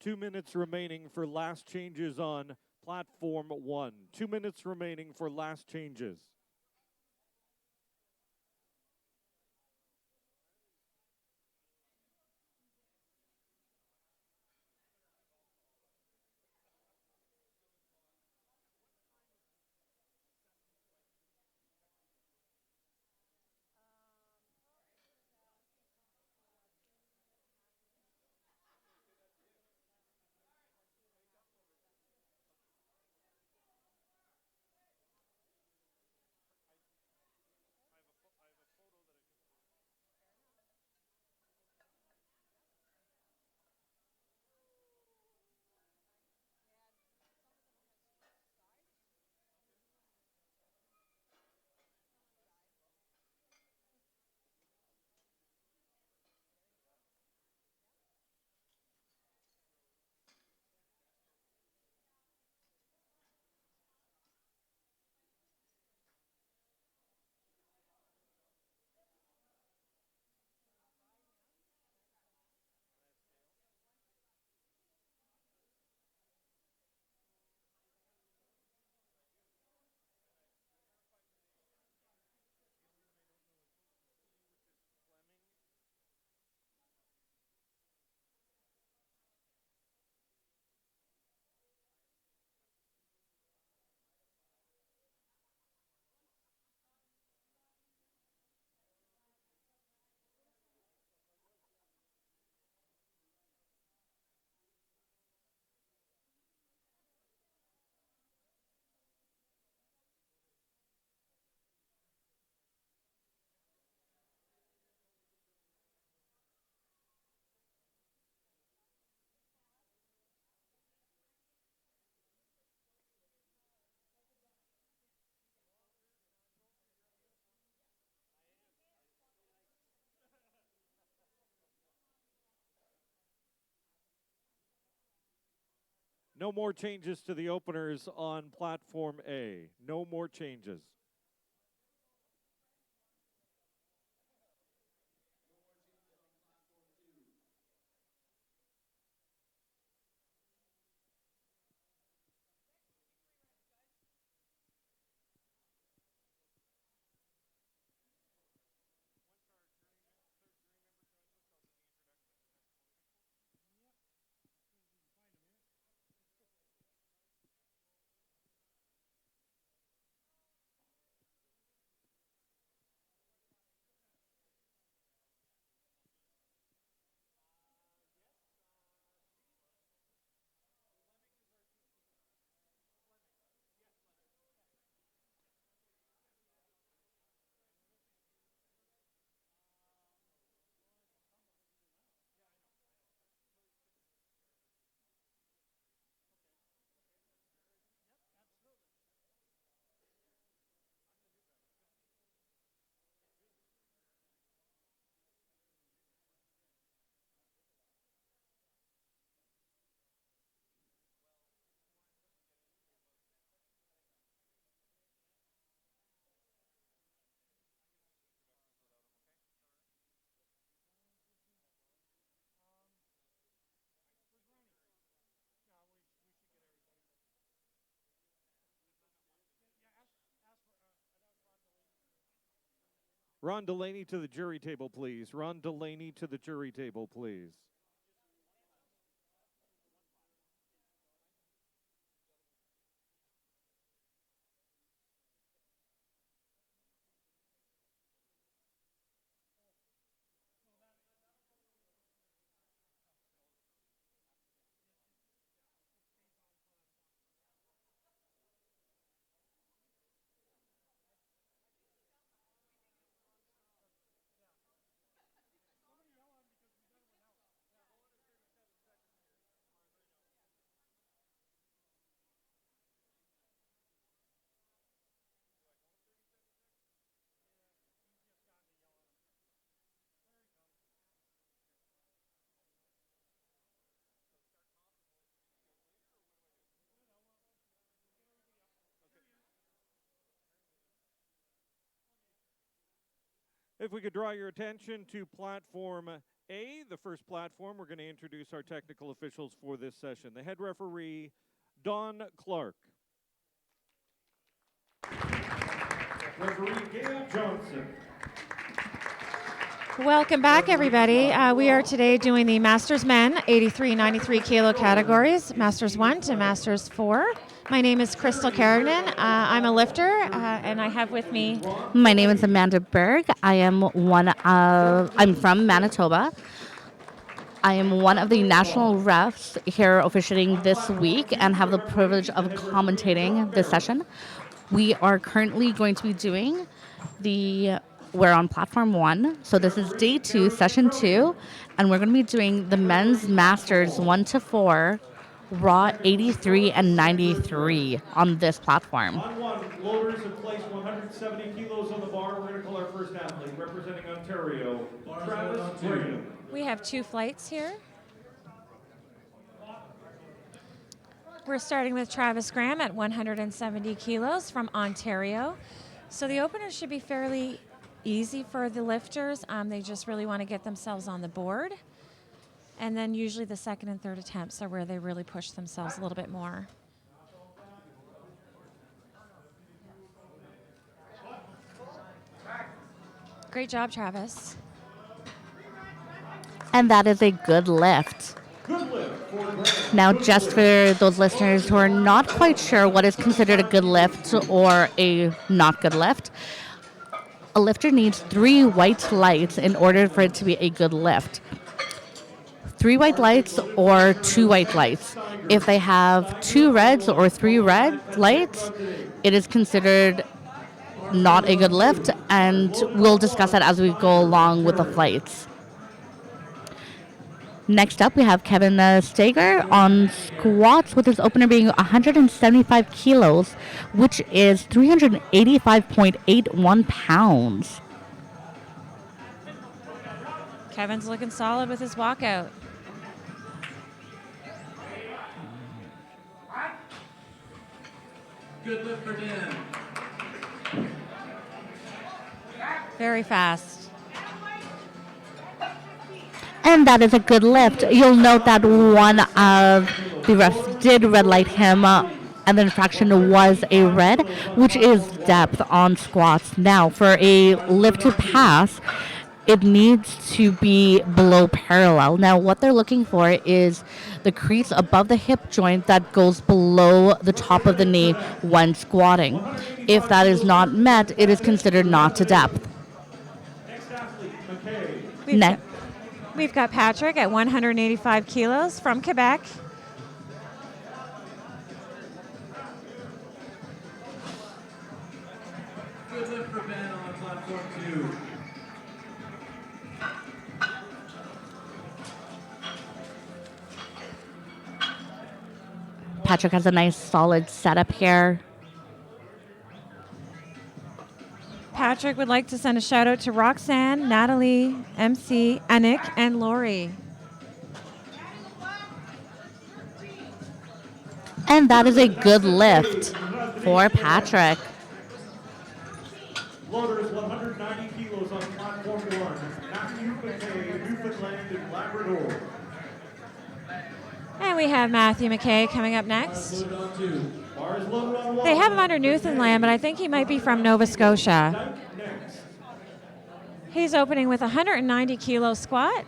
2 minutes remaining for last changes on platform 1. 2 minutes remaining for last changes. No more changes to the openers on platform A. No more changes. Ron Delaney to the jury table, please. Ron Delaney to the jury table, please. If we could draw your attention to platform A, the first platform, we're going to introduce our technical officials for this session. The head referee, Don Clark. Referee Gail Johnson. Welcome back, everybody. We are today doing the Masters Men 83, 93 kilo categories, Masters 1 to Masters 4. My name is Crystal Carrigan. I'm a lifter, and I have with me... My name is Amanda Berg. I'm from Manitoba. I am one of the national refs here officiating this week and have the privilege of commentating this session. We are currently going to be doing we're on platform 1, so this is day 2, session 2, and we're going to be doing the men's masters 1 to 4, raw 83 and 93 on this platform. On 1, loaders have placed 170 kilos on the bar. We're going to call our first athlete representing Ontario, Travis Graham. We have 2 flights here. We're starting with Travis Graham at 170 kilos from Ontario. So the openers should be fairly easy for the lifters. They just really want to get themselves on the board. And then usually the second and third attempts are where they really push themselves a little bit more. Great job, Travis. And that is a good lift. Now, just for those listeners who are not quite sure what is considered a good lift or a not good lift, a lifter needs 3 white lights in order for it to be a good lift. 3 white lights or 2 white lights. If they have 2 reds or 3 red lights, it is considered not a good lift, and we'll discuss that as we go along with the flights. Next up, we have Kevin Steger on squats with his opener being 175 kilos, which is 385.81 pounds. Kevin's looking solid with his walkout. Good lift for Dan. Very fast. And that is a good lift. You'll note that one of the refs did red light him, and the infraction was a red, which is depth on squats. Now, for a lift to pass, it needs to be below parallel. Now, what they're looking for is the crease above the hip joint that goes below the top of the knee when squatting. If that is not met, it is considered not to depth. We've got Patrick at 185 kilos from Quebec. Good lift for Ben on platform 2. Patrick has a nice solid setup here. Patrick would like to send a shout out to Roxanne, Natalie, MC, Anik, and Lori. And that is a good lift for Patrick. Loaders 190 kilos on platform 1. Matthew McKay, Newfoundland and Labrador. And we have Matthew McKay coming up next. Loaded on 2. Bars loaded on 1. They have him under Newfoundland, but I think he might be from Nova Scotia. Next. He's opening with a 190 kilo squat.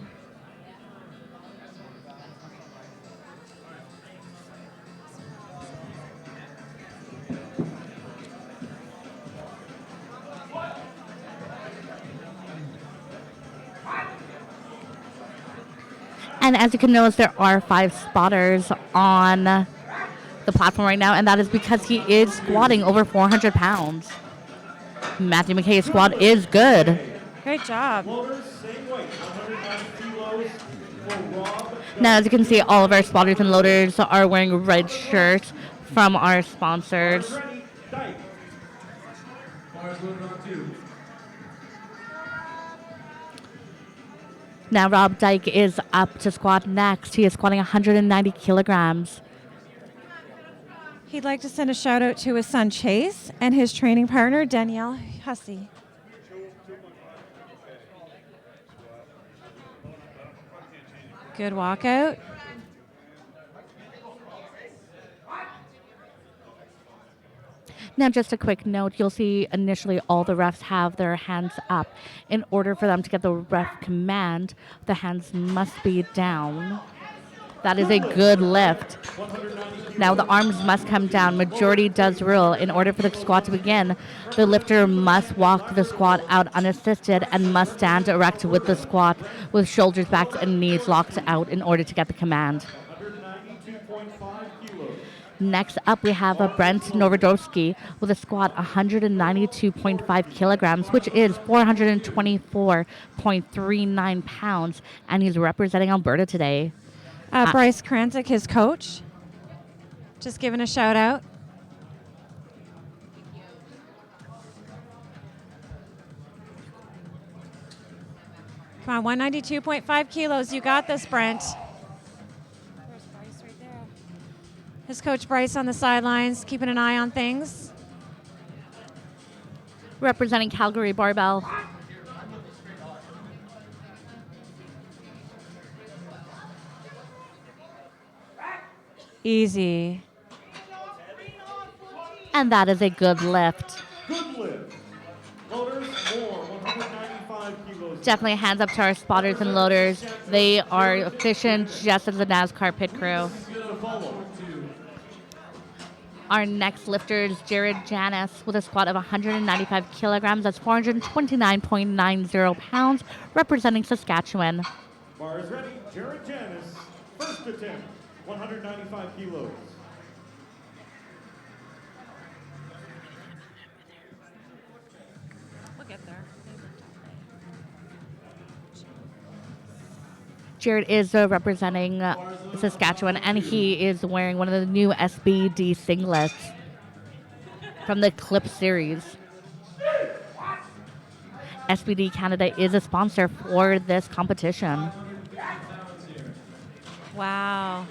And as you can notice, there are 5 spotters on the platform right now, and that is because he is squatting over 400 pounds. Matthew McKay's squat is good. Great job. Loaders, same weight, 190 kilos for Rob. Now, as you can see, all of our spotters and loaders are wearing red shirts from our sponsors. Ready, Dyke. Bars loaded on 2. Now, Rob Dyke is up to squat next. He is squatting 190 kilograms. He'd like to send a shout out to his son Chase and his training partner Danielle Hussey. Good walkout. Now, just a quick note, you'll see initially all the refs have their hands up. In order for them to get the ref command, the hands must be down. That is a good lift. Now, the arms must come down. Majority does rule. In order for the squat to begin, the lifter must walk the squat out unassisted and must stand erect with the squat with shoulders back and knees locked out in order to get the command. 192.5 kilos. Next up, we have a Brent Novodowski with a squat 192.5 kilograms, which is 424.39 pounds, and he's representing Alberta today. Bryce Kranzik, his coach, just giving a shout out. Come on, 192.5 kilos. You got this, Brent. There's Bryce right there. His coach Bryce on the sidelines, keeping an eye on things. Representing Calgary Barbell. Easy. And that is a good lift. Good lift. Loaders, more, 195 kilos. Definitely hands up to our spotters and loaders. They are efficient just as the NASCAR pit crew. To follow. Our next lifter is Jared Janis with a squat of 195 kilograms. That's 429.90 pounds, representing Saskatchewan. Bar is ready. Jared Janis, first attempt, 195 kilos. We'll get there. Jared is representing Saskatchewan, and he is wearing one of the new SBD singlets from the Clip series. SBD Canada is a sponsor for this competition. Wow.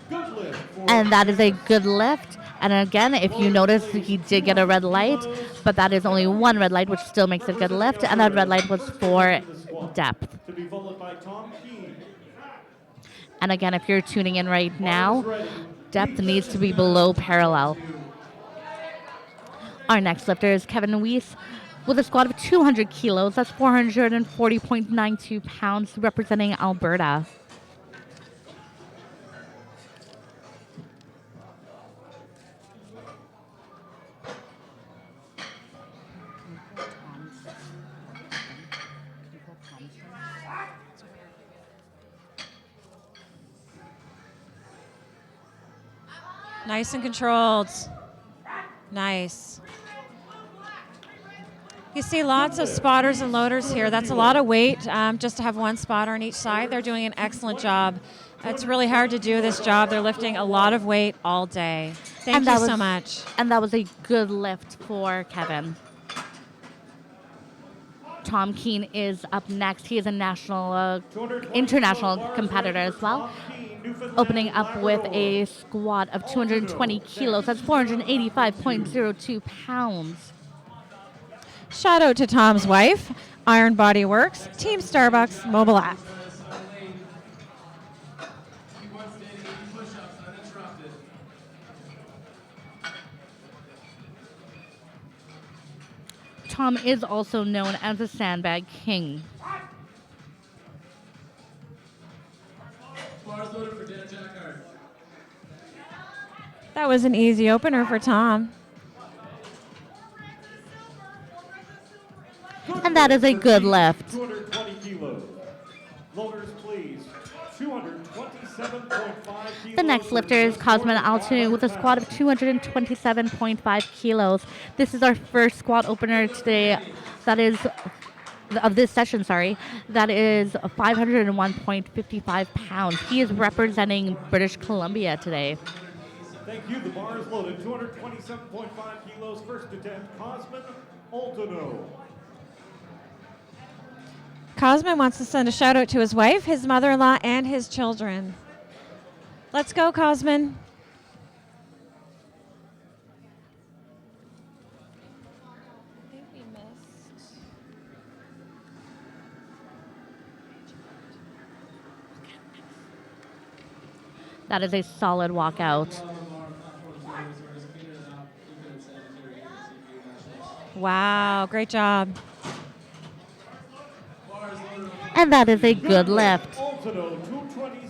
Good lift. And that is a good lift. And again, if you notice, he did get a red light, but that is only one red light, which still makes it a good lift. And that red light was for depth. To be followed by Tom Keene. And again, if you're tuning in right now, depth needs to be below parallel. Our next lifter is Kevin Weiss with a squat of 200 kilos. That's 440.92 pounds, representing Alberta. Nice and controlled. Nice. You see lots of spotters and loaders here. That's a lot of weight just to have one spotter on each side. They're doing an excellent job. It's really hard to do this job. They're lifting a lot of weight all day. Thank you so much. And that was a good lift for Kevin. Tom Keene is up next. He is a national, international competitor as well. Opening up with a squat of 220 kilos. That's 485.02 pounds. Shout out to Tom's wife, Iron Body Works, Team Starbucks mobile app. Tom is also known as the Sandbag King. That was an easy opener for Tom. And that is a good lift. 220 kilos. Loaders, please. 227.5 kilos. The next lifter is Cosmin Altanu with a squat of 227.5 kilos. This is our first squat opener today. That is of this session, sorry. That is 501.55 pounds. He is representing British Columbia today. Thank you. The bar is loaded. 227.5 kilos. First attempt, Cosmin Altano. Cosmin wants to send a shout out to his wife, his mother-in-law, and his children. Let's go, Cosmin. I think we missed. That is a solid walkout. Wow, great job. And that is a good lift. Altano,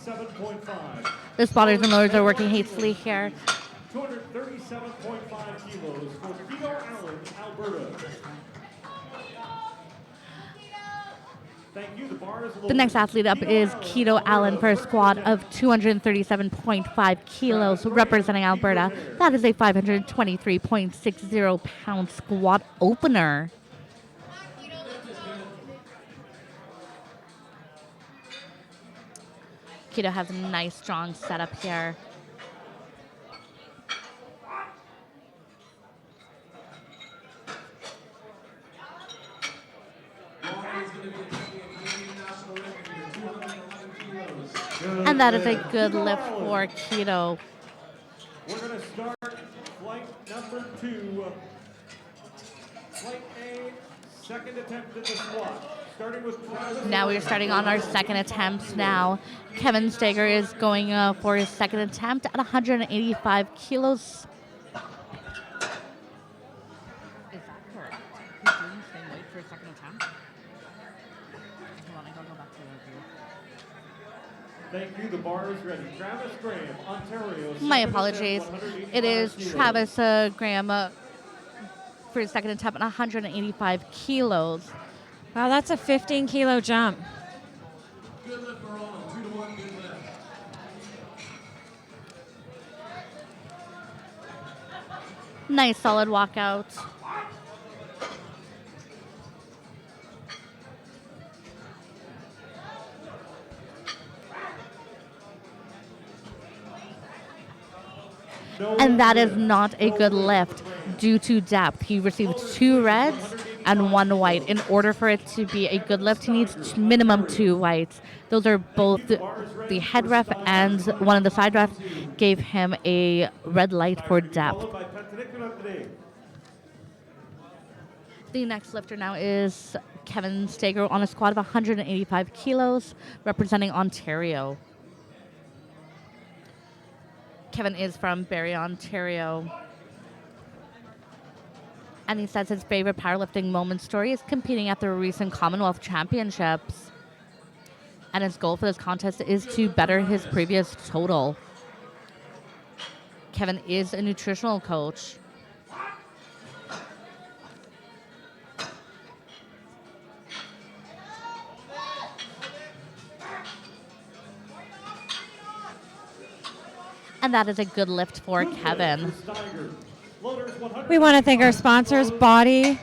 227.5. The spotters and lowers are working hastily here. 237.5 kilos for Keto Allen, Alberta. Thank you. The bar is The next athlete up is Keto Allen for a squat of 237.5 kilos, representing Alberta. That is a 523.60 pound squat opener. Keto has a nice, strong setup here. And that is a good lift for Keto. We're going to start flight number 2. Flight A, second attempt at the squat. Starting with Travis. Now we're starting on our second attempt now. Kevin Steger is going for his second attempt at 185 kilos. Is that correct? He's doing the same weight for a second attempt? Hold on, I gotta go back to the review. Thank you. The bar is ready. Travis Graham, Ontario. My second apologies. attempt, 185 It is kilos. Travis Graham for his second attempt at 185 kilos. Wow, that's a 15-kilo jump. Good lift for all. 2-1, good lift. Nice solid walkout. And that is not a good lift due to depth. He received 2 reds and 1 white. In order for it to be a good lift, he needs minimum 2 whites. Those are both the head ref and one of the side refs gave him a red light for depth. Followed by Patrick Rodriguez. The next lifter now is Kevin Steger on a squat of 185 kilos, representing Ontario. Kevin is from Barrie, Ontario. And he says his favorite powerlifting moment story is competing at the recent Commonwealth Championships. And his goal for this contest is to better his previous total. Kevin is a nutritional coach. And that is a good lift for Kevin. We want to thank our sponsors, Body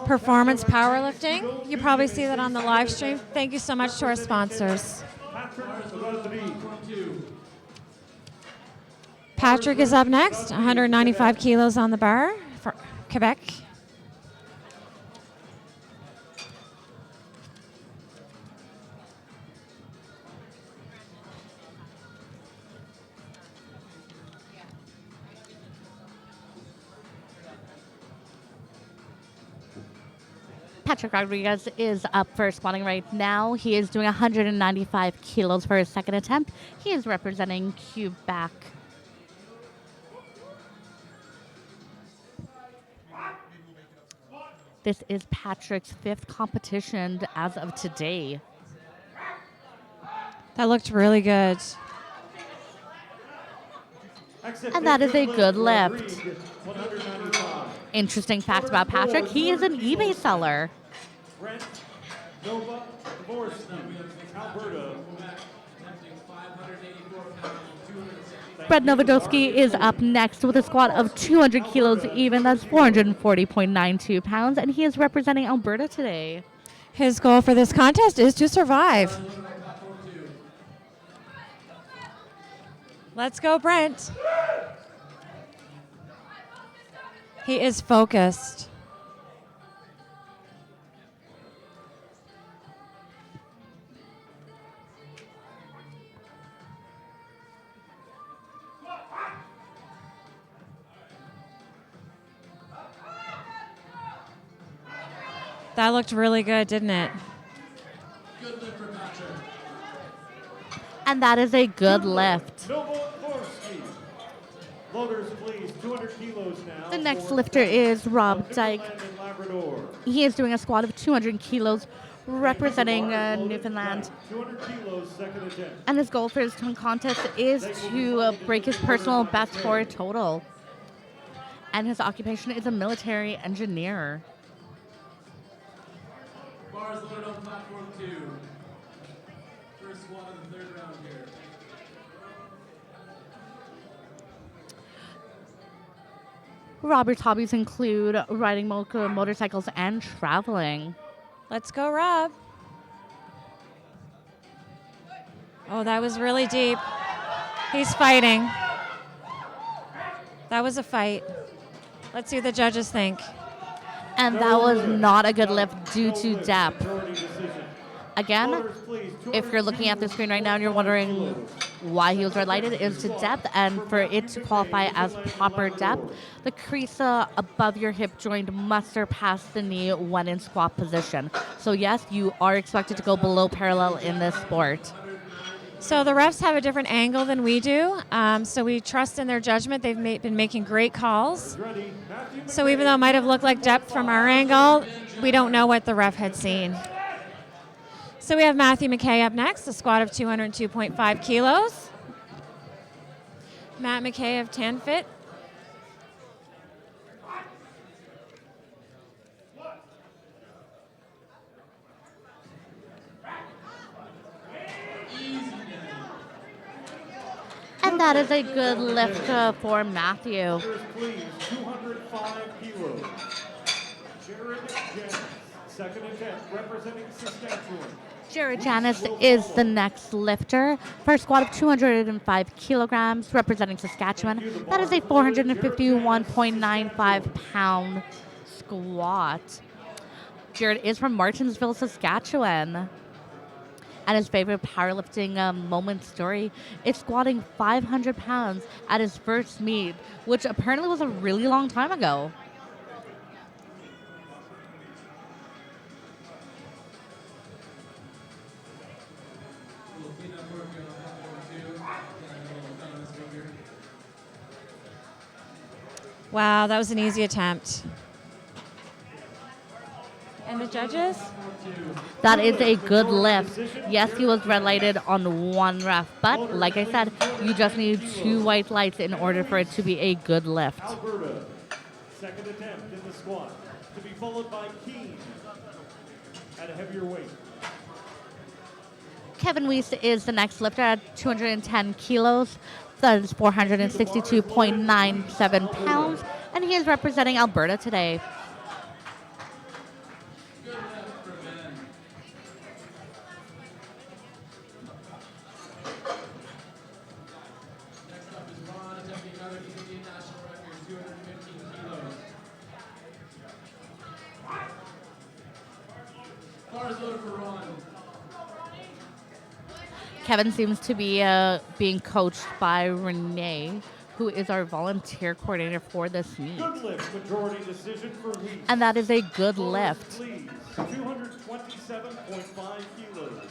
Performance Powerlifting. You probably see that on the live stream. Thank you so much to our sponsors. Patrick is up next, 195 kilos on the bar for Quebec. Patrick Rodriguez is up for squatting right now. He is doing 195 kilos for his second attempt. He is representing Quebec. This is Patrick's 5th competition as of today. That looked really good. And that is a good lift. Interesting fact about Patrick, he is an eBay seller. Brent Nova Dvorsky, Alberta. Brett Novodowski is up next with a squat of 200 kilos even. That's 440.92 pounds, and he is representing Alberta today. His goal for this contest is to survive. Let's go, Brent. He is focused. That looked really good, didn't it? And that is a good lift. Nova Dvorsky. 200 kilos now. The next for lifter is Rob of Dyke. Newfoundland and Labrador. He is doing a squat of 200 kilos, representing Loaded Newfoundland. Dyke, 200 kilos, second attempt. And his goal for his tongue contest is to break his personal best for a total. And his occupation is a military engineer. Bars loaded on platform 2. First squat of the third round here. Robert's hobbies include riding motorcycles and traveling. Let's go, Rob. Oh, that was really deep. He's fighting. That was a fight. Let's see what the judges think. And that was not a good lift due to depth. Again, if you're looking at the screen right now and you're wondering why he was red lighted, it was to depth, and for it to qualify as proper depth, the crease above your hip joint must surpass the knee when in squat position. So yes, you are expected to go below parallel in this sport. So the refs have a different angle than we do, so we trust in their judgment. They've been making great calls. So even though it might have looked like depth from our angle, we don't know what the ref had seen. So we have Matthew McKay up next, a squat of 202.5 kilos. Matt McKay of 10 Fit. And that is a good lift for Matthew. Please, 205 kilos. Jared Jennings, second attempt, representing Saskatchewan. Jared Janis is the next lifter for a squat of 205 kilograms, representing Saskatchewan. That is a 451.95 pound squat. Jared is from Martinsville, Saskatchewan. And his favorite powerlifting moment story is squatting 500 pounds at his first meet, which apparently was a really long time ago. Wow, that was an easy attempt. And the judges? That is a good lift. Yes, he was red lighted on one ref, but like I said, you just need 2 white lights in order for it to be a good lift. Alberta, second attempt in the squat, to be followed by Keene at a heavier weight. Kevin Weiss is the next lifter at 210 kilos. That is 462.97 pounds, and he is representing Alberta today. Kevin seems to be being coached by Renee, who is our volunteer coordinator for this meet. Good lift, majority decision for Weiss. And that is a good lift. Please, 227.5 kilos.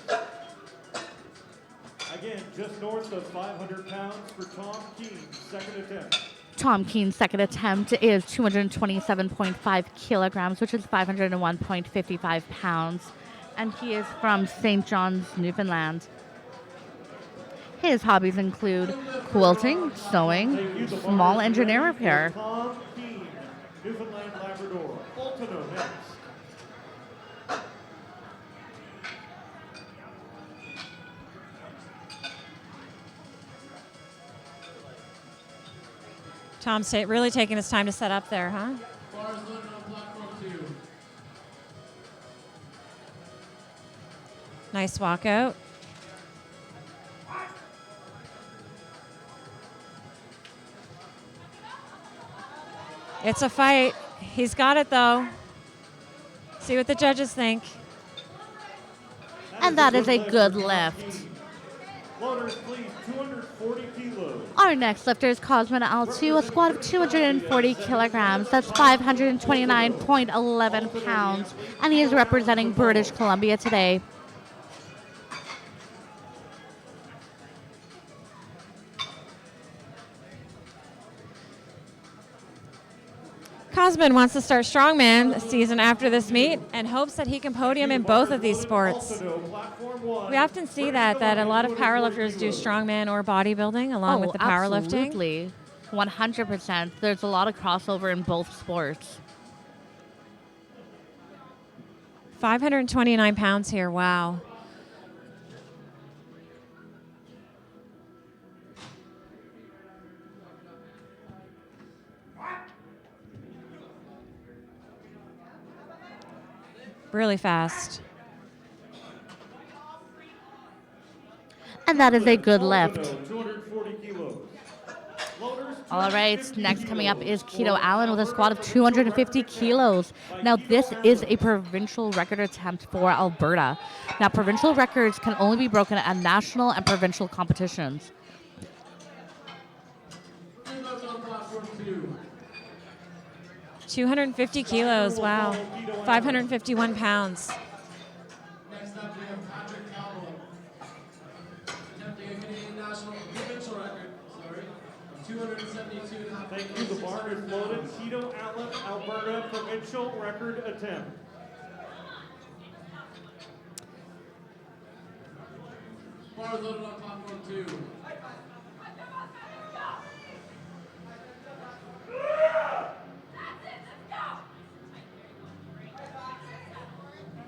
Again, just north of 500 pounds for Tom Keene, second attempt. Tom Keene's second attempt is 227.5 kilograms, which is 501.55 pounds. And he is from St. John's, Newfoundland. His hobbies include quilting, sewing, small engineer repair. Tom Keene, Newfoundland, Labrador. Altano next. Tom's really taking his time to set up there, huh? Bars loaded on platform 2. Nice walkout. It's a fight. He's got it, though. See what the judges think. And that is a good lift. Loaders, please, 240 kilos. Our next lifter is Cosmin Altu, a squat of 240 kilograms. That's 529.11 pounds. And he is representing British Columbia today. Cosman wants to start strongman season after this meet and hopes that he can podium in both of these sports. We often see that a lot of powerlifters do strongman or bodybuilding along with the powerlifting. Absolutely. 100%. There's a lot of crossover in both sports. 529 pounds here. Wow. Really fast. And that is a good lift. 240 kilos. All right, next coming up is Keto Allen with a squat of 250 kilos. Now, this is a provincial record attempt for Alberta. Now, provincial records can only be broken at national and provincial competitions. Three votes on platform 2. 250 kilos. Wow. 551 pounds. Next up, we have Patrick Cowell, attempting a Canadian national provincial record, of 272.5 Thank you. The bar is loaded. Keto Allen, Alberta provincial record attempt. Bar is loaded on platform 2.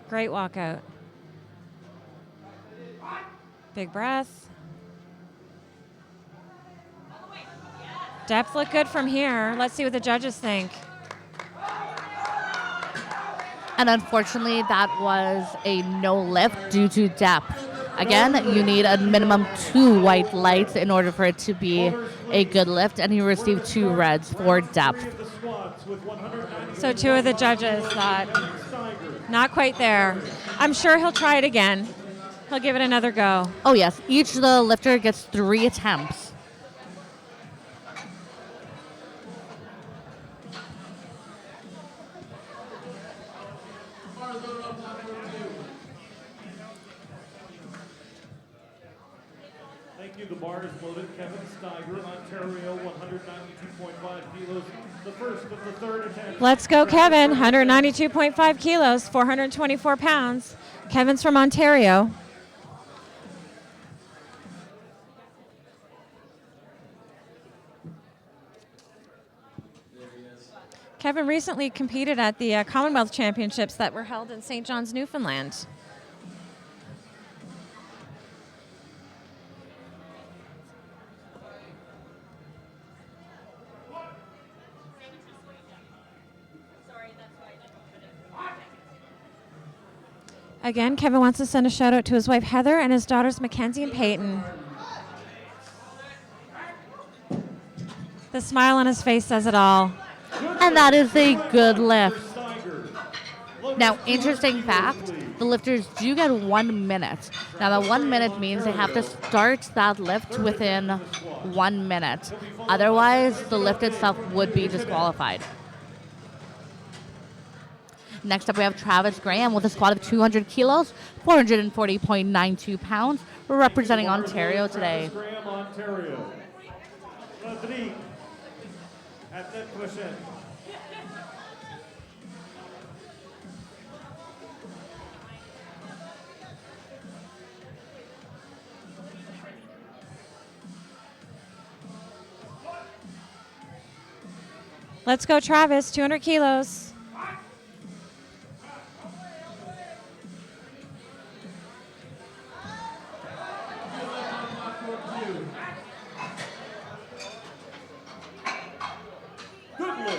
Great walkout. Big breath. Depth look good from here. Let's see what the judges think. And unfortunately, that was a no lift due to depth. Again, you need a minimum 2 white lights in order for it to be a good lift, and he received 2 reds for depth. So 2 of the judges thought, not quite there. I'm sure he'll try it again. He'll give it another go. Oh yes, each of the lifter gets 3 attempts. Bar is loaded on platform 2. Thank you. The bar is loaded. Kevin Steiger, Ontario, 192.5 kilos. The first of the third attempt. Let's go, Kevin. 192.5 kilos, 424 pounds. Kevin's from Ontario. Kevin recently competed at the Commonwealth Championships that were held in St. John's, Newfoundland. Again, Kevin wants to send a shout out to his wife Heather and his daughters Mackenzie and Peyton. The smile on his face says it all. And that is a good lift. Now, interesting fact, the lifters do get 1 minute. Now, that 1 minute means they have to start that lift within 1 minute. Otherwise, the lift itself would be disqualified. Next up, we have Travis Graham with a squat of 200 kilos, 440.92 pounds. We're representing Ontario today. Graham, Ontario. Rodrigue, at that prochaine. Let's go, Travis, 200 kilos.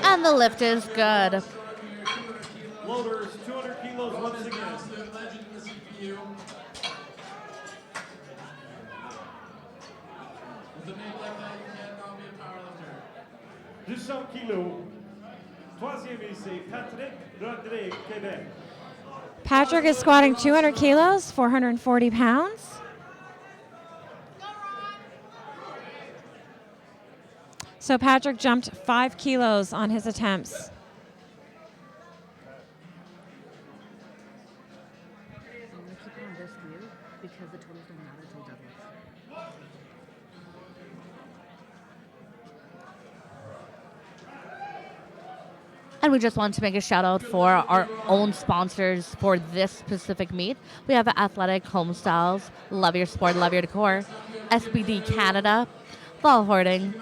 And the lift is good. Loaders, 200 kilos once again. Absolute legend in the CPU. With a name like that, you cannot be a powerlifter. 200 kilos. Troisième essai, Patrick Rodrigue, Québec. Patrick is squatting 200 kilos, 440 pounds. So Patrick jumped 5 kilos on his attempts. And we just want to make a shout out for our own sponsors for this specific meet. We have Athletic Home Styles, Love Your Sport, Love Your Decor, SBD Canada, Ball Hoarding,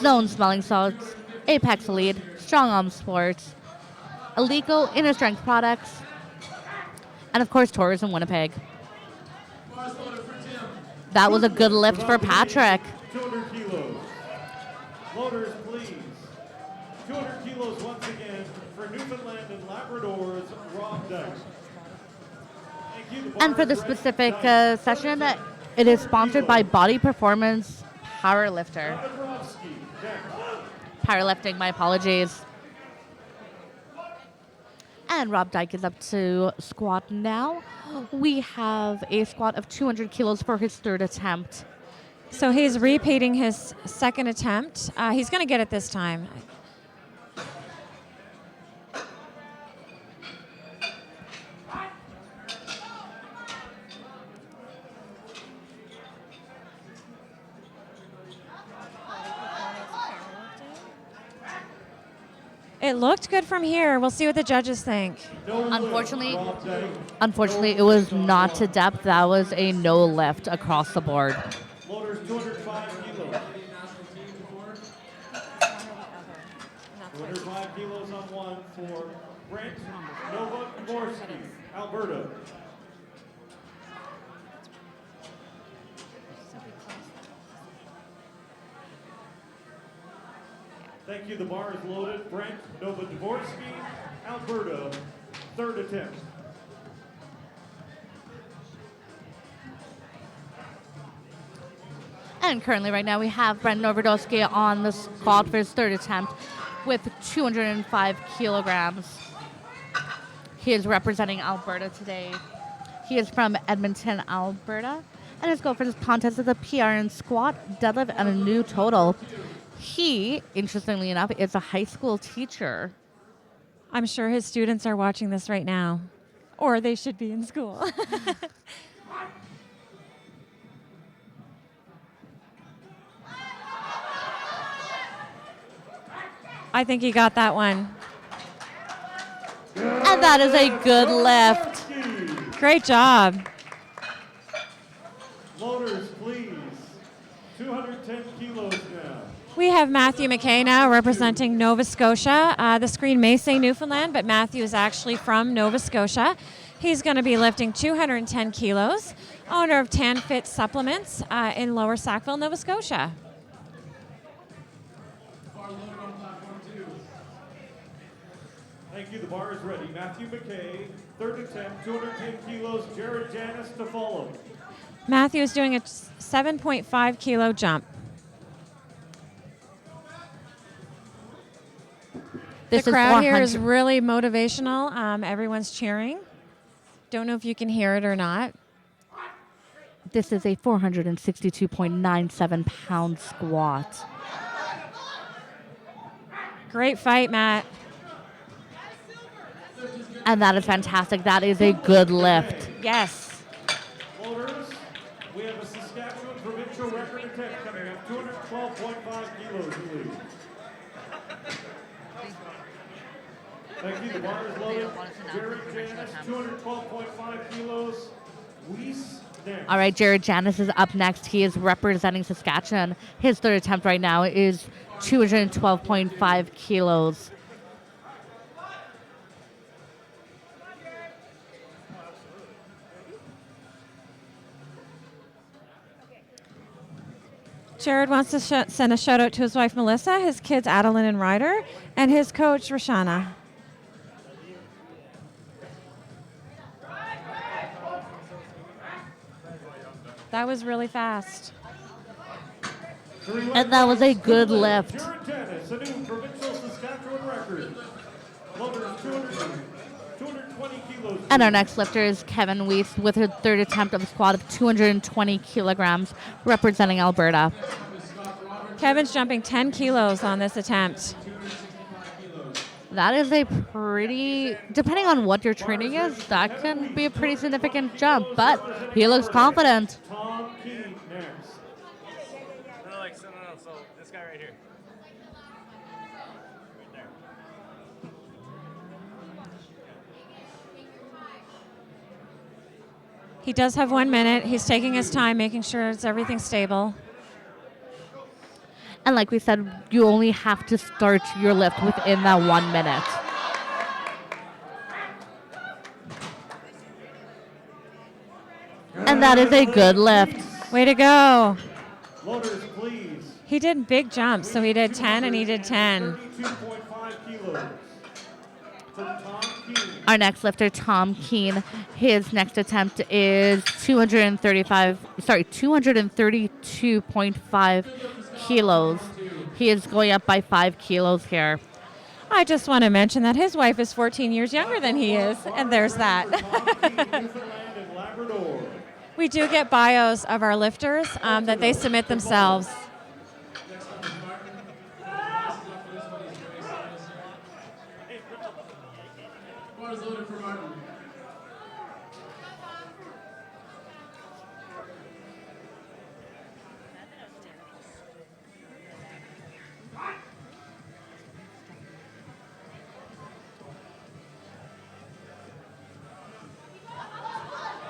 Zone Smelling Salts, Apex Elite, Strong Arm Sports, Alico Inner Strength Products, and of course Tourism Winnipeg. That was a good lift for Patrick. 200 kilos. Loaders, please. 200 kilos once again for Newfoundland and Labrador's Rob Dyke. Thank you. And for the specific session, it is sponsored by Body Performance Powerlifter. Powerlifting, my apologies. And Rob Dyke is up to squat now. We have a squat of 200 kilos for his third attempt. So he's repeating his second attempt. He's going to get it this time. It looked good from here. We'll see what the judges think. Unfortunately, it was not to depth. That was a no lift across the board. Loaders 205 kilos. 205 kilos on one for Brent Novoskorsky, Alberta. Thank you. The bar is loaded. Brent Novodvorsky, Alberta, third attempt. And currently right now we have Brent Novodvorsky on the squat for his third attempt with 205 kilograms. He is representing Alberta today. He is from Edmonton, Alberta. And his goal for this contest is a PR in squat, deadlift, and a new total. He, interestingly enough, is a high school teacher. I'm sure his students are watching this right now, or they should be in school. I think he got that one. And that is a good lift. Great job. Loaders, please. 210 kilos now. We have Matthew McKay now representing Nova Scotia. The screen may say Newfoundland, but Matthew is actually from Nova Scotia. He's going to be lifting 210 kilos, owner of Tan Fit Supplements in Lower Sackville, Nova Scotia. Thank you. The bar is ready. Matthew McKay, third attempt, 210 kilos. Jared Janis to follow. Matthew is doing a 7.5 kilo jump. The crowd here is really motivational. Everyone's cheering. Don't know if you can hear it or not. This is a 462.97 pound squat. Great fight, Matt. And that is fantastic. That is a good lift. Yes. Loaders, we have a Saskatchewan provincial record attempt coming up, 212.5 kilos in lead. Thank you. The bar is loaded. Jared Janis, 212.5 kilos. Weiss next. All right, Jared Janis is up next. He is representing Saskatchewan. His third attempt right now is 212.5 kilos. Jared wants to send a shout out to his wife Melissa, his kids Adeline and Ryder, and his coach Roshana. That was really fast. And that was a good lift. Jared Janis, a new provincial Saskatchewan record. Loaders, 220 kilos. And our next lifter is Kevin Weiss with her third attempt of a squat of 220 kilograms, representing Alberta. Kevin's jumping 10 kilos on this attempt. That is a pretty, depending on what your training is, that can be a pretty significant jump, but he looks confident. Tom Keene next. No, so this guy right here. Right there. He does have 1 minute. He's taking his time, making sure it's everything stable. And like we said, you only have to start your lift within that 1 minute. And that is a good lift. Way to go. Loaders, please. He did big jumps, so he did 10 and he did 10. 32.5 kilos. For Tom Keene. Our next lifter, Tom Keene, his next attempt is 232.5 kilos. He is going up by 5 kilos here. I just want to mention that his wife is 14 years younger than he is, and there's that. We do get bios of our lifters that they submit themselves. Bar is loaded for Martin.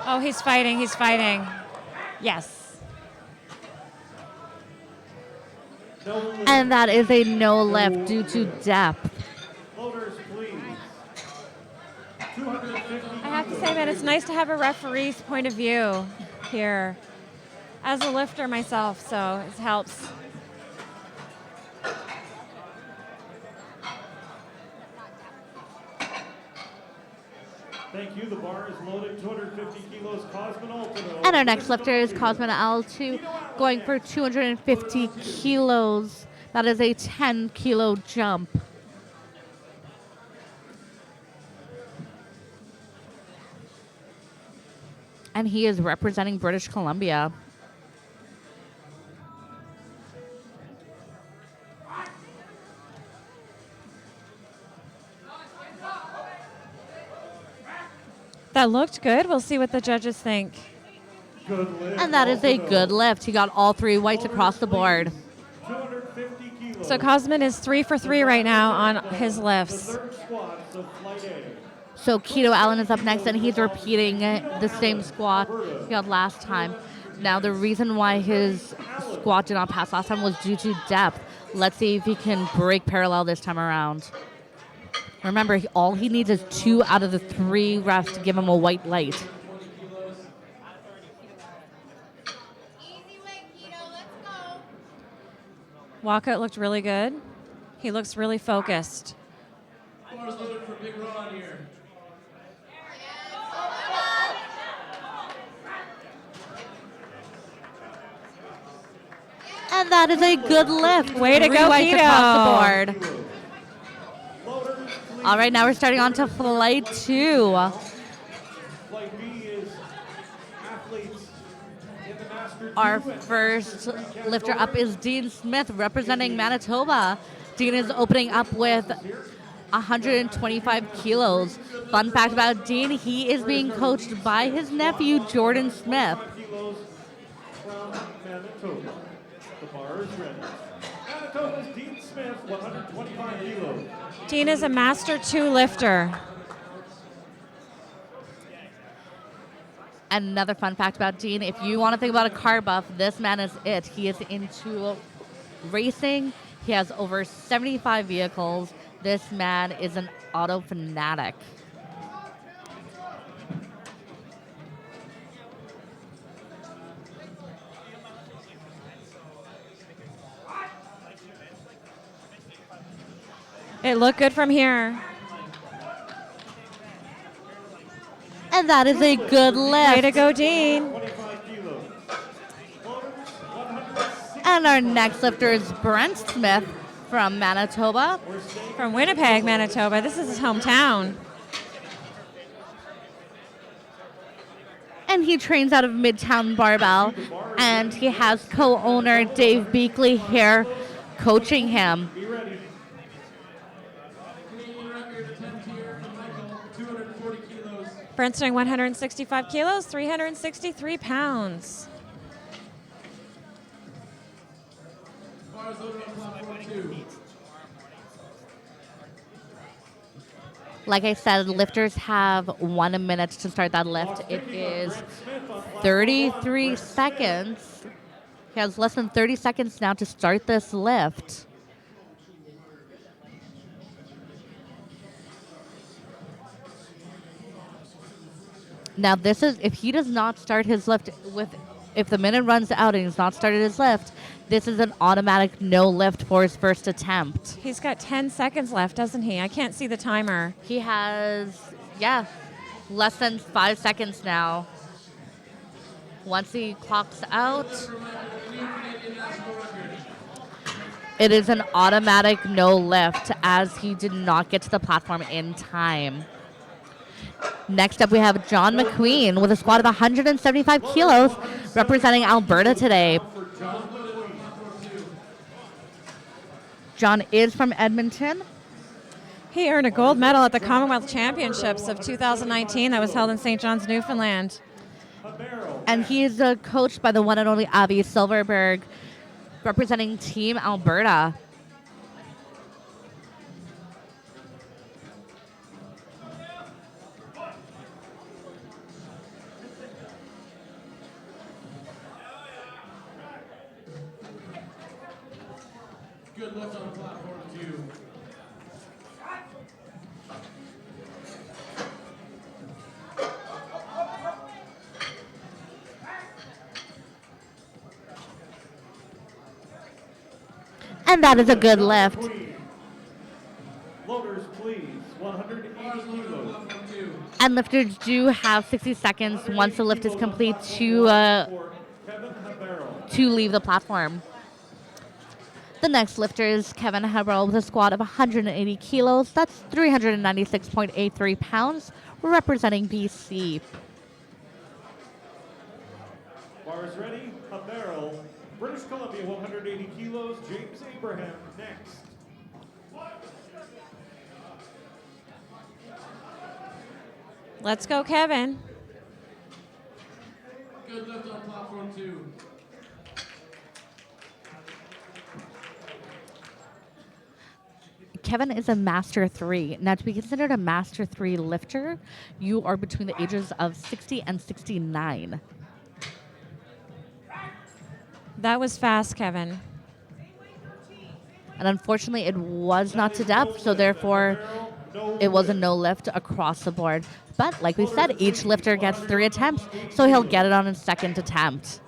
Oh, he's fighting. He's fighting. Yes. And that is a no lift due to depth. Loaders, please. I have to say that it's nice to have a referee's point of view here as a lifter myself, so it helps. Thank you. The bar is loaded. 250 kilos. Cosman Altino. And our next lifter is Cosman L2, going for 250 kilos. That is a 10 kilo jump. And he is representing British Columbia. That looked good. We'll see what the judges think. Good lift. And that is a good lift. He got all 3 whites across the board. 250 kilos. So Cosman is 3 for 3 right now on his lifts. The third squat of flight A. So Keto Allen is up next, and he's repeating the same squat he got last time. Now, the reason why his squat did not pass last time was due to depth. Let's see if he can break parallel this time around. Remember, all he needs is 2 out of the 3 refs to give him a white light. Walkout looked really good. He looks really focused. Bar is loaded for Big Ron here. And that is a good lift. Way to 3 go, whites Keto. across the board. All right, now we're starting on to flight 2. Flight B is athletes in the Master Our 2 and first Master 3 lifter up is Dean Smith, representing Manitoba. Dean is opening up with 125 kilos. Fun fact about Dean, he is being coached by his nephew, Jordan Smith. kilos from Manitoba. The bar is ready. Manitoba's Dean Smith, 125 kilos. Dean is a Master 2 lifter. And another fun fact about Dean, if you want to think about a car buff, this man is it. He is into racing. He has over 75 vehicles. This man is an auto fanatic. It looked good from here. And that is a good Way to lift. go, Dean. 25 kilos. Loaders, 160. And our next lifter is Brent Smith from Manitoba. From Winnipeg, Manitoba. This is his hometown. And he trains out of Midtown Barbell. And he has co-owner Dave Beakley here coaching him. Be ready. Canadian record attempt here from Michael, 240 kilos. Brent's doing 165 kilos, 363 pounds. Bar is loaded on platform 2. Like I said, lifters have 1 minute to start that lift. It is platform 33 one, seconds. He has less than 30 seconds now to start this lift. Now this is, if he does not start his lift if the minute runs out and he's not started his lift, this is an automatic no lift for his first attempt. He's got 10 seconds left, doesn't he? I can't see the timer. He has, yeah, less than 5 seconds now. Once he clocks out, it is an automatic no lift as he did not get to the platform in time. Next up, we have John McQueen with a squat of 175 kilos, representing Alberta today. John is from Edmonton. He earned a gold medal at the Commonwealth Championships of 2019 that was held in St. John's, Newfoundland. And he is coached by the one and only Avi Silverberg, representing Team Alberta. Good lift on platform 2. And that is a good lift. Loaders, please. 180 kilos. And lifters do have 60 seconds once the lift is complete to leave the platform. The next lifter is Kevin Haberl with a squat of 180 kilos. That's 396.83 pounds, representing BC. Bars ready. A barrel. British Columbia, 180 kilos. James Abraham next. Let's go, Kevin. Good lift on platform 2. Kevin is a Master 3. Now, to be considered a Master 3 lifter, you are between the ages of 60 and 69. That was fast, Kevin. And unfortunately, it was not to depth, so therefore, it was a no lift across the board. But like we said, each lifter gets 3 attempts, so he'll get it on his second attempt.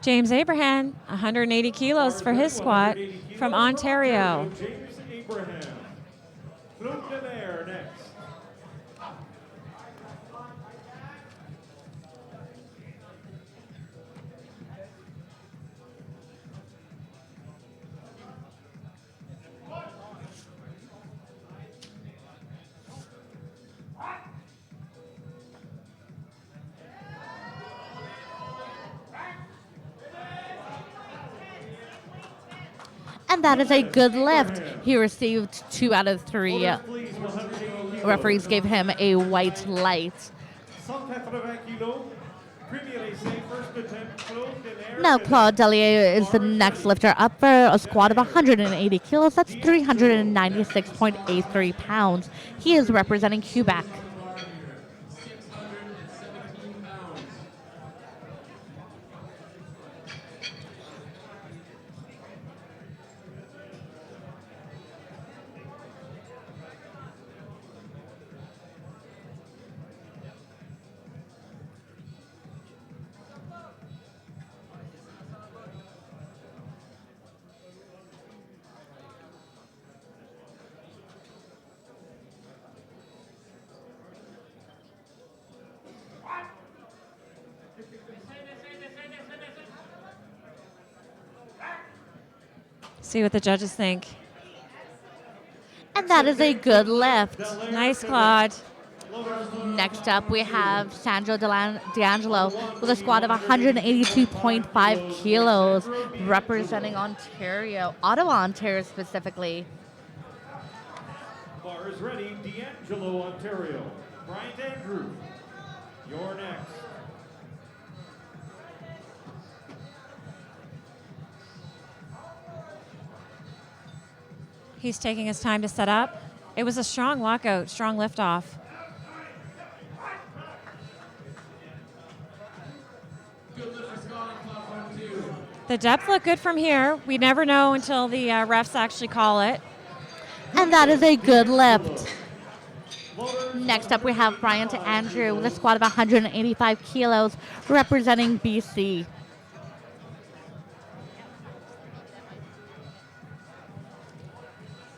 James Abraham, 180 kilos for his squat from Ontario. James Abraham. Claude Delaire next. And that is a good lift. He received 2 out of 3. Referees gave him a white light. 180 kilos. Premier essai, first attempt, Claude Delaire. Now, Claude Delier is the next lifter up for a squat of 180 kilos. That's 396.83 pounds. He is representing Quebec. 617 pounds. See what the judges think. And that is a good lift. Nice, Claude. Next up, we have Sandro D'Angelo with a squat of 182.5 kilos, representing Ontario, Ottawa, Ontario specifically. Bar is ready. D'Angelo, Ontario. Bryant Andrew, you're next. He's taking his time to set up. It was a strong walkout, strong liftoff. The depth looked good from here. We never know until the refs actually call it. And that is a good lift. Next up, we have Bryant Andrew with a squat of 185 kilos, representing BC.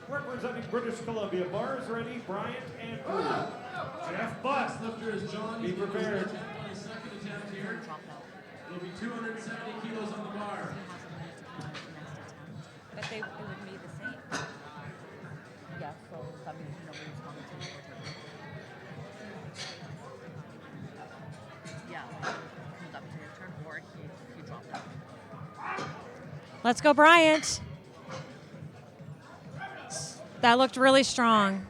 Representing British Columbia, bars ready, Bryant Andrew. Jeff Butt, Lifter is John. be prepared. On his second attempt here. It'll be 270 kilos on the bar. But it would be the same. Yeah, so that means nobody's commenting. Yeah, comes up to your turn, or he dropped it. Let's go, Bryant. That looked really strong.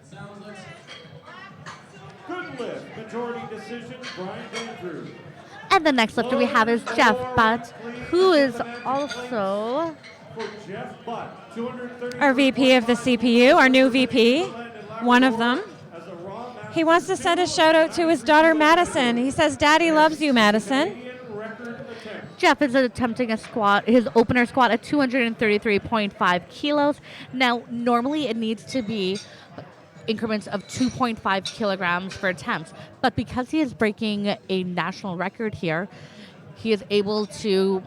Sounds like Good lift, majority decision, Bryant Andrew. And the next lifter we have is Jeff Butt, who is also For Jeff Butt, 230 Our VP of the CPU, our new VP, one of them. as a raw mass He wants to send a shout out to his daughter, Madison. He says, Daddy loves you, Madison. Canadian record attempt. Jeff is attempting a squat, his opener squat at 233.5 kilos. Now, normally it needs to be increments of 2.5 kilograms for attempts, but because he is breaking a national record here, he is able to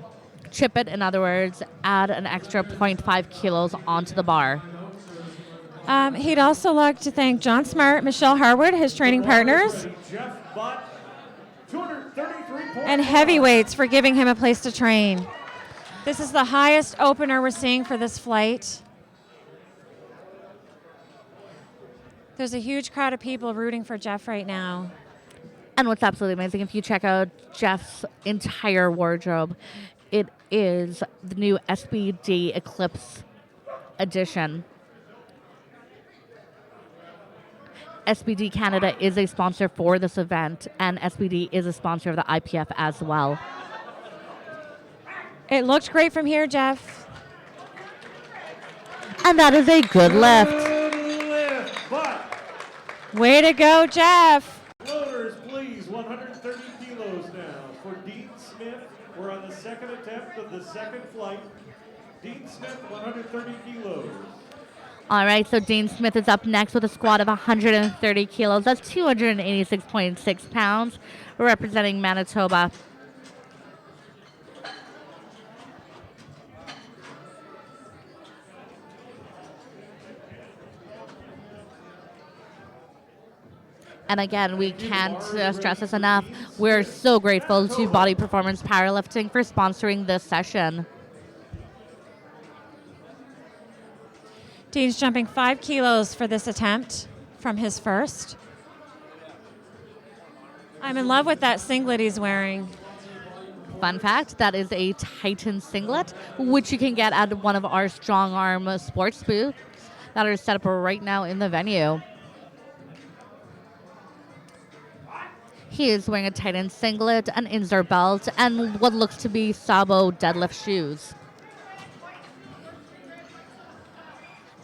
chip it, in other words, add an extra 0.5 kilos onto the bar. He'd also like to thank John Smart, Michelle Harwood, his training partners, Jeff Butt, 233.5. and heavyweights for giving him a place to train. This is the highest opener we're seeing for this flight. There's a huge crowd of people rooting for Jeff right now. And what's absolutely amazing, if you check out Jeff's entire wardrobe, it is the new SBD Eclipse edition. SBD Canada is a sponsor for this event, and SBD is a sponsor of the IPF as well. It looked great from here, Jeff. And that is a good lift. Good lift, Butt. Way to go, Jeff. Floaters, please, 130 kilos now. For Dean Smith, we're on the second attempt of the second flight. Dean Smith, 130 kilos. All right, so Dean Smith is up next with a squat of 130 kilos. That's 286.6 pounds, representing Manitoba. And again, we can't stress this enough. We're so grateful to Body Performance Powerlifting for sponsoring this session. Dean's jumping 5 kilos for this attempt from his first. I'm in love with that singlet he's wearing. Fun fact, that is a Titan singlet, which you can get at one of our Strong Arm sports booths that are set up right now in the venue. He is wearing a Titan singlet, an insert belt, and what looks to be Sabo deadlift shoes.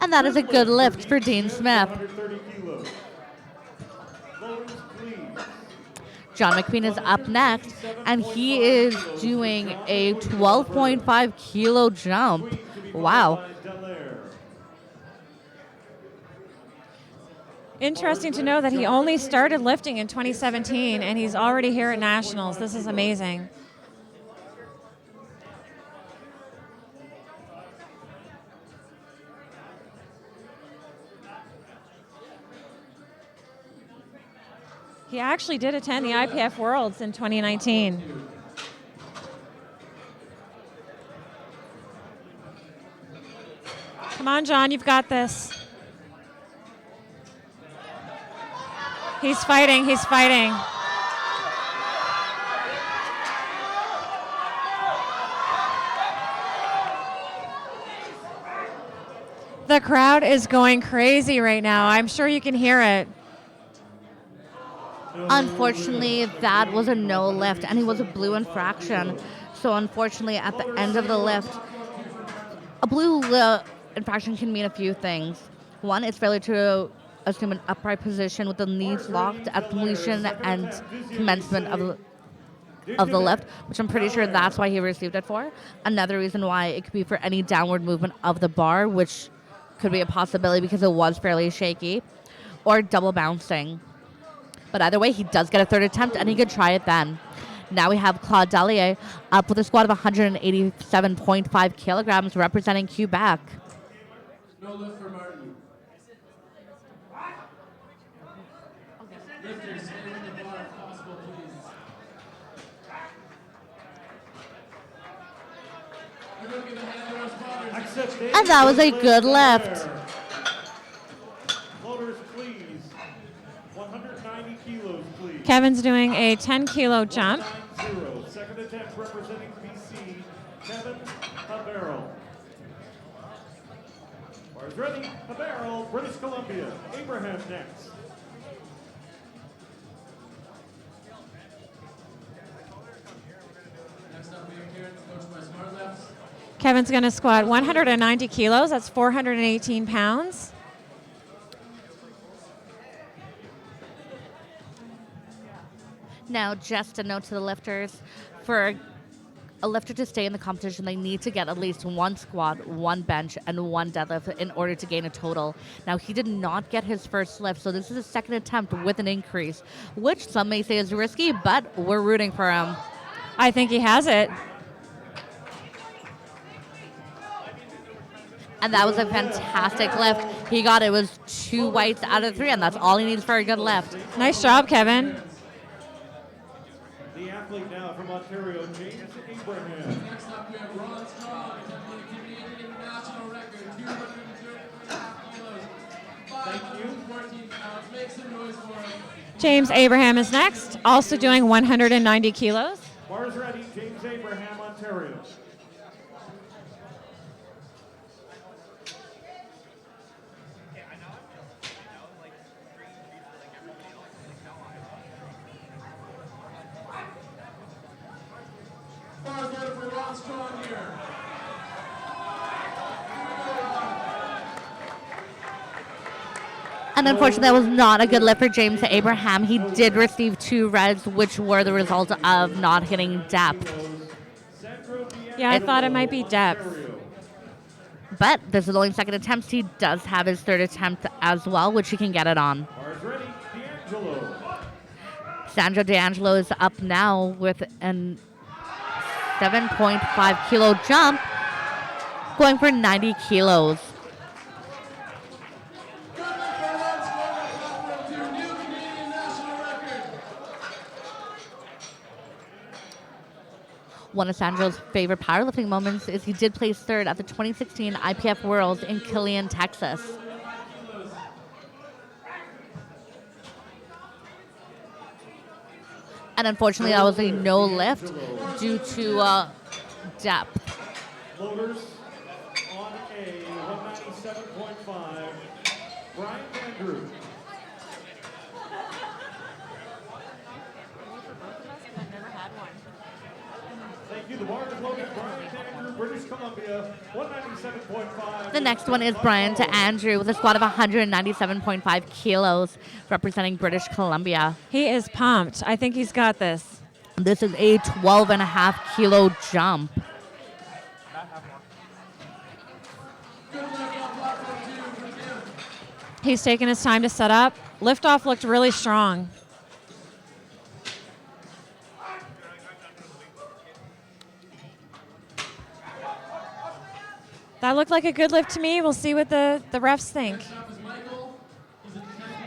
And that is a good lift for Dean Smith. 130 kilos. Floaters, please. John McQueen is up next, and he is doing a 12.5 kilo jump. Wow. Interesting to know that he only started lifting in 2017 and he's already here at Nationals. This is amazing. He actually did attend the IPF Worlds in 2019. Come on, John, you've got this. He's fighting, he's fighting. The crowd is going crazy right now. I'm sure you can hear it. Unfortunately, that was a no lift, and he was a blue infraction. So unfortunately, at the end of the lift, a blue infraction can mean a few things. One, it's failure to assume an upright position with the knees locked at completion and commencement of of the lift, which I'm pretty sure that's why he received it for. Another reason why it could be for any downward movement of the bar, which could be a possibility because it was fairly shaky, or double bouncing. But either way, he does get a third attempt, and he could try it then. Now we have Claude Dallier up with a squat of 187.5 kilograms, representing Quebec. No lift for Martin. Lifters, stay with the bar if possible, please. Everyone give a hand to our spotters. Access David And that was a Goodlift good there. lift. Floaters, please. 190 kilos, please. Kevin's doing a 10-kilo jump. 190. Second attempt representing BC, Kevin Haberl. Bars ready. Haberl, British Columbia. Abraham next. Next up, we have Karen, coached by Smart Lefts. Kevin's going to squat 190 kilos. That's 418 pounds. Now, just a note to the lifters, for a lifter to stay in the competition, they need to get at least one squat, one bench, and one deadlift in order to gain a total. Now, he did not get his first lift, so this is his second attempt with an increase, which some may say is risky, but we're rooting for him. I think he has it. And that was a fantastic lift. He got it was 2 whites out of 3, and that's all he needs for a good lift. Nice job, Kevin. The athlete now from Ontario, James Abraham. Next up, we have Ron Strong, attempting a Canadian international record, 230.5 kilos, 514 pounds. Make some noise for him. James Abraham is next, also doing 190 kilos. Bars ready. James Abraham, Ontario. Bars ready for Ron Strong here. And unfortunately, that was not a good lift for James Abraham. He did receive 2 reds, which were the result of not hitting depth. Yeah, I thought it might be depth. But this is only second attempt. He does have his third attempt as well, which he can get it on. Bars ready. D'Angelo. Sandro D'Angelo is up now with an 7.5 kilo jump, going for 90 kilos. Good luck for Ron Strong at platform 2, new Canadian national record. One of Sandro's favorite powerlifting moments is he did place third at the 2016 IPF Worlds in Killeen, Texas. And unfortunately, that was a no lift due to depth. Floaters on a 197.5. Brian Andrew. Thank you. The bar is loaded. Brian Andrew, British Columbia, 197.5. The next one is Brian to Andrew with a squat of 197.5 kilos, representing British Columbia. He is pumped. I think he's got this. This is a 12.5 kilo jump. Good luck on platform 2 for Kim. He's taking his time to set up. Liftoff looked really strong. That looked like a good lift to me. We'll see what the refs think.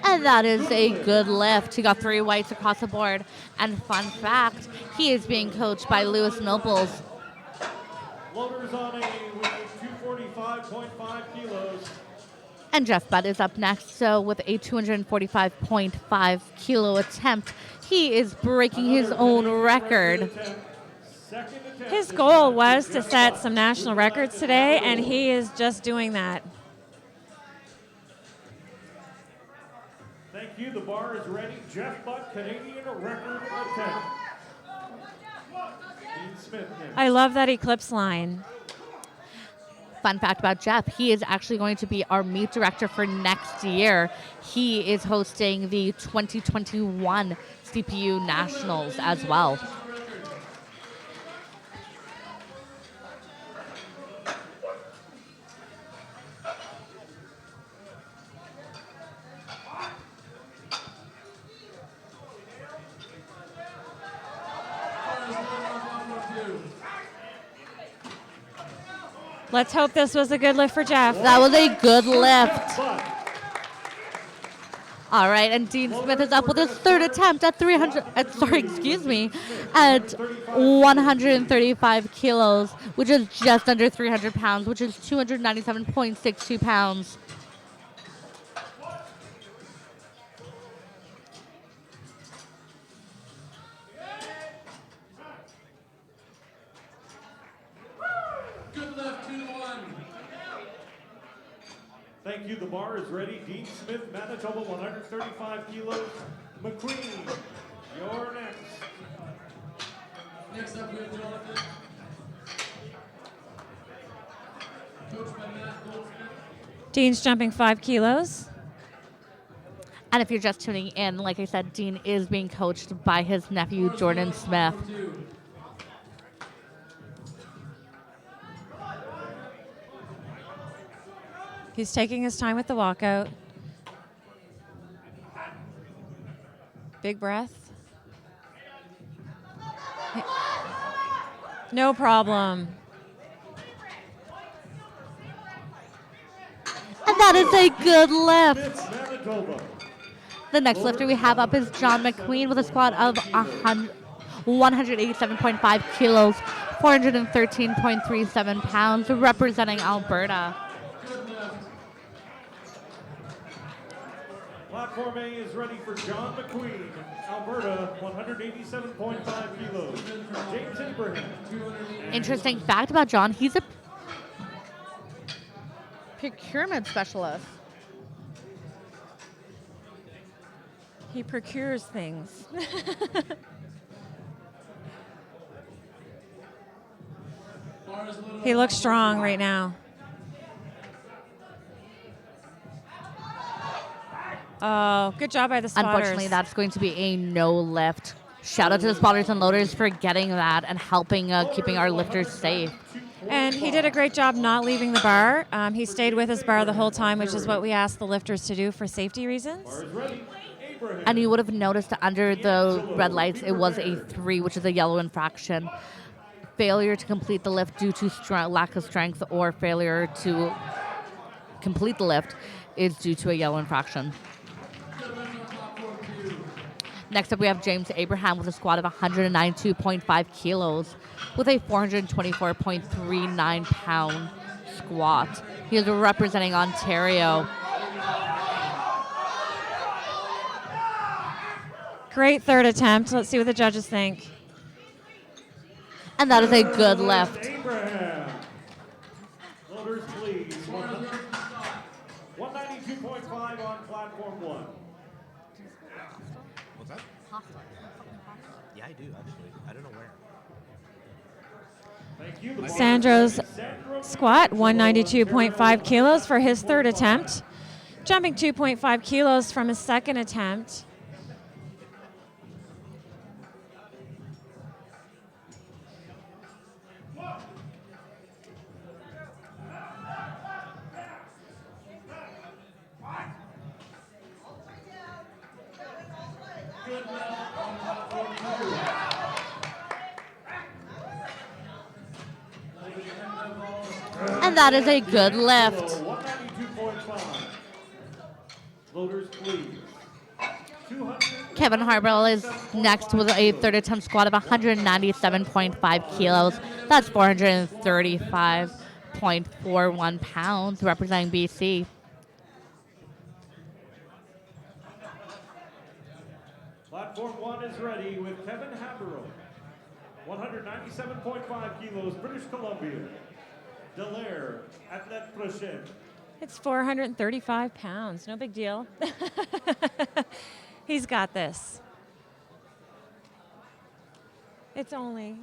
And that is a good lift. He got 3 whites across the board. And fun fact, he is being coached by Lewis Nobles. Floaters on a with 245.5 kilos. And Jeff Butt is up next. So with a 245.5 kilo attempt, he is breaking his own record. Second attempt. His goal was to set some national records today, and he is just doing that. Thank you. The bar is ready. Jeff Butt, Canadian record attempt. Dean Smith next. I love that eclipse line. Fun fact about Jeff, he is actually going to be our meet director for next year. He is hosting the 2021 CPU Nationals as well. Let's hope this was a good lift for Jeff. That was a good lift. But All right, and Dean Smith is up with his third attempt at 135 kilos, which is just under 300 pounds, which is 297.62 pounds. Good lift, 2-1. thank you. The bar is ready. Dean Smith, Manitoba, 135 kilos. McQueen, you're next. Next up, we have Jonathan. Coached by Matt Goldsmith. Dean's jumping 5 kilos. And if you're just tuning in, like I said, Dean is being coached by his nephew, Jordan Smith. He's taking his time with the walkout. Big breath. No problem. And that is a good lift. Smith, Manitoba. The next lifter we have up is John McQueen with a squat of 187.5 kilos, 413.37 pounds, representing Alberta. Platform A is ready for John McQueen, Alberta, 187.5 kilos. James Abraham. Interesting fact about John, he's a procurement specialist. He procures things. He looks strong right now. Oh, good job by the spotters. Unfortunately, that's going to be a no lift. Shout out to the spotters and loaders for getting that and helping keeping our lifters safe. And he did a great job not leaving the bar. He stayed with his bar the whole time, which is what we asked the lifters to do for safety reasons. Bar is ready. Abraham. And you would have noticed under the red lights, it was a 3, which is a yellow infraction. Failure to complete the lift due to lack of strength or failure to complete the lift is due to a yellow infraction. Next up, we have James Abraham with a squat of 192.5 kilos with a 424.39 pound squat. He is representing Ontario. Great third attempt. Let's see what the judges think. And that is a good lift. Abraham. Loaders, please. 192.5 on platform 1. What's that? Yeah, I do, actually. I don't know where. Thank you. The bar is Sandro's ready. Sandro squat, 192.5 kilos for his third attempt. Jumping 2.5 kilos from his second attempt. And that is a good lift. 192.5. Loaders, please. 200. Kevin Harwell is next with a third attempt squat of 197.5 kilos. That's 435.41 pounds, representing BC. Platform 1 is ready with Kevin Haberl. 197.5 kilos, British Columbia. Delaire, Athlete Prochaine. It's 435 pounds. No big deal. He's got this. It's only,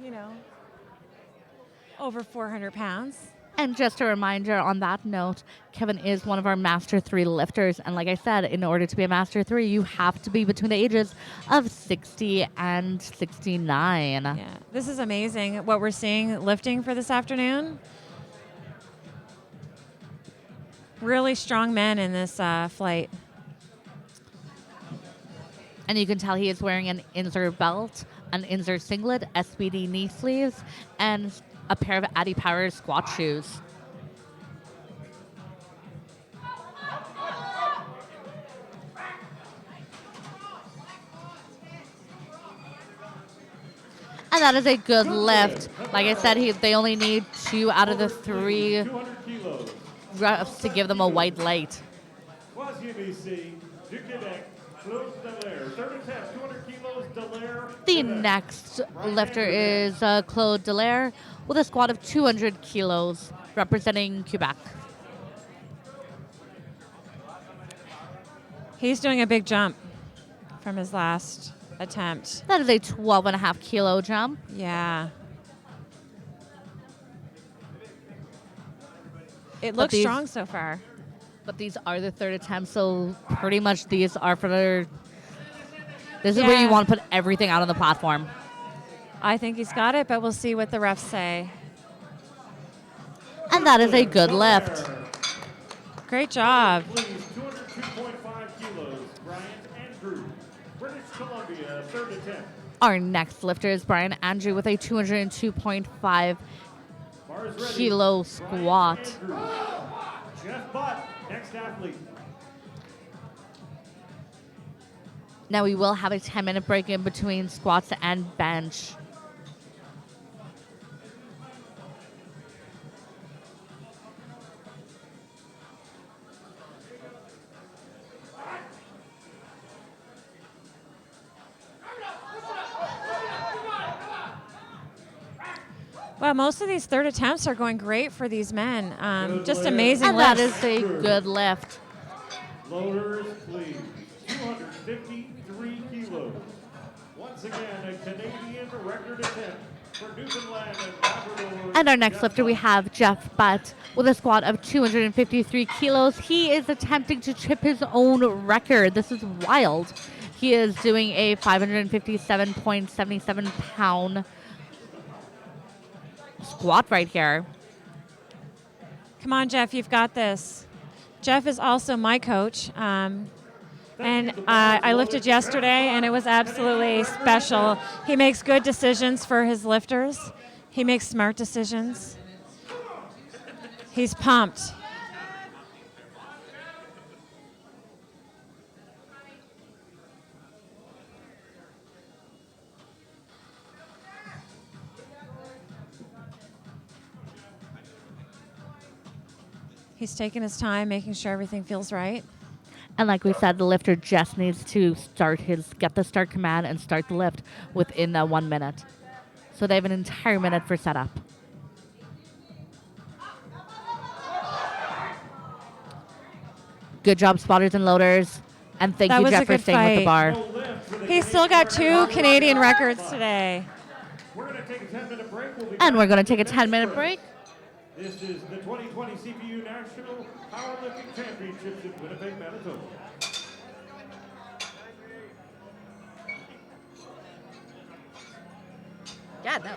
over 400 pounds. And just a reminder on that note, Kevin is one of our Master 3 lifters. And like I said, in order to be a Master 3, you have to be between the ages of 60 and 69. Yeah, this is amazing what we're seeing lifting for this afternoon. Really strong men in this flight. And you can tell he is wearing an insert belt, an insert singlet, SPD knee sleeves, and a pair of Addy Power squat shoes. that is a good lift. Like I said, they only need 2 out of the 3 200 kilos. reps to give them a white light. Quasi-BC, du Québec, Claude Dallaire. Third attempt, 200 kilos, Dallaire. The Quebec. next lifter is Claude Dallaire with a squat of 200 kilos, representing Quebec. He's doing a big jump from his last attempt. That is a 12.5 kilo jump. Yeah. It looks strong so far. But these are the third attempts, so pretty much these are for their... This is where you want to put everything out on the platform. I think he's got it, but we'll see what the refs say. And that is a good lift. Great job. Please, 202.5 kilos, Bryant Andrew, British Columbia, third attempt. Our next lifter is Brian Andrew with a 202.5 Bars ready. kilo squat. Andrew. Jeff Butt, next athlete. Now we will have a 10-minute break in between squats and bench. Well, most of these third attempts are going great for these men. Just amazing And that lifts. is a good lift. Loaders, please. 253 kilos. Once again, a Canadian record attempt for Newfoundland and Labrador. And our next lifter, we have Jeff Butt with a squat of 253 kilos. He is attempting to chip his own record. This is wild. He is doing a 557.77 pound squat right here. Come on, Jeff, you've got this. Jeff is also my coach. And I lifted yesterday, and it was absolutely special. He makes good decisions for his lifters. He makes smart decisions. He's pumped. He's taking his time, making sure everything feels right. And like we said, the lifter just needs to get the start command and start the lift within that 1 minute. So they have an entire minute for setup. Good job, spotters and loaders. And thank you, Jeff, for staying with the bar. He's still got 2 Canadian records today. We're going to take a 10-minute break. And we're going to take a 10-minute break. This is the 2020 CPU National Powerlifting Championships in Winnipeg, Manitoba. Yeah, no.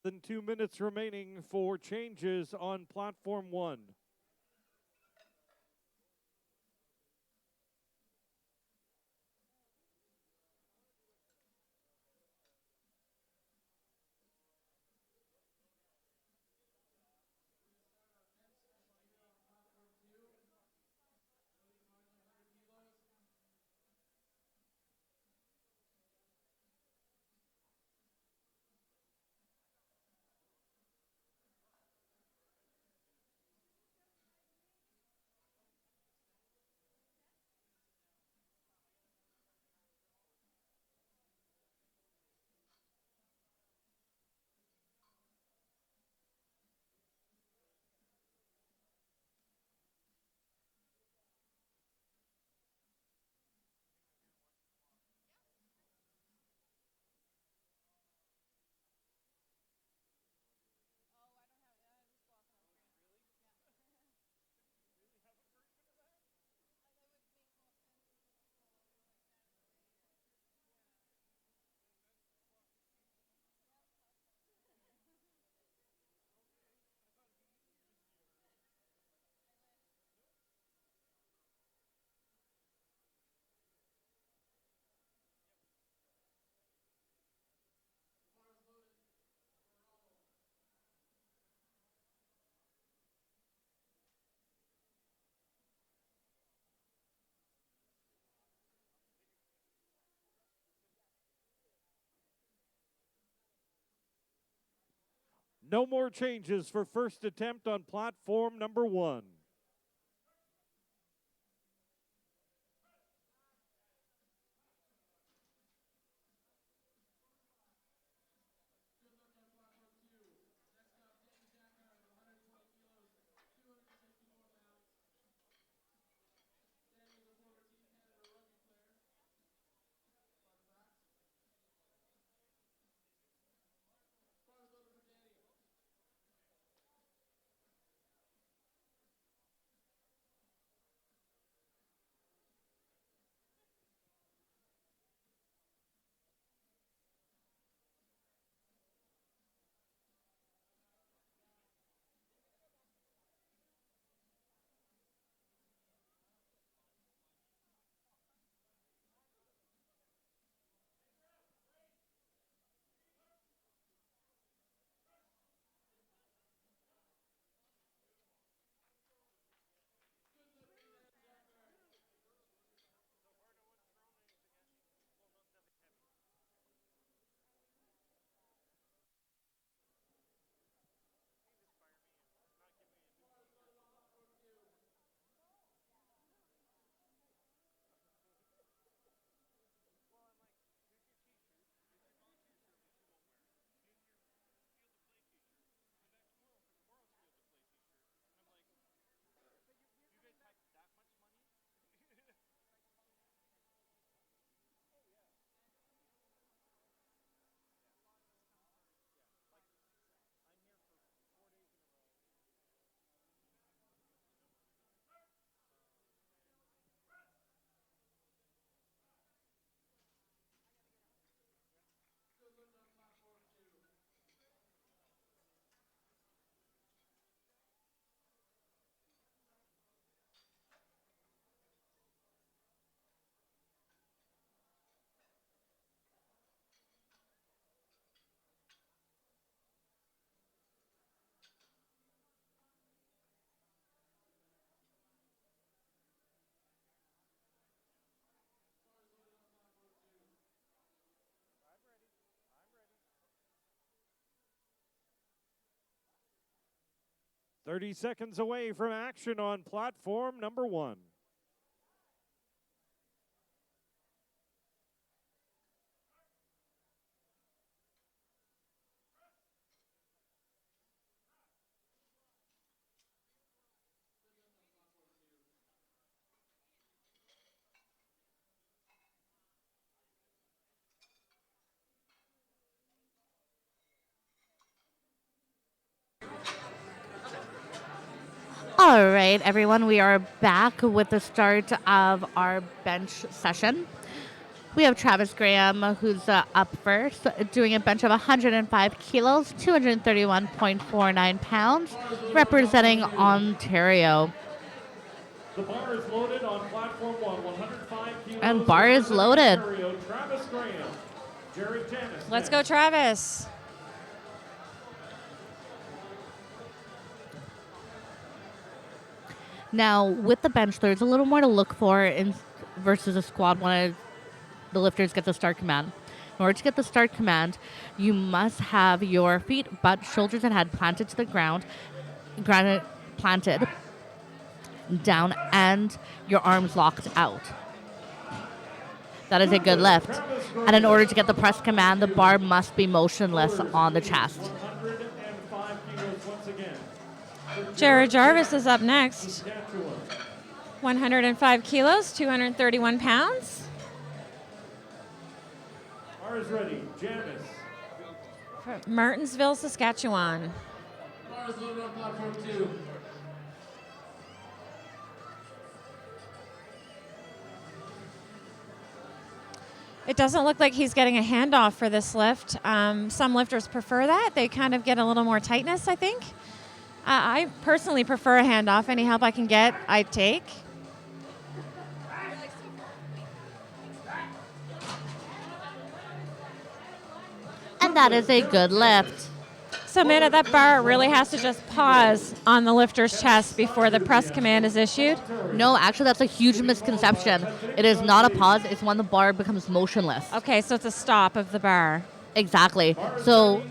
Than 2 minutes remaining for changes on platform 1. No more changes for first attempt on platform number 1. Thirty seconds away from action on platform number 1. All right, everyone, we are back with the start of our bench session. We have Travis Graham, who's up first, doing a bench of 105 kilos, 231.49 pounds, representing Ontario. The bar is loaded on platform 1, 105 kilos. And bar is loaded. Ontario, Travis Graham, Jerry Janis. Let's go, Travis. Now, with the bench, there's a little more to look for versus a squat when the lifters get the start command. In order to get the start command, you must have your feet, butt, shoulders, and head planted to the ground, planted down, and your arms locked out. That is a good lift. And in order to get the press command, the bar must be motionless on the chest. 105 kilos once again. Jared Jarvis is up next. 105 kilos, 231 pounds. Bar is ready. Janis. From Martinsville, Saskatchewan. Bar is loaded on platform 2. It doesn't look like he's getting a handoff for this lift. Some lifters prefer that. They kind of get a little more tightness, I think. I personally prefer a handoff. Any help I can get, I take. And that is a good lift. So, Amanda, that bar really has to just pause on the lifter's chest before the press command is issued? No, actually, that's a huge misconception. It is not a pause. It's when the bar becomes motionless. Okay, so it's a stop of the bar. Exactly. So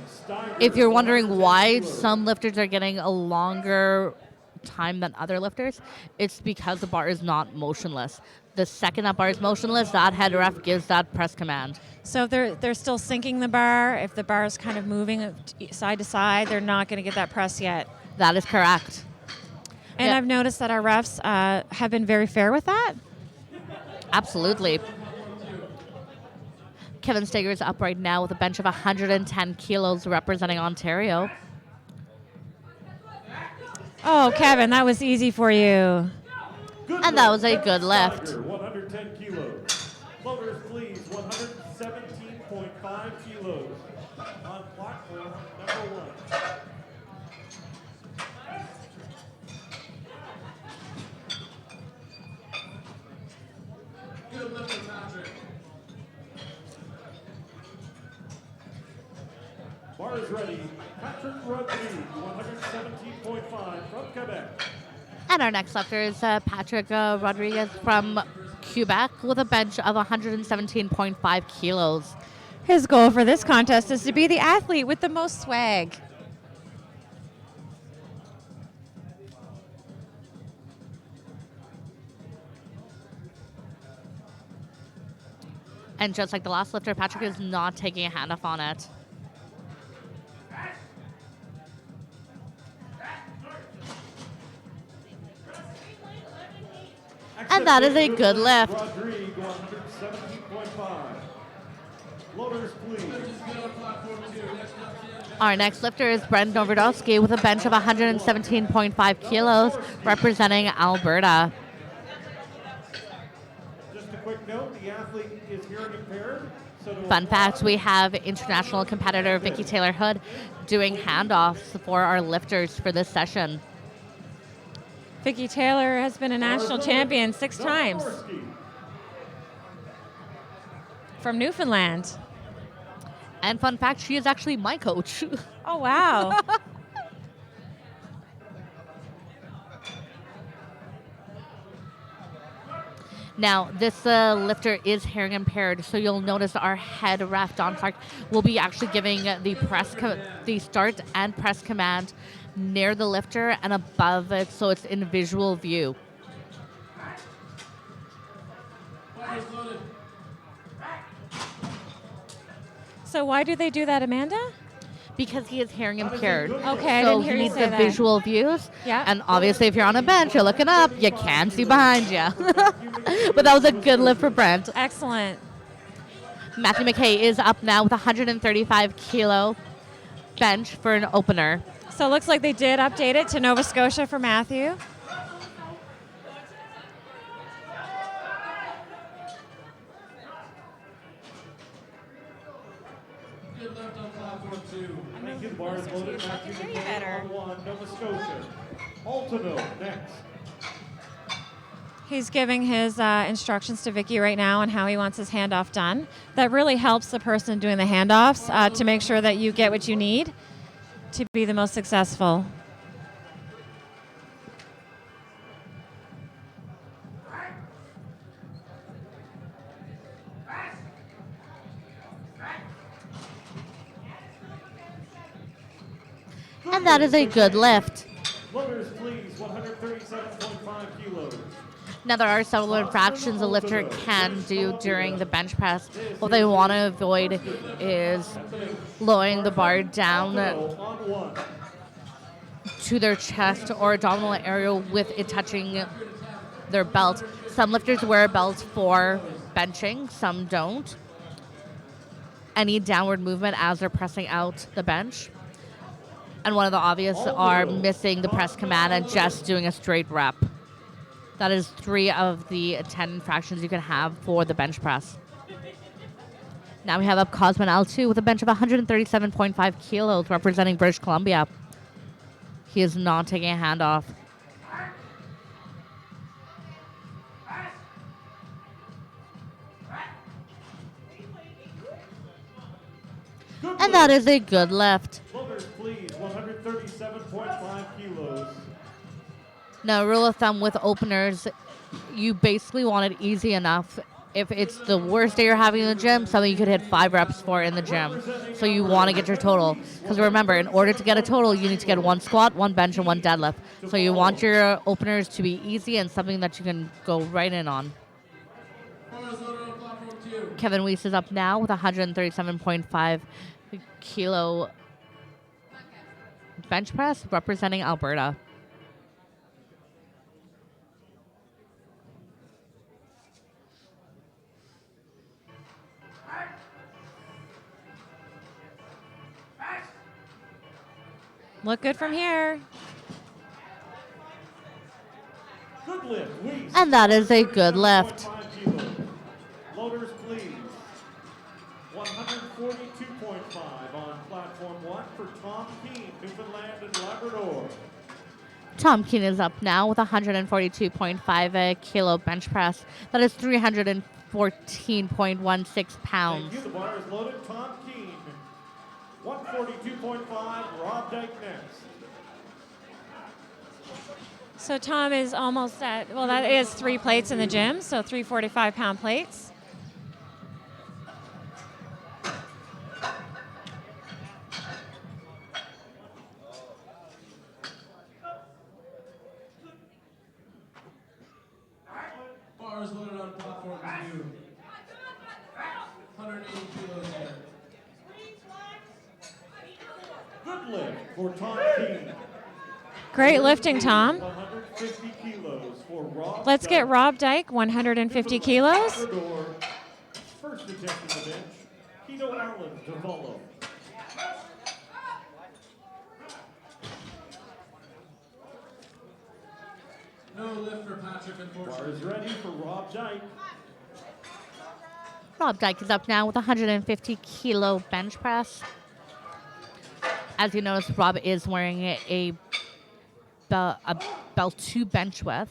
if you're wondering why some lifters are getting a longer time than other lifters, it's because the bar is not motionless. The second that bar is motionless, that head ref gives that press command. So if they're still sinking the bar, if the bar is kind of moving side to side, they're not going to get that press yet. That is correct. And I've noticed that our refs have been very fair with that. Absolutely. Kevin Steger is up right now with a bench of 110 kilos representing Ontario. Oh, Kevin, that was easy for you. And that was a good lift. 110 kilos. Floaters, please. 117.5 kilos on platform number 1. Good lift, Patrick. Bar is ready. Patrick Rodriguez, 117.5 from Quebec. And our next lifter is Patrick Rodriguez from Quebec with a bench of 117.5 kilos. His goal for this contest is to be the athlete with the most swag. And just like the last lifter, Patrick is not taking a handoff on it. And that is a good lift. Rodriguez, 117.5. Floaters, please. Our next lifter is Brent Novardowski with a bench of 117.5 kilos, representing Alberta. Just a quick note, the athlete is hearing impaired. So Fun fact, we have international competitor Vicky Taylor-Hood doing handoffs for our lifters for this session. Vicky Taylor has been a national champion 6 times from Newfoundland. And fun fact, she is actually my coach. Oh, wow. Now, this lifter is hearing impaired, so you'll notice our head ref, Don Clark, will be actually giving the start and press command near the lifter and above it, so it's in visual view. So why do they do that, Amanda? Because he is hearing impaired. Okay, I so didn't hear he you needs say the that. visual views. Yeah. And obviously, if you're on a bench, you're looking up, you can see behind you. But that was a good lift for Brent. Excellent. Matthew McKay is up now with 135 kilo bench for an opener. So it looks like they did update it to Nova Scotia for Matthew. Round 1, Nova Scotia. Altano next. He's giving his instructions to Vicky right now on how he wants his handoff done. That really helps the person doing the handoffs to make sure that you get what you need to be the most successful. And that is a good lift. Loaders, please, 137.5 kilos. Now, there are several infractions a lifter can do during the bench press. What they want to avoid is lowering the bar down to their chest or abdominal area with it touching their belt. Some lifters wear a belt for benching, some don't. Any downward movement as they're pressing out the bench. And one of the obvious are missing the press command and just doing a straight rep. That is 3 of the 10 infractions you can have for the bench press. Now we have up Cosman L2 with a bench of 137.5 kilos representing British Columbia. He is not taking a hand off. And that is a good lift. Loaders, please, 137.5 kilos. Now, rule of thumb with openers, you basically want it easy enough. If it's the worst day you're having in the gym, something you could hit 5 reps for in the gym. So you want to get your total. Because remember, in order to get a total, you need to get 1 squat, 1 bench, and 1 deadlift. So you want your openers to be easy and something that you can go right in on. Kevin Weiss is up now with 137.5 kilo bench press representing Alberta. Look good from here. Good lift, Weiss. And that is a good lift. 137.5 kilos. Loaders, please. 142.5 on platform 1 for Tom Keene, Newfoundland and Labrador. Tom Keene is up now with 142.5 kilo bench press. That is 314.16 pounds. Thank you. The bar is loaded. Tom Keene. 142.5. Rob Dyke next. So Tom is almost at, well, that is 3 plates in the gym, so 3 45-pound plates. Bars loaded on platform 2. 180 kilos there. Good lift for Tom Keene. Great lifting, Tom. 150 kilos for Rob Let's Dyke. get Rob Dyke, 150 kilos. Labrador. First attempt to the bench. Keto Allen to follow. No lift for Patrick, Bar unfortunately. is ready for Rob Dyke. Rob Dyke is up now with 150 kilo bench press. As you notice, Rob is wearing a belt to bench with.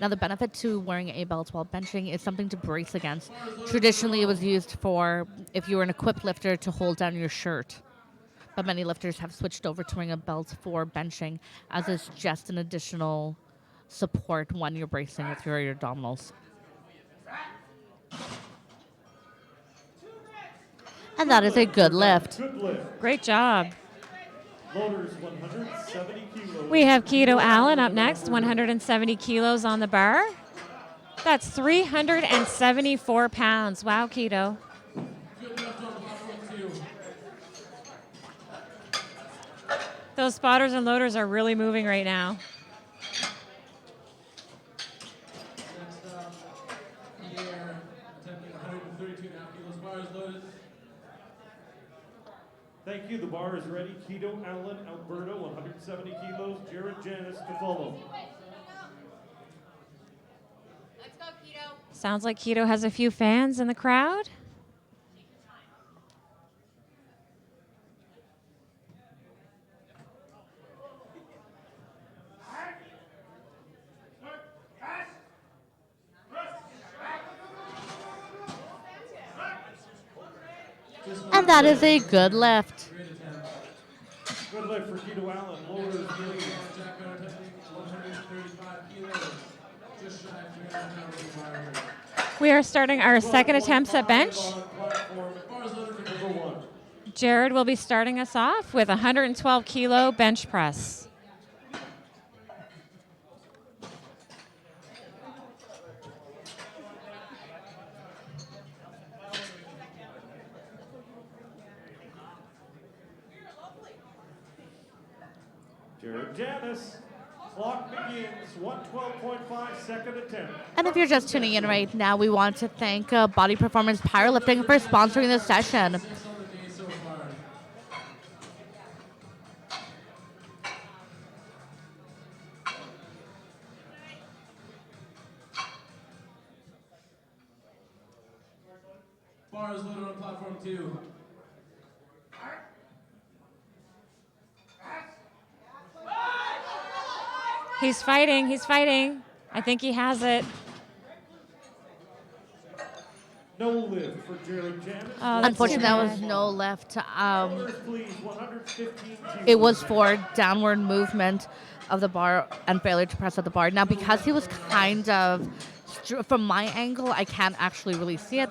Now, the benefit to wearing a belt while benching is something to brace against. Traditionally, it was used for if you were an equipped lifter to hold down your shirt. But many lifters have switched over to wearing a belt for benching, as it's just an additional support when you're bracing with your abdominals. And that is a good lift. Good lift. Great job. Loaders 170 kilos. We have Keto Allen up next, 170 kilos on the bar. That's 374 pounds. Wow, Keto. Good lift on platform 2. Those spotters and loaders are really moving right now. Next up, Pierre, attempting 132.5 kilos. Bars loaded. Thank you. The bar is ready. Keto Allen, Alberta, 170 kilos. Jared Janis to follow. Sounds like Keto has a few fans in the crowd. And that is a good lift. Great attempt. Good lift for Guido Allen. Loaders, please. Jack Gunner attempting 135 kilos. Just shy of 300 pounds required. We are starting our second attempts at bench. On platform Bars loaded for number 1. Jared will be starting us off with a 112 kilo bench press. Jared Janis. Clock begins. 112.5 second attempt. And if you're just tuning in right now, we want to thank Body Performance Powerlifting for sponsoring this session. 6 on the day so far. Bars loaded on platform 2. He's fighting. He's fighting. I think he has it. No lift for Jared Janis. Oh, that's Unfortunately, too there bad. was no lift. Loaders, please. 115 kilos. It was for downward movement of the bar and failure to press at the bar. Now, because he was kind of, from my angle, I can't actually really see it,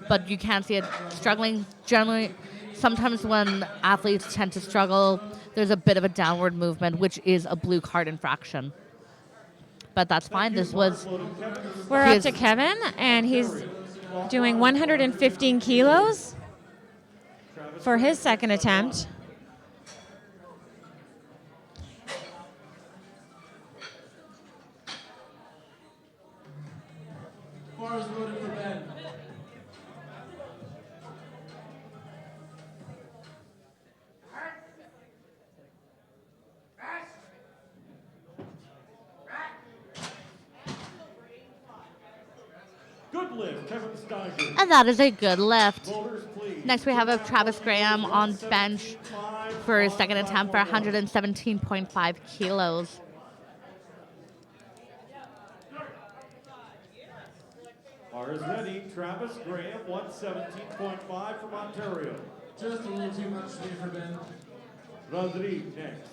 but you can see it struggling. Generally, sometimes when athletes tend to struggle, there's a bit of a downward movement, which is a blue card infraction. But that's fine. This was We're up his- to Kevin, and he's doing 115 kilos for his second attempt. Bars loaded for Ben. Good lift, Kevin Steiger. and that is a good lift. Loaders, please. Next, we have a Travis Graham on bench for his second attempt for 117.5 kilos. Bars ready. Travis Graham, 117.5 from Ontario. Just a little too much speed for Ben. Rodrigue next.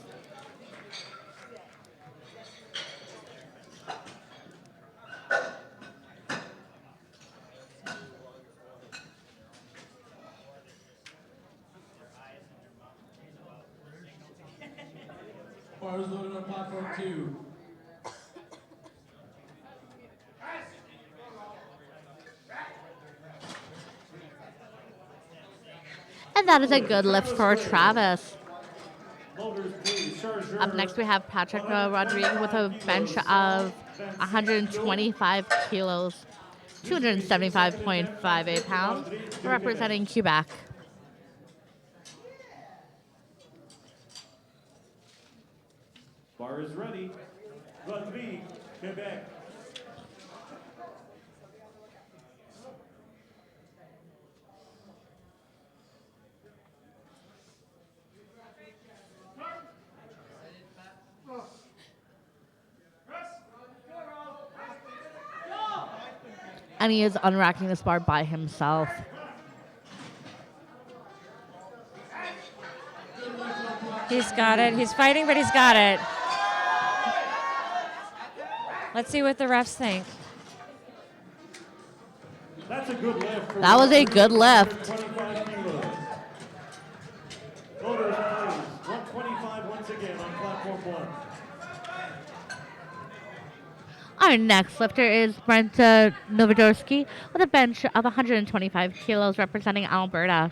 Bars loaded on platform 2. And that is a good lift for Travis. Loaders, please. Chargeur. Up next, we have Patrick Rodriguez with a bench of 125 kilos, 275.58 pounds, representing Quebec. Bar is ready. Rodrigue, Quebec. And he is unracking this bar by himself. He's got it. He's fighting, but he's got it. Let's see what the refs think. That's a good lift. That was a good lift. 25 kilos. Loaders, please. 125 once again on platform 1. Our next lifter is Brent Novodorsky with a bench of 125 kilos, representing Alberta.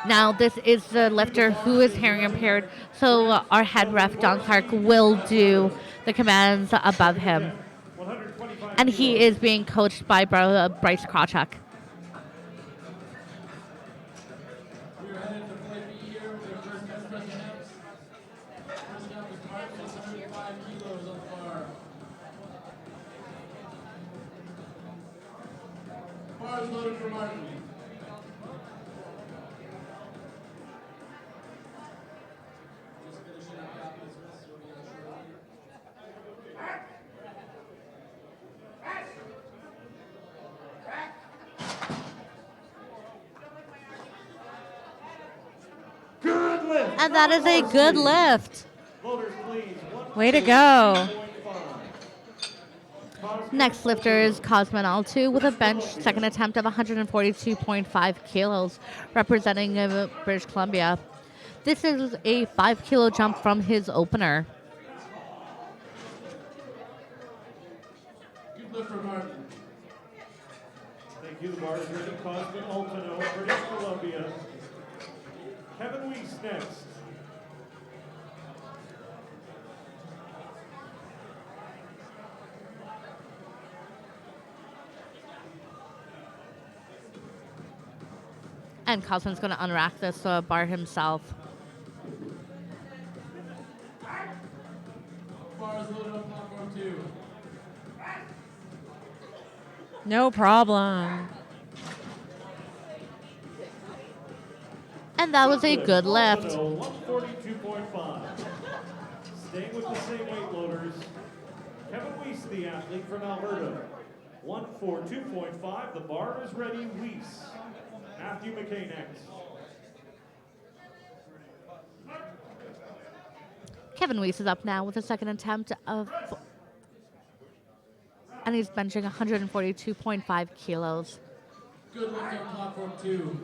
Now, this is the lifter who is hearing impaired, so our head ref, Don Clark, will do the commands above him. 125 And he is being coached by Bryce Krawchuk. We are headed to play B here with their first bench press attempts. First attempt is Martin, 605 kilos on the bar. Bars loaded for Martin. Just finishing up the opposite wrist, so we got a short lead. lift. And that is a good lift. Loaders, please. Way to go. 142.5. Next lifter is Cosman Altu with a bench second attempt of 142.5 kilos, representing British Columbia. This is a 5 kilo jump from his opener. Good lift for Martin. Thank you. The bar is ready. Cosman Altano, British Columbia. Kevin Weiss next. And Cosman's going to unrack this bar himself. Bar is loaded on platform 2. No problem. And that was a good lift. Altano, 142.5. Staying with the same weight loaders. Kevin Weiss, the athlete from Alberta. 142.5. The bar is ready. Weiss. Matthew McKay next. Kevin Weiss is up now with a second attempt of, and he's benching 142.5 kilos. Good lift on platform 2.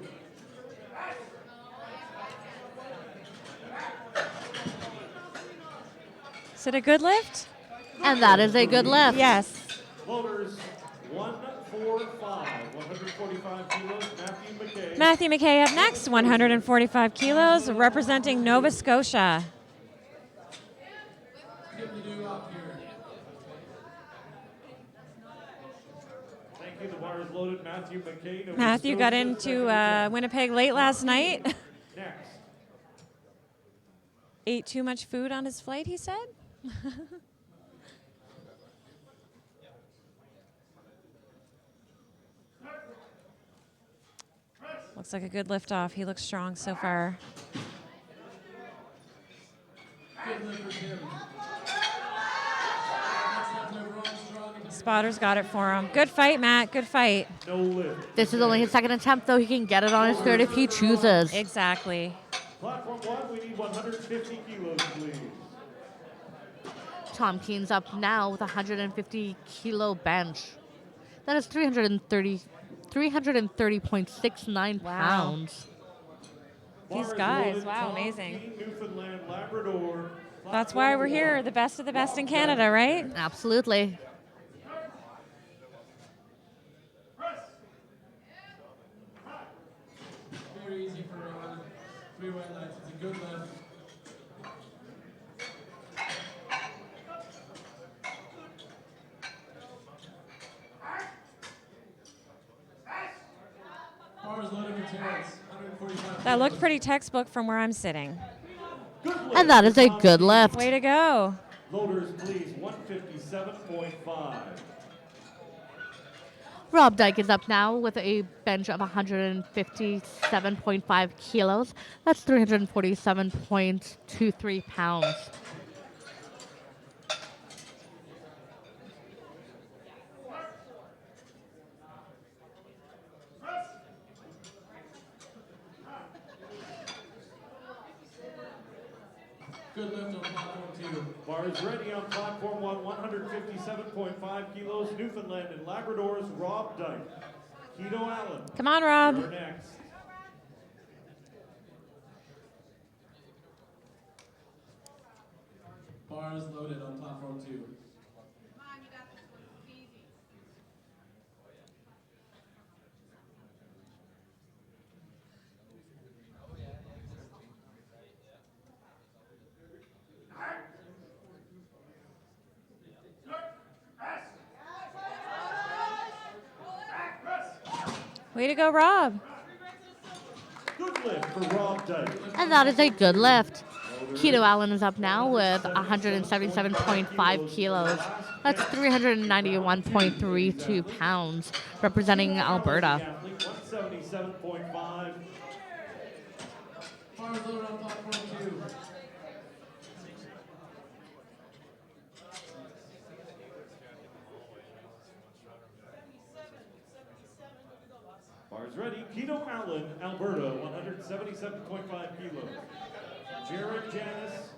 Is it a good lift? And that is a good lift. Yes. Loaders 145, 145 kilos. Matthew McKay. Matthew McKay up next, 145 kilos, representing Nova Scotia. Get the do up here. Thank you. The bar is loaded. Matthew McKay. Nova Matthew got Scotia, into second attempt. Winnipeg late last night. Next. Ate too much food on his flight, he said. Looks like a good lift off. He looks strong so far. Good lift for Tim. Next up, overall strong and Spotter's got it for him. Good fight, Matt. Good fight. No lift. This is only his second attempt, though. He can get it on his third if he chooses. Exactly. Platform 1, we need 150 kilos, please. Tom Keen's up now with a 150 kilo bench. That is 330.69 Wow. pounds. Bar These is guys, loaded. wow, Tom amazing. Keene, Newfoundland, Labrador. That's why we're here. The best of the best in Canada, right? Absolutely. very easy for Ron. 3 white lights. It's a good lift. Bar is loaded for Terrence. 145. That looked pretty textbook from where I'm sitting. Good lift. And that is a good lift. Way to go. Loaders, please. 157.5. Rob Dyke is up now with a bench of 157.5 kilos. That's 347.23 pounds. Good lift on platform 2. Bar is ready on platform 1, 157.5 kilos. Newfoundland and Labrador's Rob Dyke. Keto Allen. Come on, Rob. You're next. Bar is loaded on platform 2. Way to go, Rob. Good lift for Rob Dyke. And that is a good lift. Keto Allen is up now with 177.5 kilos. That's 391.32 pounds, representing Alberta. Athlete, 177.5. Bar is loaded on platform 2. Bar is ready. Keto Allen, Alberta, 177.5 kilos. Jared Janis,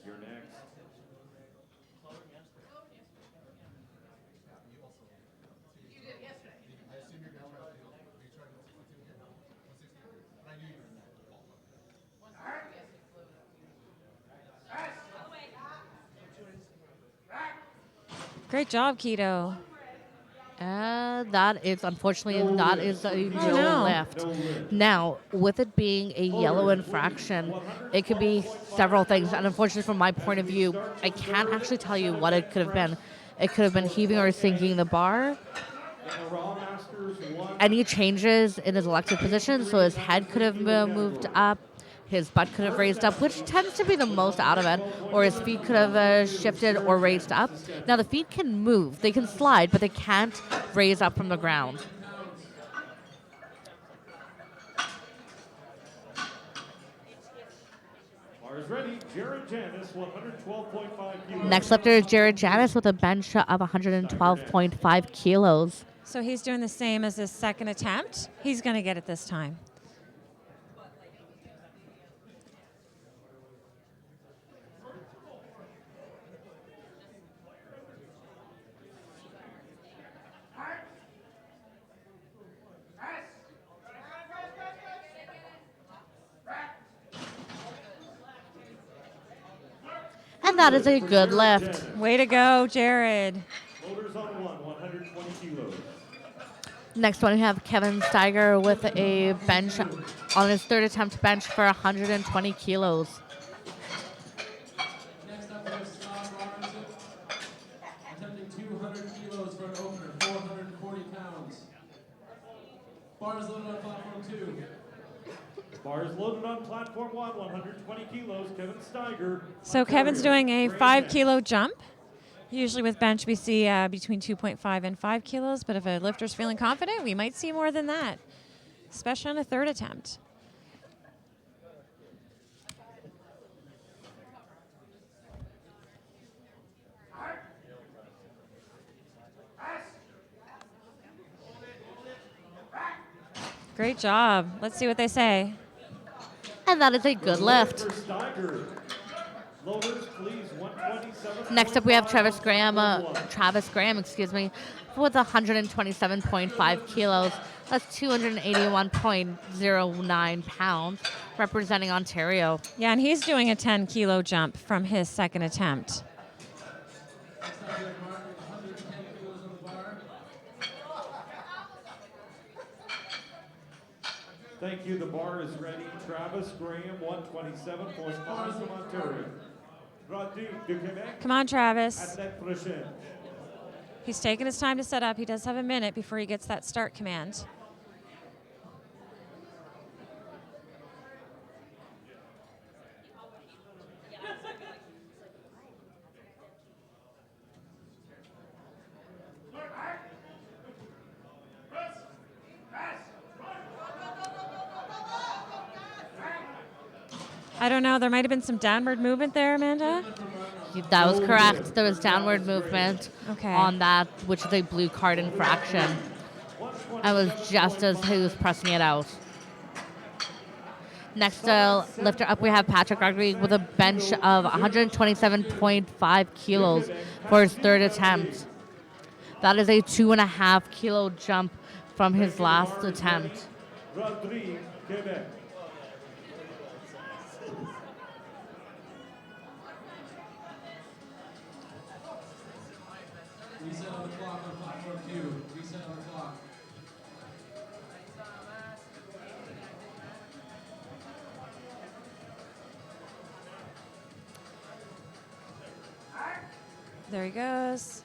you're next. Great job, Keto. That is, unfortunately, that is a no no. lift. Now, with it being a yellow infraction, it could be several things. And unfortunately, from my point of view, I can't actually tell you what it could have been. It could have been heaving or sinking the bar. Any changes in his elected position, so his head could have moved up, his butt could have raised up, which tends to be the most out of it, or his feet could have shifted or raised up. Now, the feet can move, they can slide, but they can't raise up from the ground. Ready, Jared Janis, 112.5 kilos. Next lifter is Jared Janis with a bench of 112.5 kilos. So he's doing the same as his second attempt. He's going to get it this time. And that is a good lift. Way to go, Jared. Motors on 120 kilos. Next one, we have Kevin Steiger with a bench on his third attempt bench for 120 kilos. Next up, we have Scott Robinson, attempting 200 kilos for an opener, 440 pounds. Bar is loaded on platform 2. Bar is loaded on platform 1, 120 kilos. Kevin Steiger. So Kevin's doing a 5-kilo jump. Usually with bench, we see between 2.5 and 5 kilos, but if a lifter's feeling confident, we might see more than that, especially on a third attempt. Great job. Let's see what they say. And that is a good lift. Loaders, please, 127. Next up, we have Travis Graham, with 127.5 kilos. That's 281.09 pounds, representing Ontario. Yeah, and he's doing a 10-kilo jump from his second attempt. Next up, we have Mark with 110 kilos on the bar. Thank you. The bar is ready. Travis Graham, 127.5 from Ontario. Radu de Quebec. Come on, Travis. Athlète prochaine. He's taking his time to set up. He does have a minute before he gets that start command. I don't know. There might have been some downward movement there, Amanda. That was correct. There was downward movement Okay. on that, which is a blue card infraction. It was just as he was pressing it out. Next lifter up, we have Patrick Gregory with a bench of 127.5 kilos for his third attempt. That is a 2.5 kilo jump from his last attempt. Rodrigue, Quebec. Reset on the clock on platform 2. Reset on the clock. There he goes.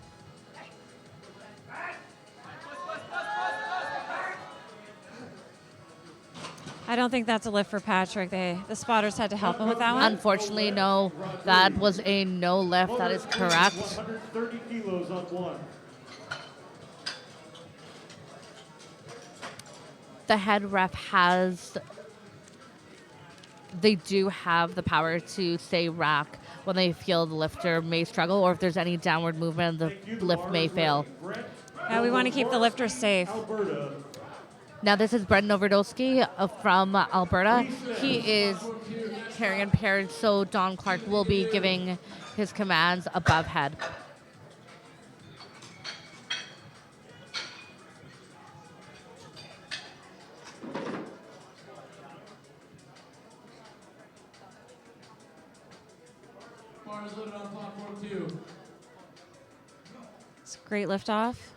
I don't think that's a lift for Patrick. The spotters had to help him with that one. Unfortunately, no. That was a no lift. That is correct. 130 kilos on 1. The head ref they do have the power to say rack when they feel the lifter may struggle, or if there's any downward movement, the lift may fail. Yeah, we want to keep the lifter safe. Alberta. Now this is Brendan Overdowski from Alberta. He is hearing impaired, so Don Clark will be giving his commands above head. Bar is loaded on platform 2. It's a great lift off.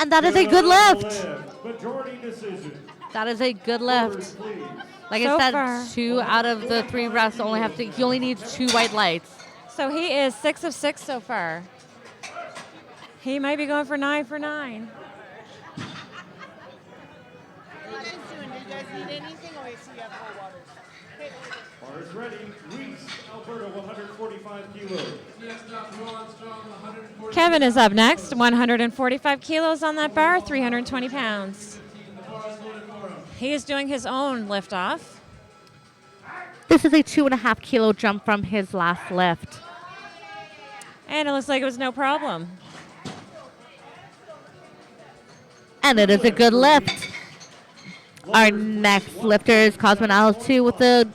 And that is a good lift. Majority decision. That is a good lift. Orders, please. Like So I said, far. 2 out of the 3 rests only have to. He only needs 2 white lights. So he is 6 of 6 so far. He might be going for 9 for 9. What are you guys doing? Do you guys need anything, or is you have cold water? Okay. Bars ready. Reese, Alberta, 145 kilos. Next up, Ron Strong, 140. Kevin is up next, 145 kilos on that bar, 320 pounds. The bar is loaded for him. He is doing his own lift off. This is a 2.5 kilo jump from his last lift. And it looks like it was no problem. And it is a good lift. Our next lifter is Cosmonal 2 with a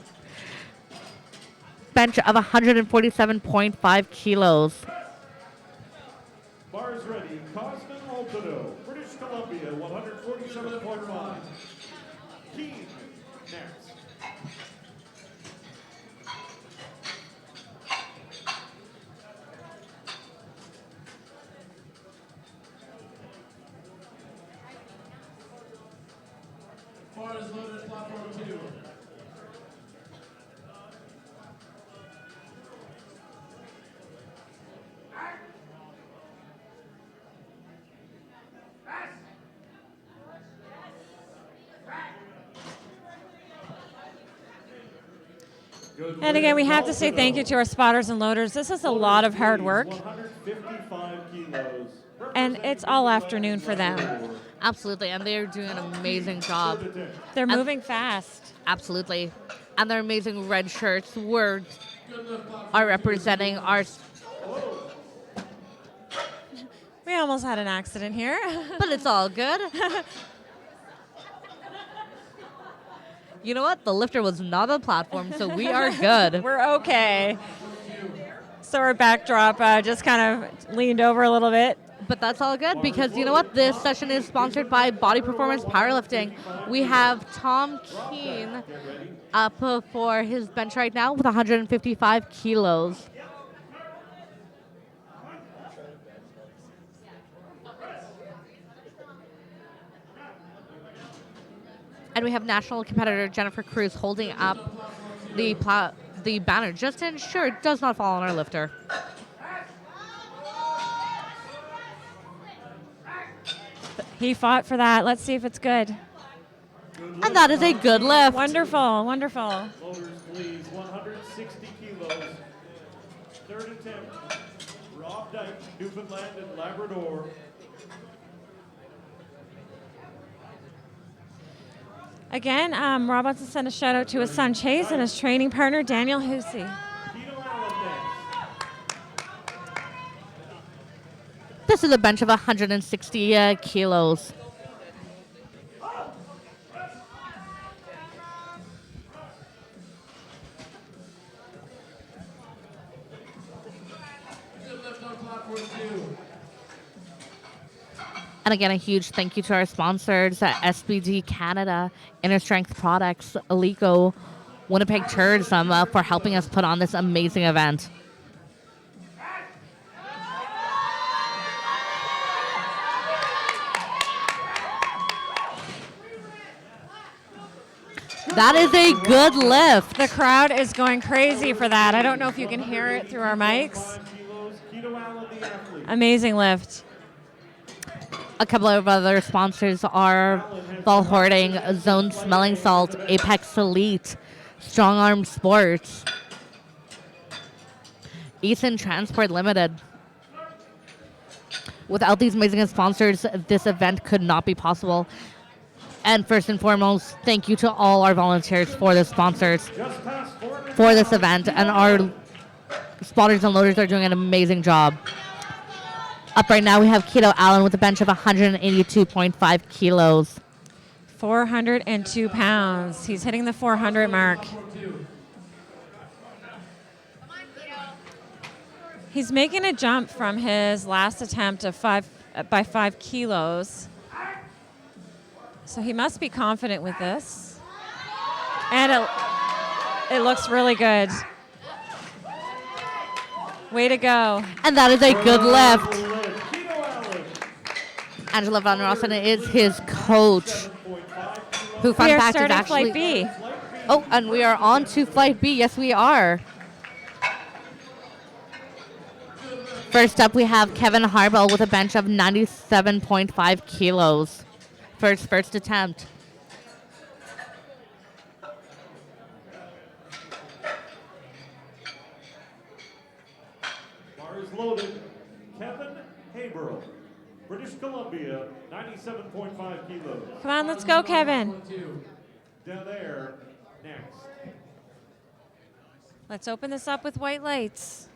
bench of 147.5 kilos. Bars ready. Cosmin Altodo, British Columbia, 147.5. Keen, next. Bar is loaded, platform 2. And again, we have to say thank you to our spotters and loaders. This is a lot of hard work, 155 kilos. and it's all afternoon for them. Absolutely, and they're doing an amazing job. They're moving fast. Absolutely. And their amazing red shirts are representing our. We almost had an accident here. But it's all good. You know what? The lifter was not on the platform, so we are good. We're okay. So our backdrop just kind of leaned over a little bit. But that's all good because you know what? This session is sponsored by Body Performance Powerlifting. We have Tom Keene up for his bench right now with 155 kilos. And we have national competitor Jennifer Cruz holding up the banner just to ensure it does not fall on our lifter. He fought for that. Let's see if it's good. And that is a good lift. Wonderful, wonderful. Loaders, please. 160 kilos. Third attempt. Rob Dyke, Newfoundland and Labrador. Again, Rob wants to send a shout out to his son Chase and his training partner Daniel Hussey. Tito Allen next. This is a bench of 160 kilos. Deadlift on platform 2. And again, a huge thank you to our sponsors, SBD Canada, Inner Strength Products, Alico, Winnipeg Tourism for helping us put on this amazing event. That is a good lift. The crowd is going crazy for that. I don't know if you can hear it through our mics. 5 kilos. Tito Allen, the athlete. Amazing lift. A couple of other sponsors are Ball Hoarding, Zone Smelling Salt, Apex Elite, Strong Arm Sports, Eason Transport Limited. Without these amazing sponsors, this event could not be possible. And first and foremost, thank you to all our volunteers for the sponsors Just past 4 minutes. for this event and our spotters and loaders are doing an amazing job. Up right now, we have Keto Allen with a bench of 182.5 kilos. 402 pounds. He's hitting the 400 mark. He's making a jump from his last attempt of 5 kilos. So he must be confident with this. And it looks really good. Way to go. And that is a good lift. Angela Van Rossen is his coach, who, fun We are fact, is starting actually... Flight B. Oh, and we are on to Flight B. Yes, we are. First up, we have Kevin Harbell with a bench of 97.5 kilos for his first attempt. Bar is loaded. Kevin Haberl, British Columbia, 97.5 kilos. Come on, let's go, Kevin. Down there, next. Let's open this up with white lights.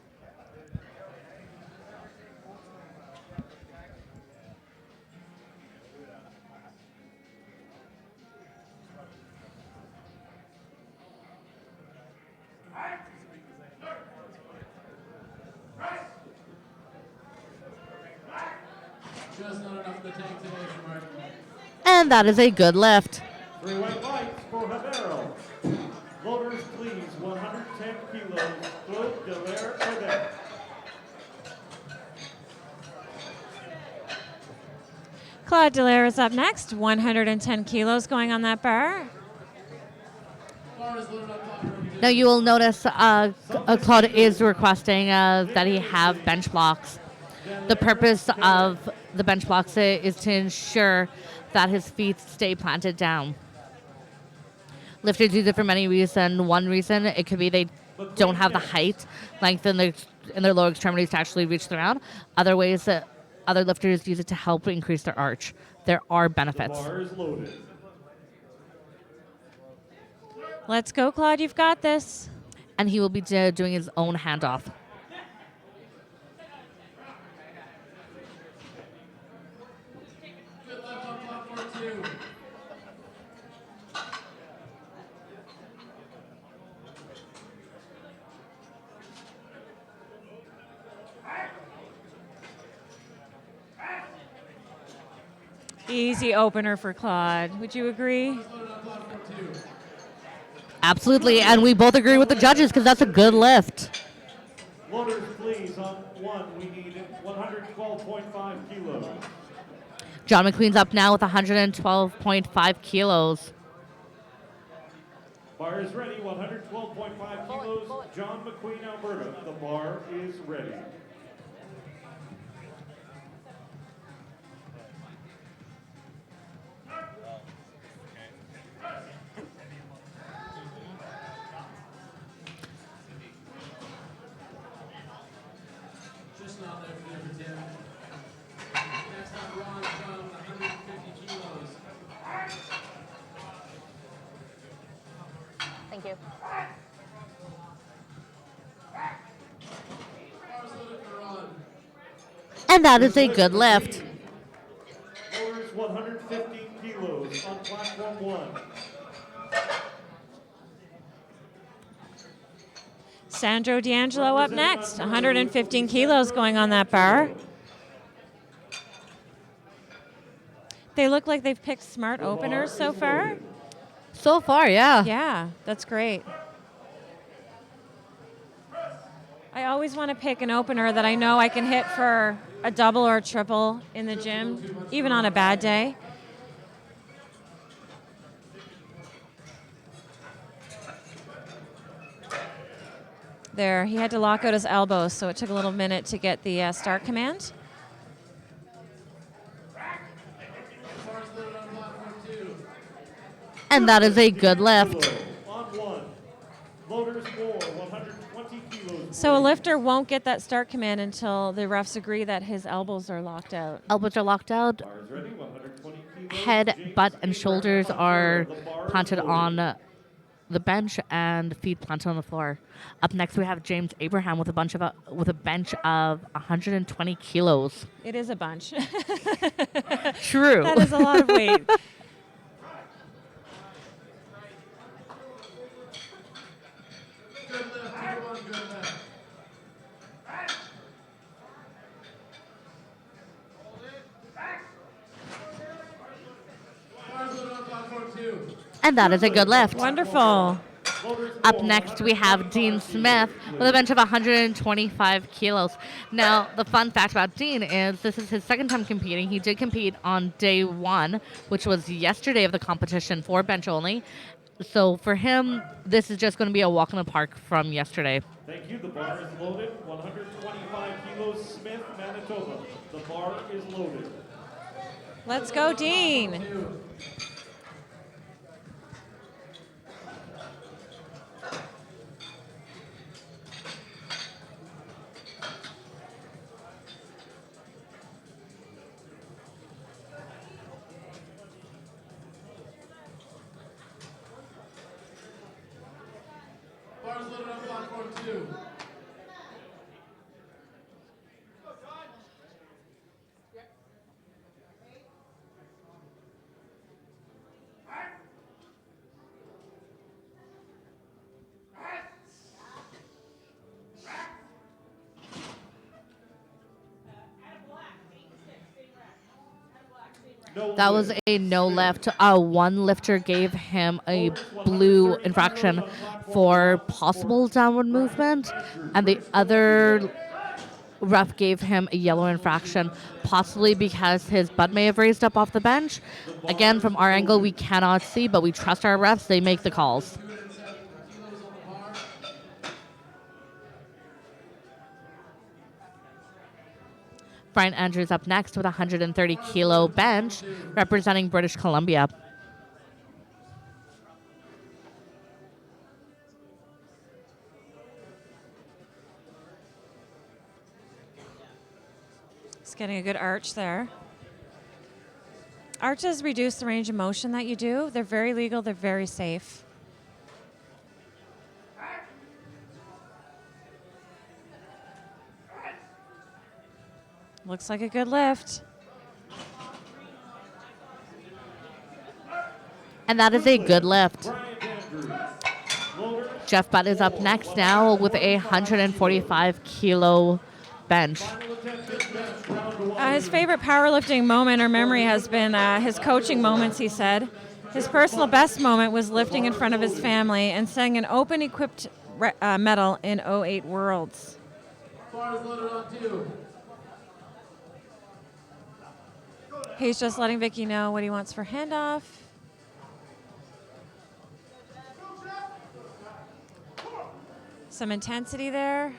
Just not enough of the tank today for Mark. And that is a good lift. 3 white lights for Haberl. Loaders, please, 110 kilos. Claude Delaire Cadet. Claude Delaire is up next. 110 kilos going on that bar. Bar is loaded up top. Now you will notice Claude is requesting that he have bench blocks. The purpose of the bench blocks is to ensure that his feet stay planted down. Lifters use it for many reasons. One reason, it could be they don't have the height, length in their lower extremities to actually reach the ground. Other ways that other lifters use it to help increase their arch. There are benefits. Bar is loaded. Let's go, Claude. You've got this. And he will be doing his own handoff. Good left on platform 2. Easy opener for Claude. Would you agree? Loaded on platform 2. Absolutely, and we both agree with the judges because that's a good lift. Loaders, please, on 1, we need 112.5 kilos. John McQueen's up now with 112.5 kilos. Bar is ready, 112.5 kilos. John McQueen, Alberta. The bar is ready. Just not there for Tim. Next up, Ron John with 150 kilos. Thank you. Bar's loaded for Ron. And that is a good lift. Loaders, 115 kilos on platform 1. Sandro D'Angelo up next. 115 kilos going on that bar. They look like they've picked smart openers so far. So far, yeah. Yeah, that's great. I always want to pick an opener that I know I can hit for a double or a triple in the gym, even on a bad day. There, he had to lock out his elbows, so it took a little minute to get the start command. Bar's loaded on platform 2. And that is a good lift. On 1. Loaders more, 120 kilos. So a lifter won't get that start command until the refs agree that his elbows are locked out. Elbows are locked out. Bar is ready, 120 kilos. Head, James butt, and Abraham shoulders Hunter. are The bar is planted loaded. on the bench and feet planted on the floor. Up next, we have James Abraham with a bench of 120 kilos. It is a bunch. True. That is a lot of weight. Good lift, 2-1, good lift. Bars loaded on platform 2. And that is a good lift. Wonderful. Up next, we have Dean Smith with a bench of 125 kilos. Now, the fun fact about Dean is this is his second time competing. He did compete on day 1, which was yesterday of the competition for bench only. So for him, this is just going to be a walk in the park from yesterday. Thank you. The bar is loaded. 125 kilos, Smith, Manitoba. The bar is loaded. Let's go, Dean. Bars loaded on platform 2. That was a no lift. One lifter gave him a blue infraction for possible downward movement, and the other ref gave him a yellow infraction, possibly because his butt may have raised up off the bench. Again, from our angle, we cannot see, but we trust our refs. They make the calls. Brian Andrews up next with a 130 kilo bench representing British Columbia. It's getting a good arch there. Arches reduce the range of motion that you do. They're very legal. They're very safe. Looks like a good lift. And that is a good lift. Jeff Butt is up next now with a 145 kilo bench. His favorite powerlifting moment or memory has been his coaching moments, he said. His personal best moment was lifting in front of his family and setting an open equipped medal in 08 Worlds. Bars loaded on 2. He's just letting Vicky know what he wants for handoff. Some intensity there.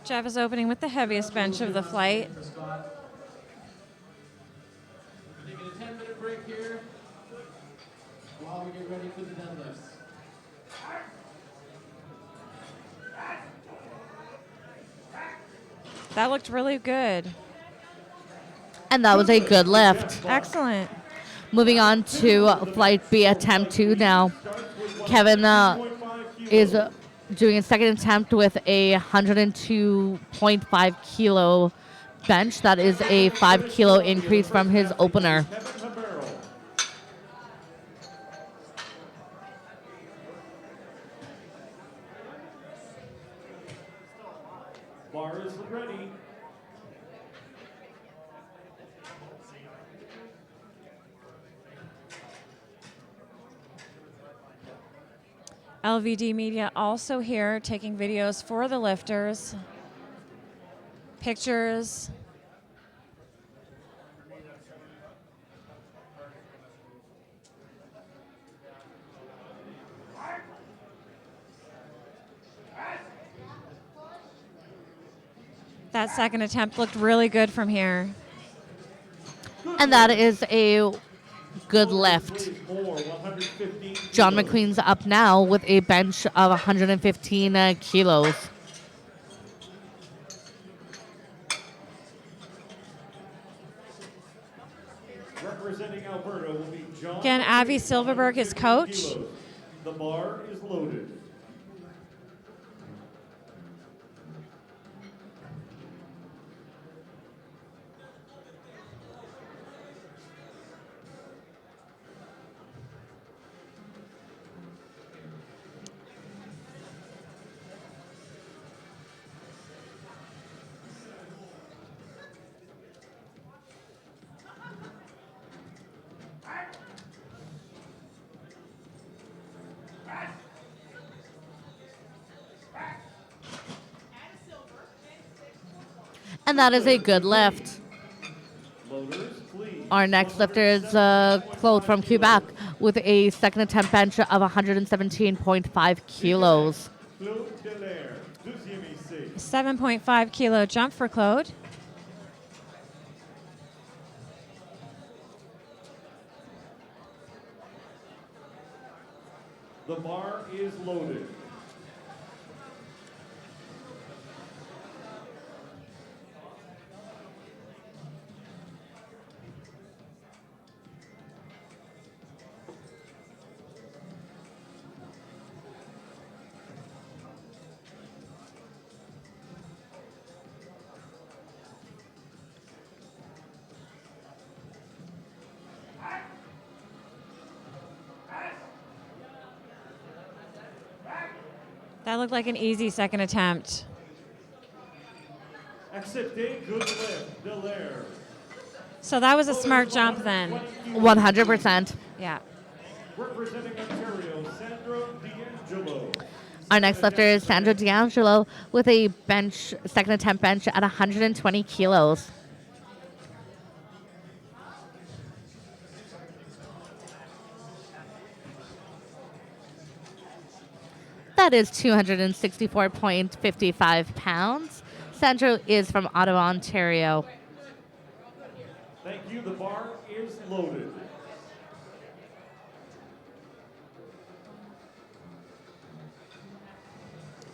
Jeff is opening with the heaviest bench of the flight. Taking a 10-minute break here while we get ready for the deadlifts. That looked really good. And that was a good lift. Excellent. Moving on to flight B, attempt 2 now. Kevin is doing a second attempt with a 102.5 kilo bench. That is a 5 kilo increase from his opener. Bar is ready. LVD Media also here taking videos for the lifters, pictures. That second attempt looked really good from here. And that is a good lift. Weighs more, 115 John kilos. McQueen's up now with a bench of 115 kilos. Representing Alberta will be John. Again, Avi McQueen, Silverberg is 115 coach. kilos. The bar is loaded. And that is a good lift. Loaders, please. Our next lifter is Claude from Quebec with a second attempt bench of 117.5 kilos. Claude Delaire, deuxième essai. 7.5 kilo jump for Claude. The bar is loaded. That looked like an easy second attempt. Accepté, good lift, Delaire. So that was a smart jump then. 100%. Yeah. Representing Ontario, Sandra D'Angelo. Our next lifter is Sandra D'Angelo with a bench, second attempt bench at 120 kilos. That is 264.55 pounds. Sandra is from Ottawa, Ontario. Thank you. The bar is loaded.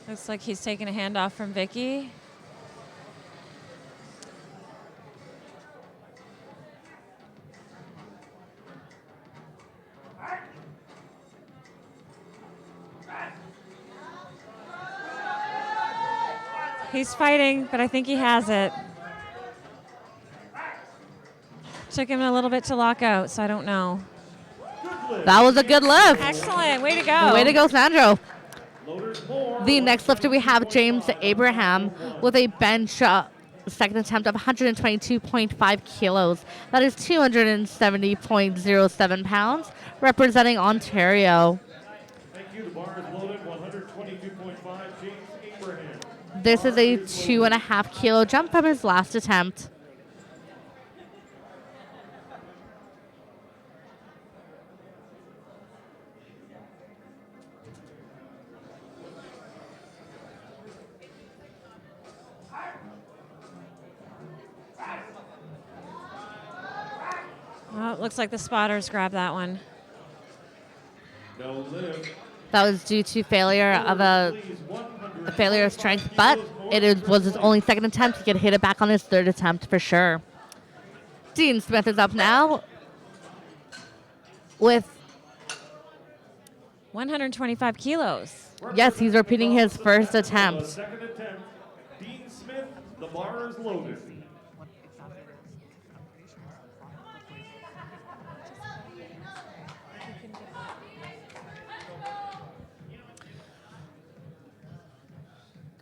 Looks like he's taking a hand off from Vicky. He's fighting, but I think he has it. Took him a little bit to lock out, so I don't know. That was a good lift. Excellent. Way to go. Way to go, Sandro. Loaders more. The next lifter we have James Abraham with a bench second attempt of 122.5 kilos. That is 270.07 pounds, representing Ontario. Thank you. The bar is loaded. 122.5. James Abraham. This is a 2.5 kilo jump from his last attempt. Well, it looks like the spotters grabbed that one. No lift. That was due to failure of a failure of strength, but was his only second attempt. He could hit it back on his third attempt for sure. Dean Smith is up now with 125 kilos. Yes, he's repeating his first attempt. Second attempt. Dean Smith. The bar is loaded.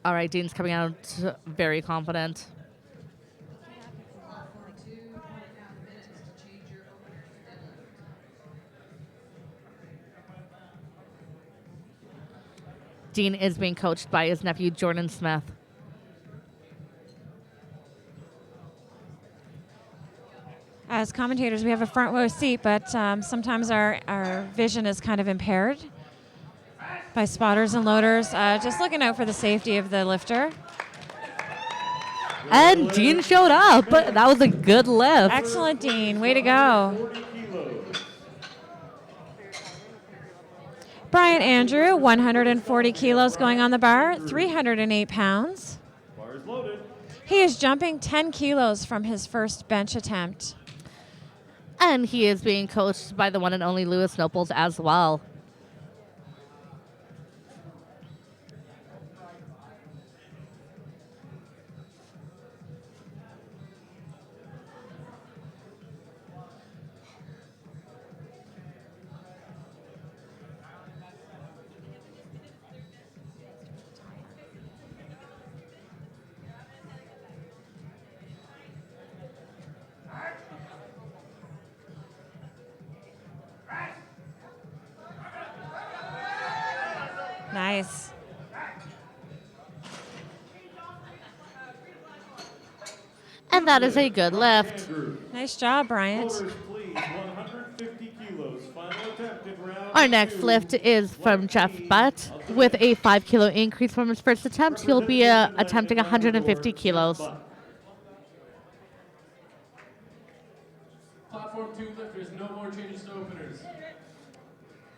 All right, Dean's coming out very confident. Dean is being coached by his nephew, Jordan Smith. As commentators, we have a front row seat, but sometimes our vision is kind of impaired by spotters and loaders. Just looking out for the safety of the lifter. And Dean showed up. That was a good lift. Excellent, Dean. Way to go. 40 kilos. Brian Andrew, 140 kilos going on the bar, 308 pounds. Bar is loaded. He is jumping 10 kilos from his first bench attempt. And he is being coached by the one and only Lewis Nobles as well. Nice. And that is a good lift. Andrew. Nice job, Bryant. Shoulders, please. 150 kilos. Final attempt in round Our next 2. lift is from Jeff Butt with a 5 kilo increase from his first attempt. He'll be attempting 150 kilos. Platform 2 lifters, no more changes to openers.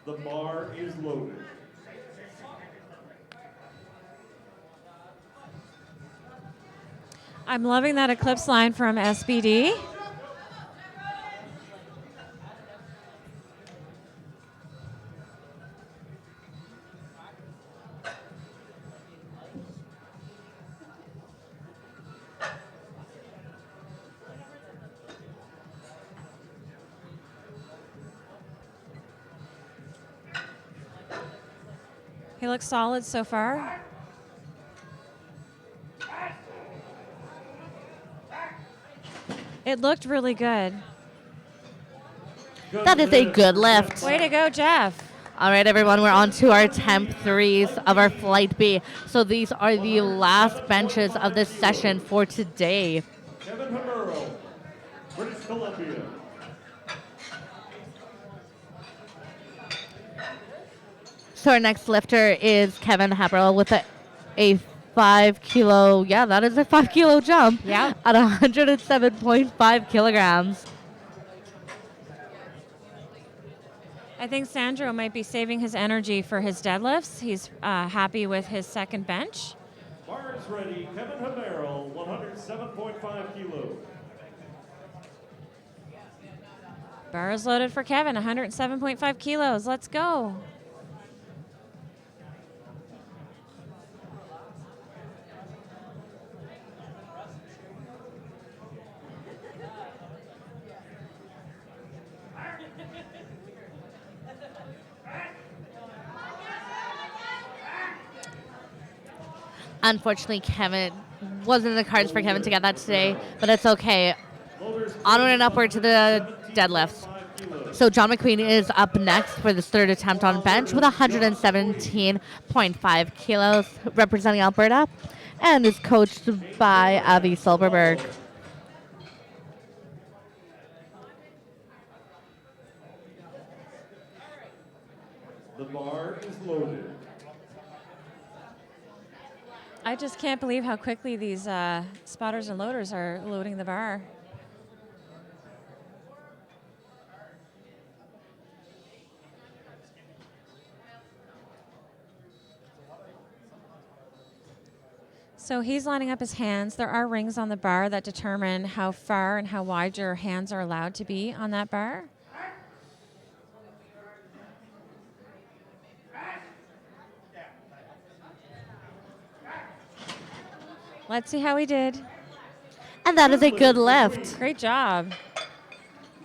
The bar is loaded. I'm loving that eclipse line from SBD. He looks solid so far. It looked really good. That is a good lift. Way to go, Jeff. All right, everyone, we're on to our temp threes of our Flight B. So these are the last benches of this session for today. Kevin Hamuro, British Columbia. So our next lifter is Kevin Haberl with a 5 kilo, yeah, that is a 5 kilo jump Yeah. at 107.5 kilograms. I think Sandro might be saving his energy for his deadlifts. He's happy with his second bench. Bar is ready. Kevin Hamuro, 107.5 kilos. Bar is loaded for Kevin, 107.5 kilos. Let's go. Unfortunately, Kevin wasn't in the cards for Kevin to get that today, but it's okay. Onward and upward to the deadlifts. So John McQueen is up next for this third attempt on bench with 117.5 kilos, representing Alberta, and is coached by Avi Silverberg. The bar is loaded. I just can't believe how quickly these spotters and loaders are loading the bar. So he's lining up his hands. There are rings on the bar that determine how far and how wide your hands are allowed to be on that bar. Let's see how he did. And that is a good lift. Great job.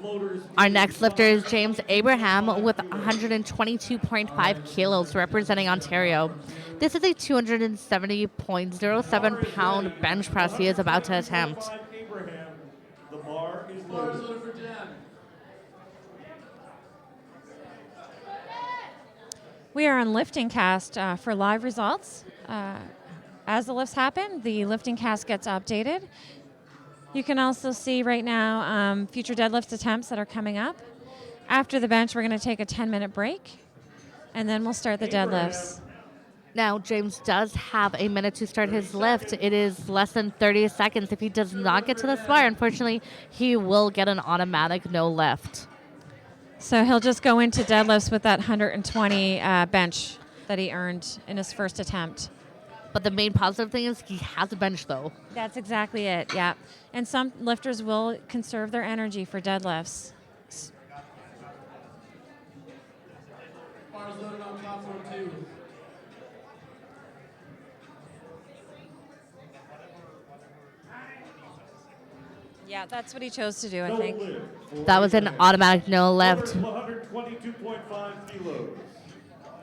Loaders. Our next lifter is James Abraham with 122.5 kilos, representing Ontario. This is a 270.07 pound bench press he is about to attempt. Abraham. The bar is Bar is loaded. loaded for Dan. We are on Lifting Cast for live results. As the lifts happen, the Lifting Cast gets updated. You can also see right now future deadlift attempts that are coming up. After the bench, we're going to take a 10-minute break, and then we'll start the deadlifts. Now, James does have a minute to start his lift. It is less than 30 seconds. If he does not get to the bar, unfortunately, he will get an automatic no lift. So he'll just go into deadlifts with that 120 bench that he earned in his first attempt. But the main positive thing is he has a bench, though. That's exactly it, yeah. And some lifters will conserve their energy for deadlifts. Bars loaded on platform 2. Yeah, that's what he chose to do, I No think. lift. That was an automatic no lift. 122.5 kilos.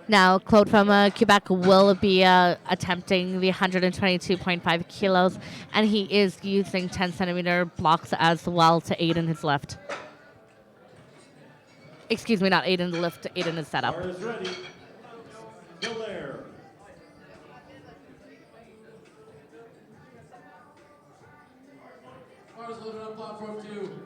Now, Claude from Quebec will be attempting the 122.5 kilos, and he is using 10-centimeter blocks as well to aid in his lift. Excuse me, not aid in the lift, to aid in his setup. Bar is ready. Still there. Bars loaded on platform 2.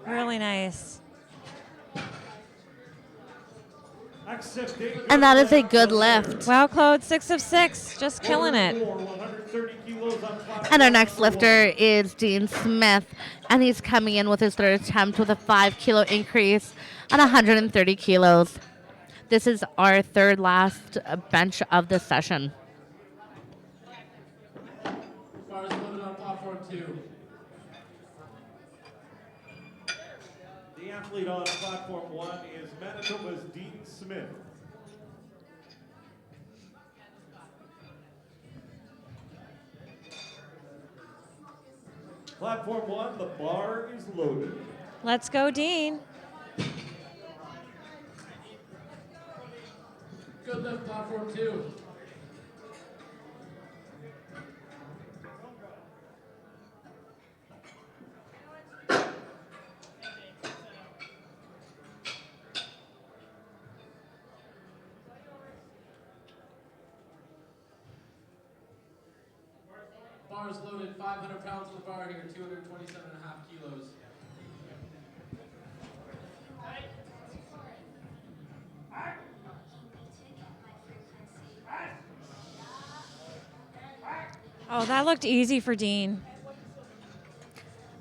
Really nice. And that is a good lift. Wow, Claude, 6 of 6, just killing it. And our next lifter is Dean Smith, and he's coming in with his third attempt with a 5-kilo increase on 130 kilos. This is our third last bench of the session. Bars loaded on platform 2. The athlete on platform 1 is Manitoba's Dean Smith. Platform 1, the bar is loaded. Let's go, Dean. Good lift, platform 2. Bars loaded, 500 pounds on the bar here, 227.5 kilos. Oh, that looked easy for Dean.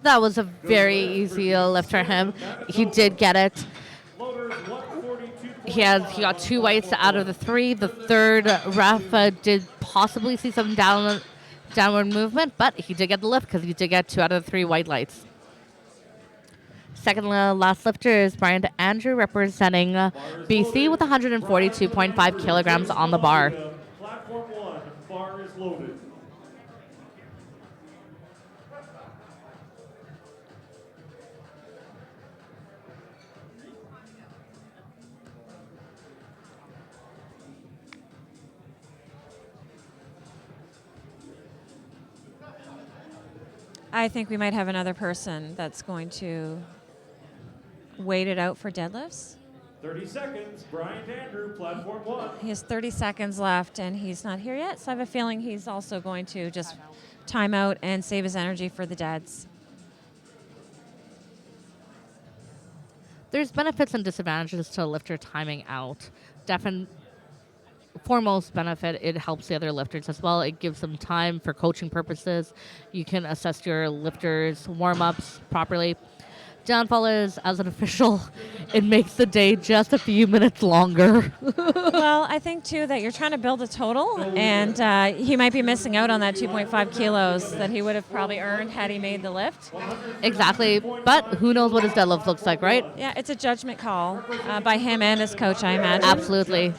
That was a very easy lift for him. He did get it. He got 2 whites out of the 3. The third ref did possibly see some downward movement, but he did get the lift because he did get 2 out of the 3 white lights. Second last lifter is Brian Andrew representing BC with 142.5 kilograms on the bar. Platform 1, bar is loaded. I think we might have another person that's going to wait it out for deadlifts. 30 seconds, Brian Andrew, platform 1. He has 30 seconds left, and he's not here yet, so I have a feeling he's also going to just time out and save his energy for the deads. There's benefits and disadvantages to a lifter timing out. Foremost benefit, it helps the other lifters as well. It gives them time for coaching purposes. You can assess your lifters' warm-ups properly. Downfall is, as an official, it makes the day just a few minutes longer. Well, I think, too, that you're trying to build a total, and he might be missing out on that 2.5 kilos that he would have probably earned had he made the lift. Exactly, but who knows what his deadlift looks like, right? Yeah, it's a judgment call by him and his coach, I imagine. Absolutely.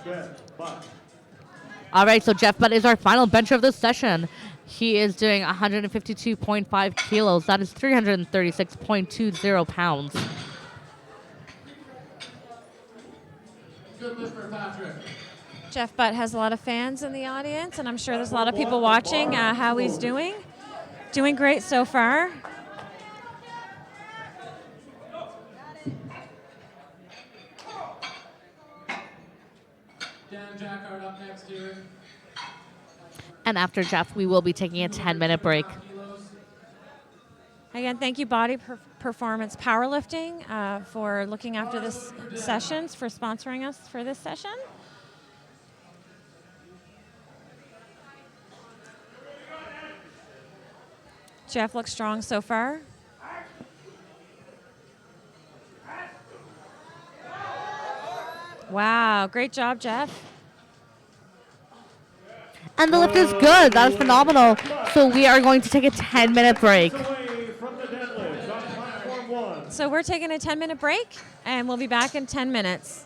All right, so Jeff Butt is our final bencher of this session. He is doing 152.5 kilos. That is 336.20 pounds. Good lift for Patrick. Jeff Butt has a lot of fans in the audience, and I'm sure there's a lot of people watching how he's doing. Doing great so far. Dan Jackard up next here. And after Jeff, we will be taking a 10-minute break. Again, thank you, Body Performance Powerlifting, for looking after this sessions, for sponsoring us for this session. Jeff looks strong so far. Wow, great job, Jeff. And the lift is good. That was phenomenal. So we are going to take a 10-minute break. Away from the deadlift on platform 1. So we're taking a 10-minute break, and we'll be back in 10 minutes.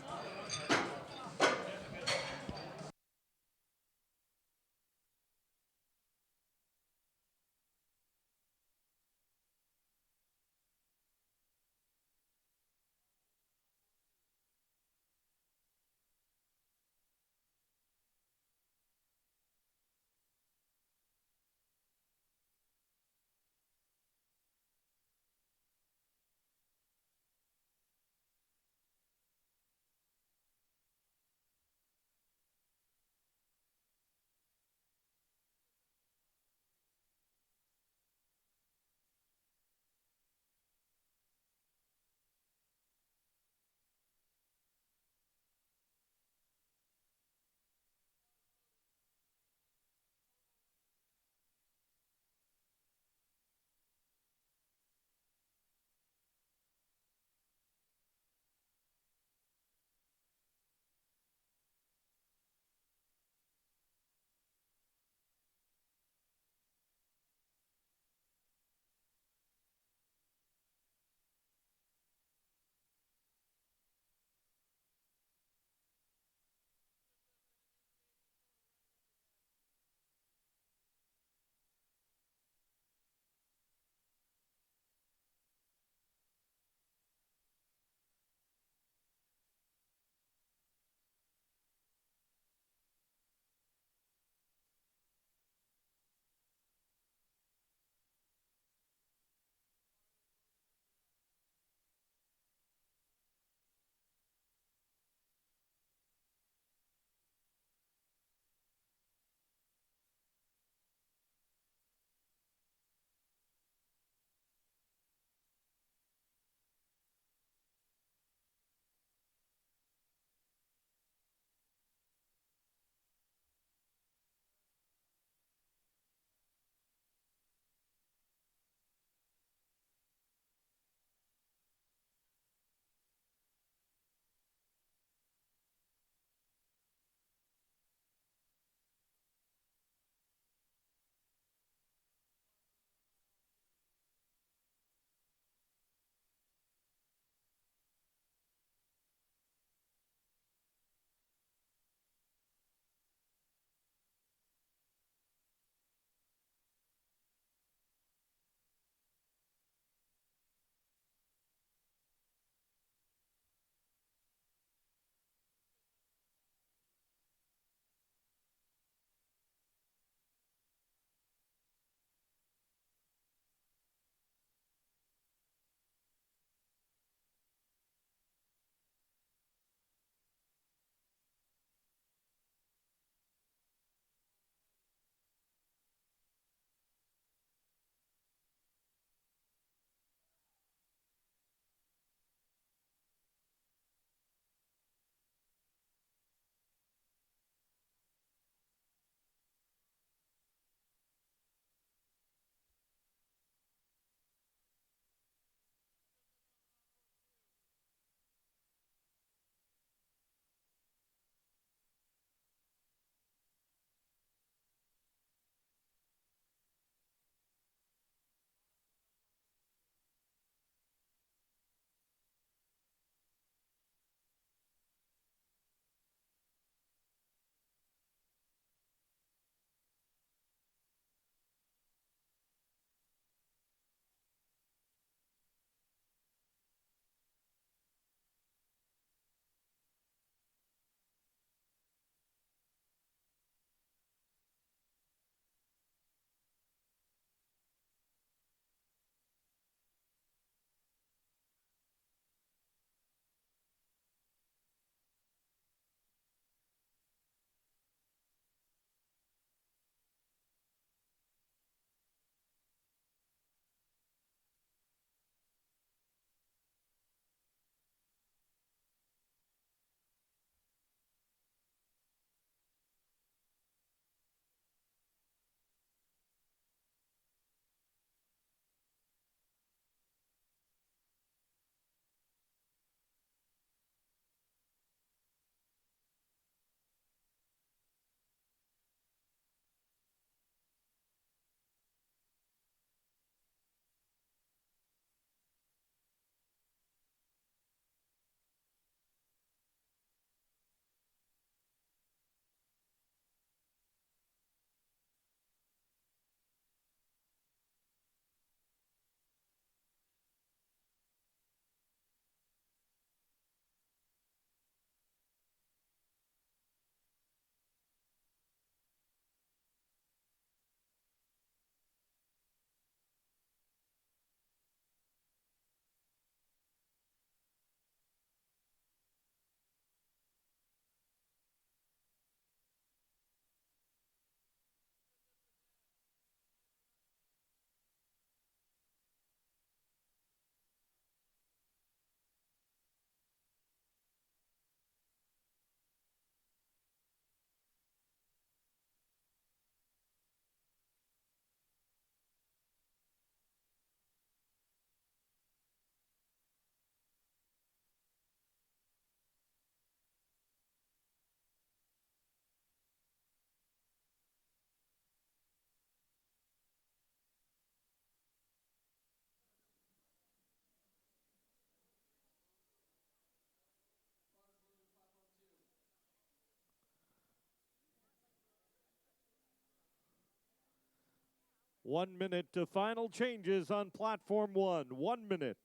1 minute to final changes on platform 1. 1 minute.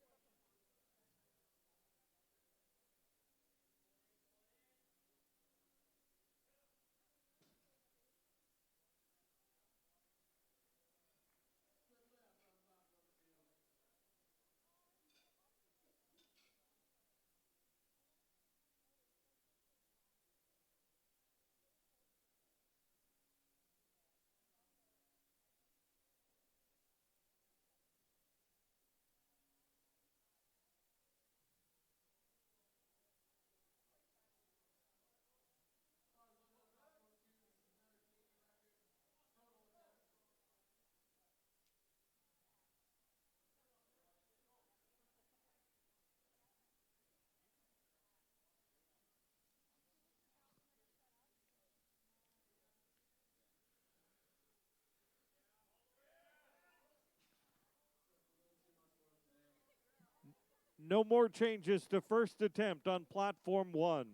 No more changes to first attempt on platform 1.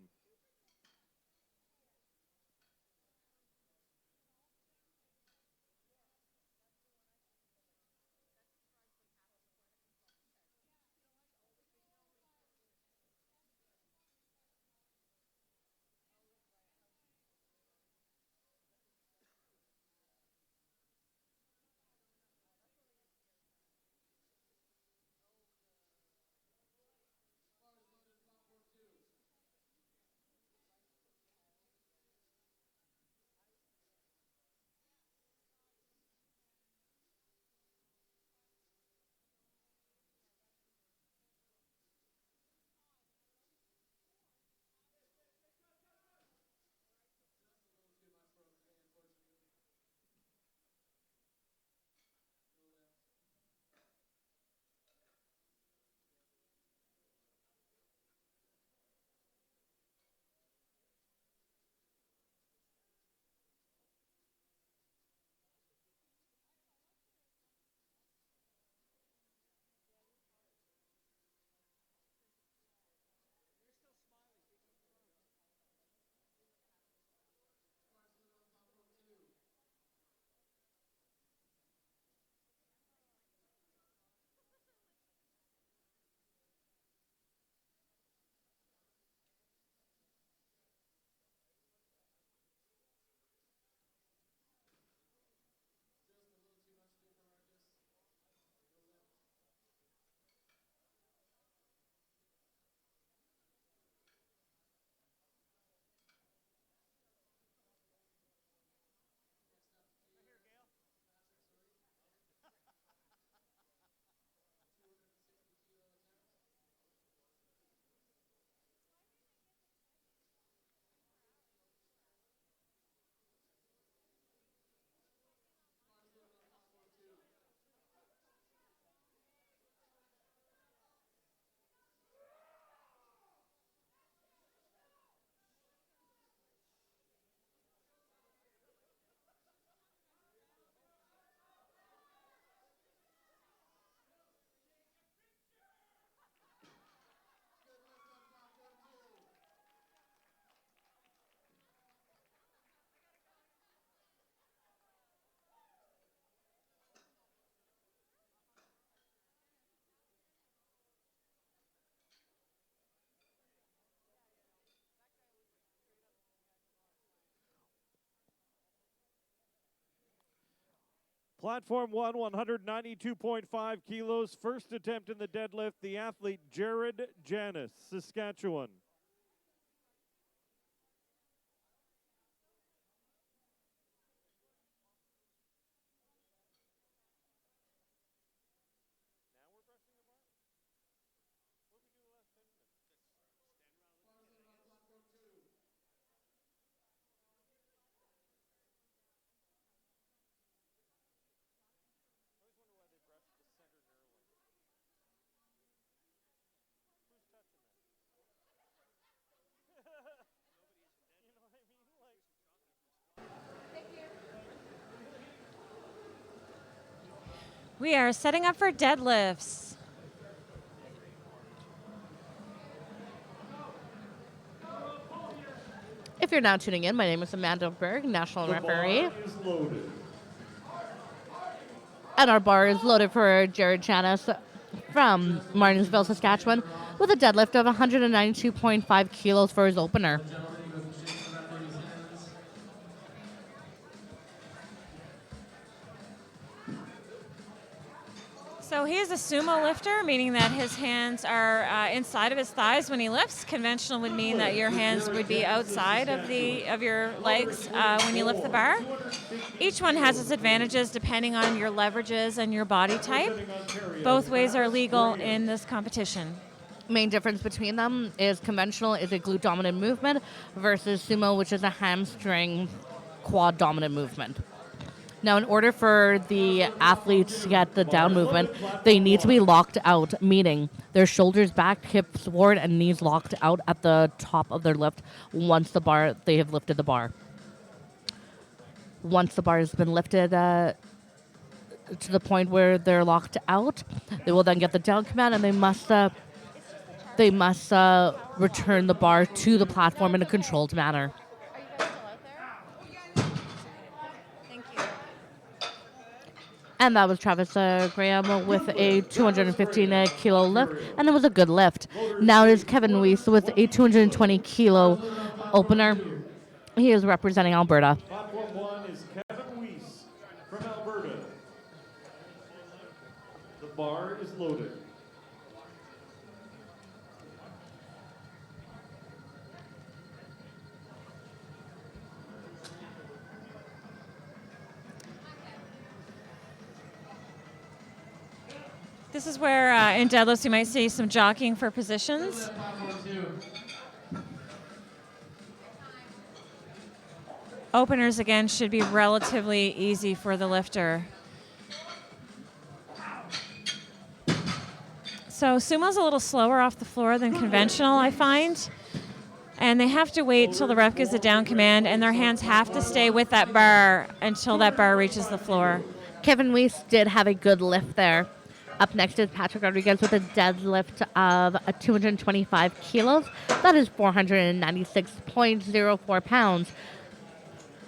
Platform 1, 192.5 kilos. First attempt in the deadlift, the athlete Jared Janis, Saskatchewan. We are setting up for deadlifts. If you're now tuning in, my name is Amanda Berg, national referee. Bar is loaded. And our bar is loaded for Jared Chanis from Martinsville, Saskatchewan, with a deadlift of 192.5 kilos for his opener. So he is a sumo lifter, meaning that his hands are inside of his thighs when he lifts. Conventional would mean that your hands would be outside of your legs when you lift the bar. Each one has its advantages depending on your leverages and your body type. Both ways are legal in this competition. Main difference between them is conventional is a glute dominant movement versus sumo, which is a hamstring quad dominant movement. Now, in order for the athletes to get the down movement, they need to be locked out, meaning their shoulders back, hips forward, and knees locked out at the top of their lift once they have lifted the bar. Once the bar has been lifted to the point where they're locked out, they will then get the down command, and they must return the bar to the platform in a controlled manner. And that was Travis Graham with a 215 kilo lift, and it was a good lift. Now it is Kevin Weiss with a 220 kilo opener. He is representing Alberta. Platform 1 is Kevin Weiss from Alberta. The bar is loaded. This is where in deadlifts you might see some jockeying for positions. Openers, again, should be relatively easy for the lifter. So sumo's a little slower off the floor than conventional, I find. And they have to wait till the ref gives a down command, and their hands have to stay with that bar until that bar reaches the floor. Kevin Weiss did have a good lift there. Up next is Patrick Rodriguez with a deadlift of 225 kilos. That is 496.04 pounds.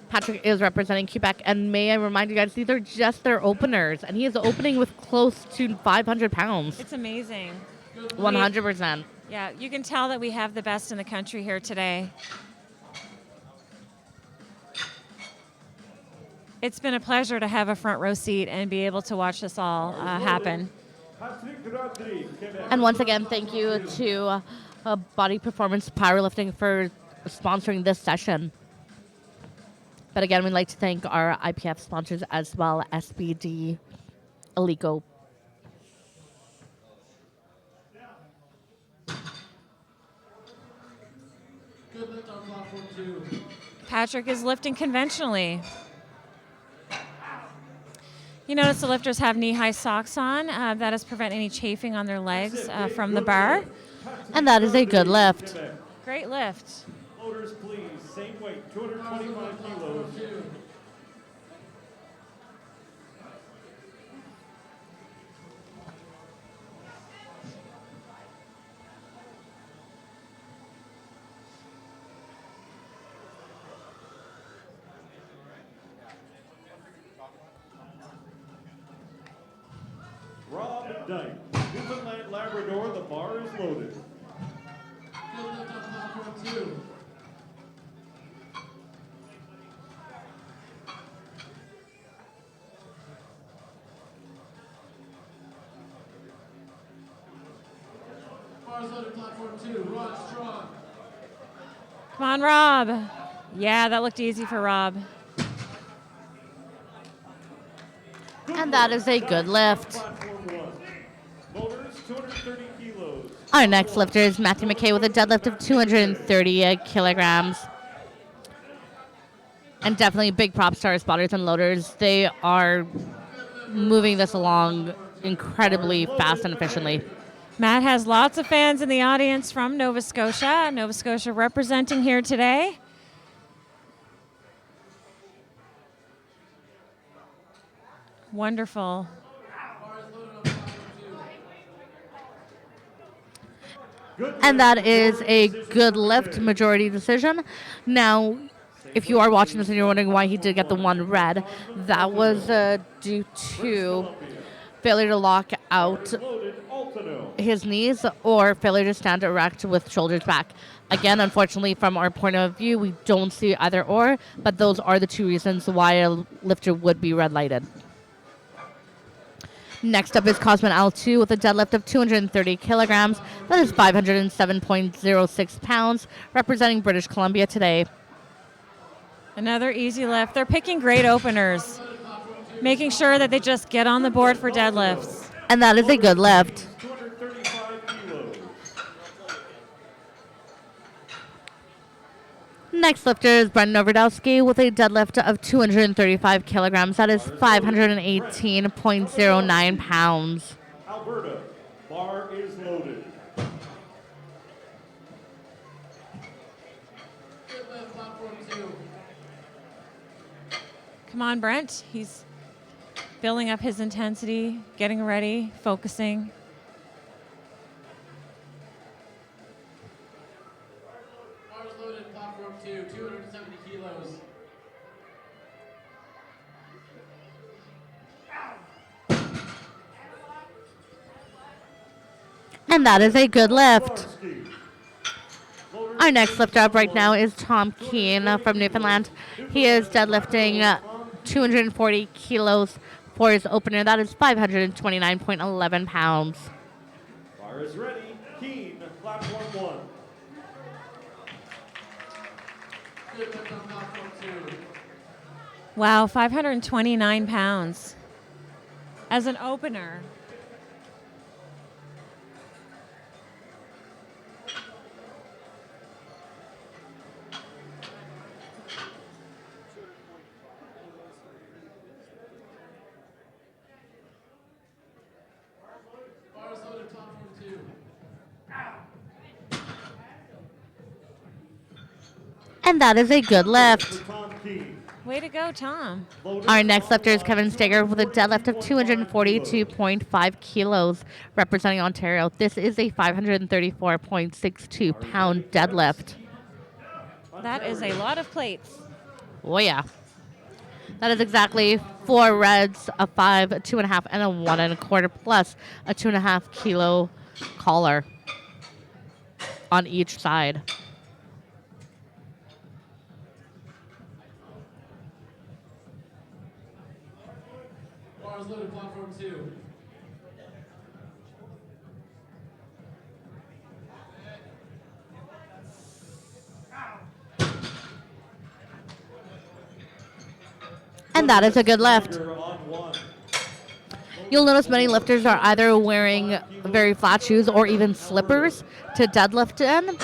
Patrick is representing Quebec, and may I remind you guys, these are just their openers, and he is opening with close to 500 pounds. It's amazing. 100%. Yeah, you can tell that we have the best in the country here today. It's been a pleasure to have a front row seat and be able to watch this all happen. And once again, thank you to Body Performance Powerlifting for sponsoring this session. But again, we'd like to thank our IPF sponsors as well, SBD, Alico. Good lift on platform 2. Patrick is lifting conventionally. You notice the lifters have knee-high socks on. That is prevent any chafing on their legs from the bar. And that is a good lift. Great lift. Loaders, please. Same weight, 225 kilos. Rob Dyke, Newfoundland Labrador, the bar is loaded. Good lift on platform 2. Bars loaded platform 2. Rod Strong. Come on, Rob. Yeah, that looked easy for Rob. And that is a good lift. Platform 1. Loaders, 230 kilos. Our next lifter is Matthew McKay with a deadlift of 230 kilograms. And definitely big props to our spotters and loaders. They are moving this along incredibly fast and efficiently. Matt has lots of fans in the audience from Nova Scotia. Nova Scotia representing here today. Wonderful. And that is a good lift, majority decision. Now, if you are watching this and you're wondering why he did get the one red, that was due to failure to lock out his knees or failure to stand erect with shoulders back. Again, unfortunately, from our point of view, we don't see either or, but those are the two reasons why a lifter would be red lighted. Next up is Cosman L2 with a deadlift of 230 kilograms. That is 507.06 pounds, representing British Columbia today. Another easy lift. They're picking great openers, making sure that they just get on the board for deadlifts. And that is a good lift. 235 kilos. Next lifter is Brendan Overdowski with a deadlift of 235 kilograms. That is 518.09 pounds. Alberta, bar is loaded. Deadlift platform 2. Come on, Brent. He's building up his intensity, getting ready, focusing. Bars loaded, platform 2, 270 kilos. And that is a good lift. Barski. Our next lifter up right now is Tom Keane from Newfoundland. He is deadlifting 240 kilos for his opener. That is 529.11 pounds. Bar is ready. Keen, platform 1. Deadlift on platform 2. Wow, 529 pounds as an opener. Bars loaded, platform 2. And that is a good lift. For Tom Keen. Way to go, Tom. Our next lifter is Kevin Steger with a deadlift of 242.5 kilos, representing Ontario. This is a 534.62 pound deadlift. That is a lot of plates. Oh, yeah. That is exactly 4 reds, a 5, a 2.5, and a 1 1/4, plus a 2.5 kilo collar on each side. Bars loaded, platform 2. And that is a good lift. Tiger on 1. You'll notice many lifters are either wearing very flat shoes or even slippers to deadlift in.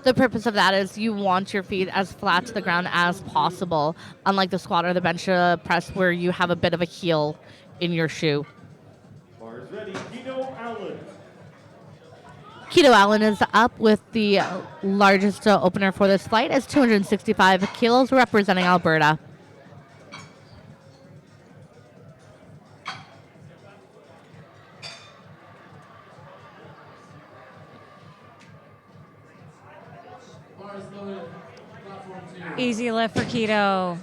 The purpose of that is you want your feet as flat to the ground as possible, unlike the squat or the bench press where you have a bit of a heel in your shoe. Bar is ready. Kino Allen. Keto Allen is up with the largest opener for this flight as 265 kilos, representing Alberta. Bars loaded, platform 2. Easy lift for Keto.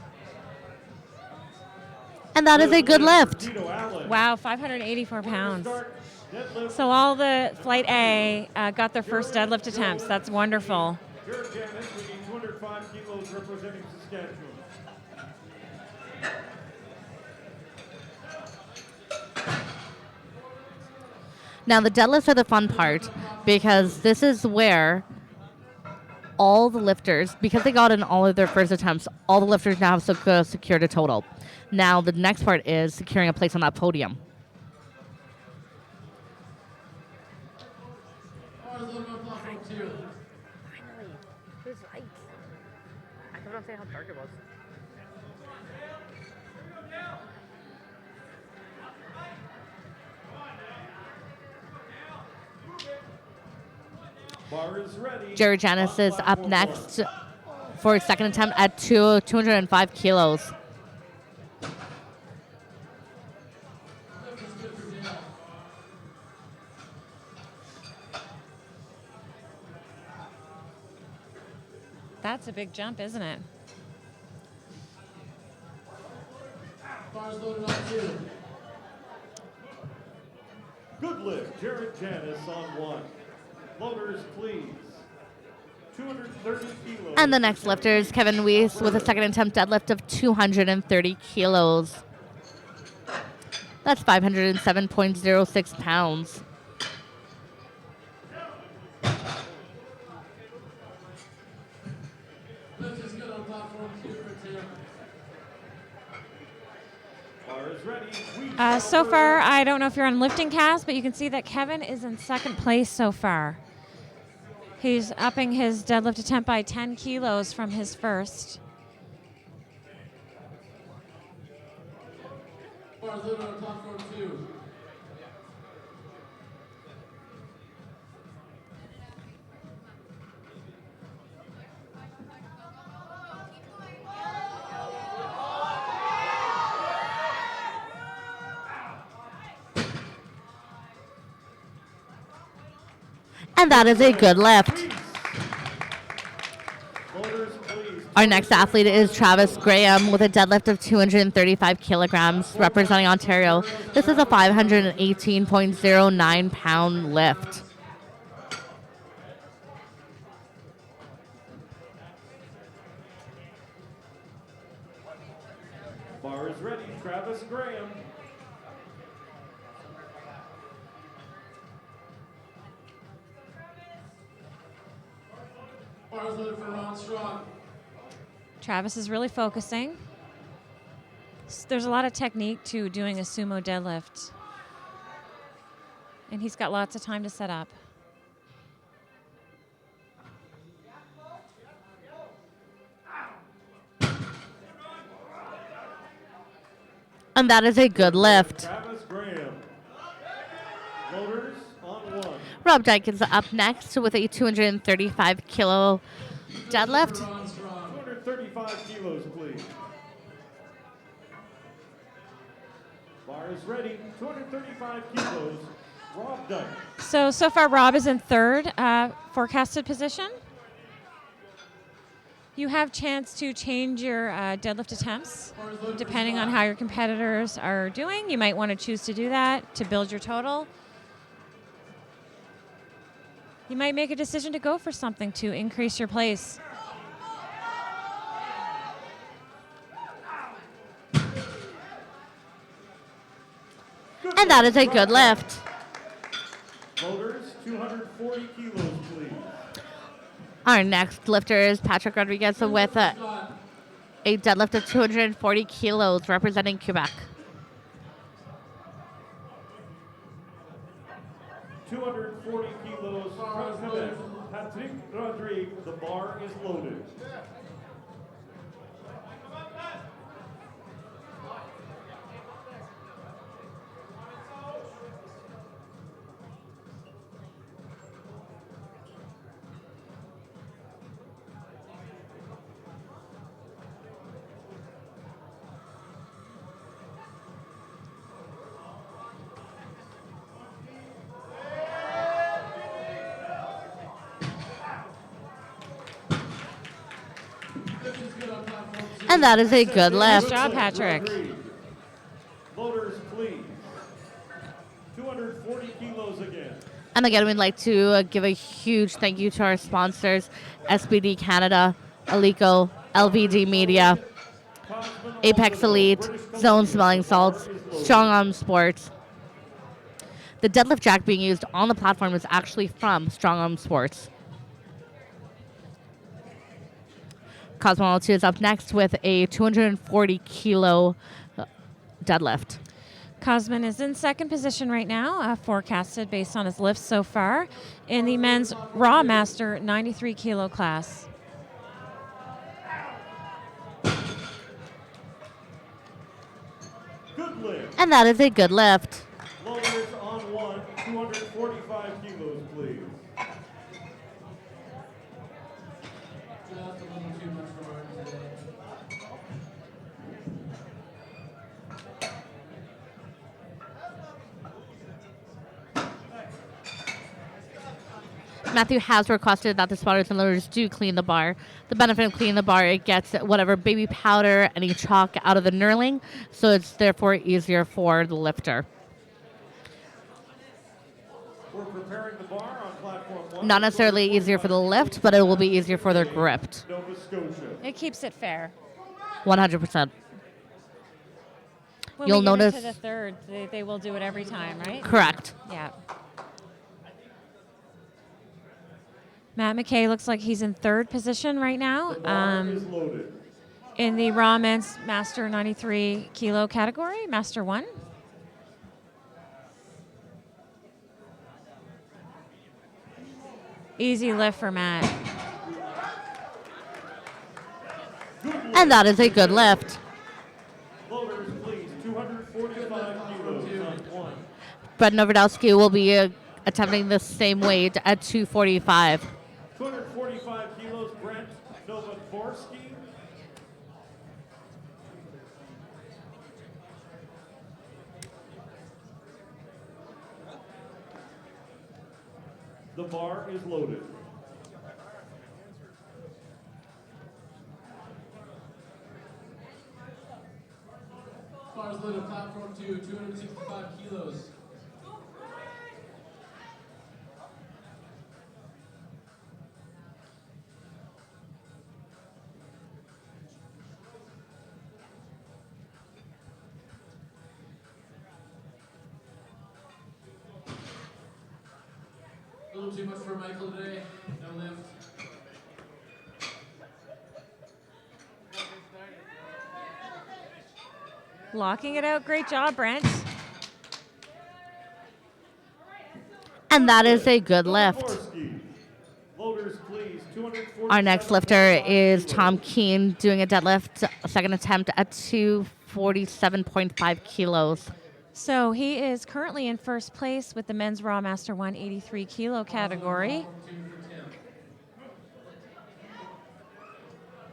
And that is a good lift. Kino Allen. Wow, 584 pounds. Start deadlift. So all the Flight A got their first deadlift attempts. That's wonderful. Jared Janis weighing 205 kilos, representing Saskatchewan. Now, the deadlifts are the fun part because this is where all the lifters, because they got in all of their first attempts, all the lifters now have secured a total. Now, the next part is securing a place on that podium. Bars loaded on platform 2. Finally. It was light. I couldn't say how dark it was. Bar is ready. Jared Janis is up next for his second attempt at 205 kilos. Lift is good for Dale. That's a big jump, isn't it? Bars loaded on 2. Good lift, Jared Janis on 1. Loaders, please. 230 kilos. And the next lifter is Kevin Weiss with a second attempt deadlift of 230 kilos. That's 507.06 pounds. Lift is good on platform 2 for Tim. Bar is ready. So far, I don't know if you're on lifting cast, but you can see that Kevin is in second place so far. He's upping his deadlift attempt by 10 kilos from his first. Bars loaded on platform 2. And that is a good lift. Loaders, please. Our next athlete is Travis Graham with a deadlift of 235 kilograms, representing Ontario. This is a 518.09 pound lift. Bar is ready. Travis Graham. Bars loaded for Ron Strong. Travis is really focusing. There's a lot of technique to doing a sumo deadlift. And he's got lots of time to set up. And that is a good lift. Travis Graham. Loaders on 1. Rob Dyke is up next with a 235 kilo deadlift. Ron Strong. 235 kilos, please. Bar is ready. 235 kilos. Rob Dyke. So far, Rob is in third forecasted position. You have chance to change your deadlift attempts depending on how your competitors are doing. You might want to choose to do that to build your total. You might make a decision to go for something to increase your place. And that is a good lift. Loaders, 240 kilos, please. Our next lifter is Patrick Rodriguez with a deadlift of 240 kilos, representing Quebec. 240 kilos from Quebec. Patrick Rodriguez, the bar is loaded. And that is a good Nice lift. job, Patrick. Loaders, please. 240 kilos again. And again, we'd like to give a huge thank you to our sponsors, SBD Canada, Alico, LVD Media, Apex Elite, Zone Smelling Salts, Strong Arm Sports. The deadlift jack being used on the platform is actually from Strong Arm Sports. Cosmo 102 is up next with a 240 kilo deadlift. Cosman is in second position right now, forecasted based on his lifts so far, in the men's Raw Master 93 kilo class. Good lift. And that is a good lift. Loaders on 1, 245 kilos, please. Just a little too much for Martin today. Matthew has requested that the spotters and loaders do clean the bar. The benefit of cleaning the bar, it gets whatever baby powder, any chalk out of the knurling, so it's therefore easier for the lifter. We're preparing the bar on platform 1. Not necessarily easier for the lift, but it will be easier for their grip. Nova Scotia. It keeps it fair. 100%. When You'll we get notice- into the third, they will do it every time, right? Correct. Yeah. Matt McKay looks like he's in third position right now The bar is loaded. in the Raw Men's Master 93 Kilo category, Master 1. Easy lift for Matt. And that is a good lift. Loaders, please. 245 kilos on 1. Brett Novardowski will be attempting the same weight at 245. 245 kilos, Brent Novodvorski. The bar is loaded. Bars loaded platform 2, 265 kilos. A little too much for Michael today. No lift. Locking it out. Great job, Brent. And that is a good lift. Novodvorski. Loaders, please. 247 Our next lifter is kilos. Tom Keene doing a deadlift, second attempt at 247.5 kilos. So he is currently in first place with the Men's Raw Master 183 Kilo category.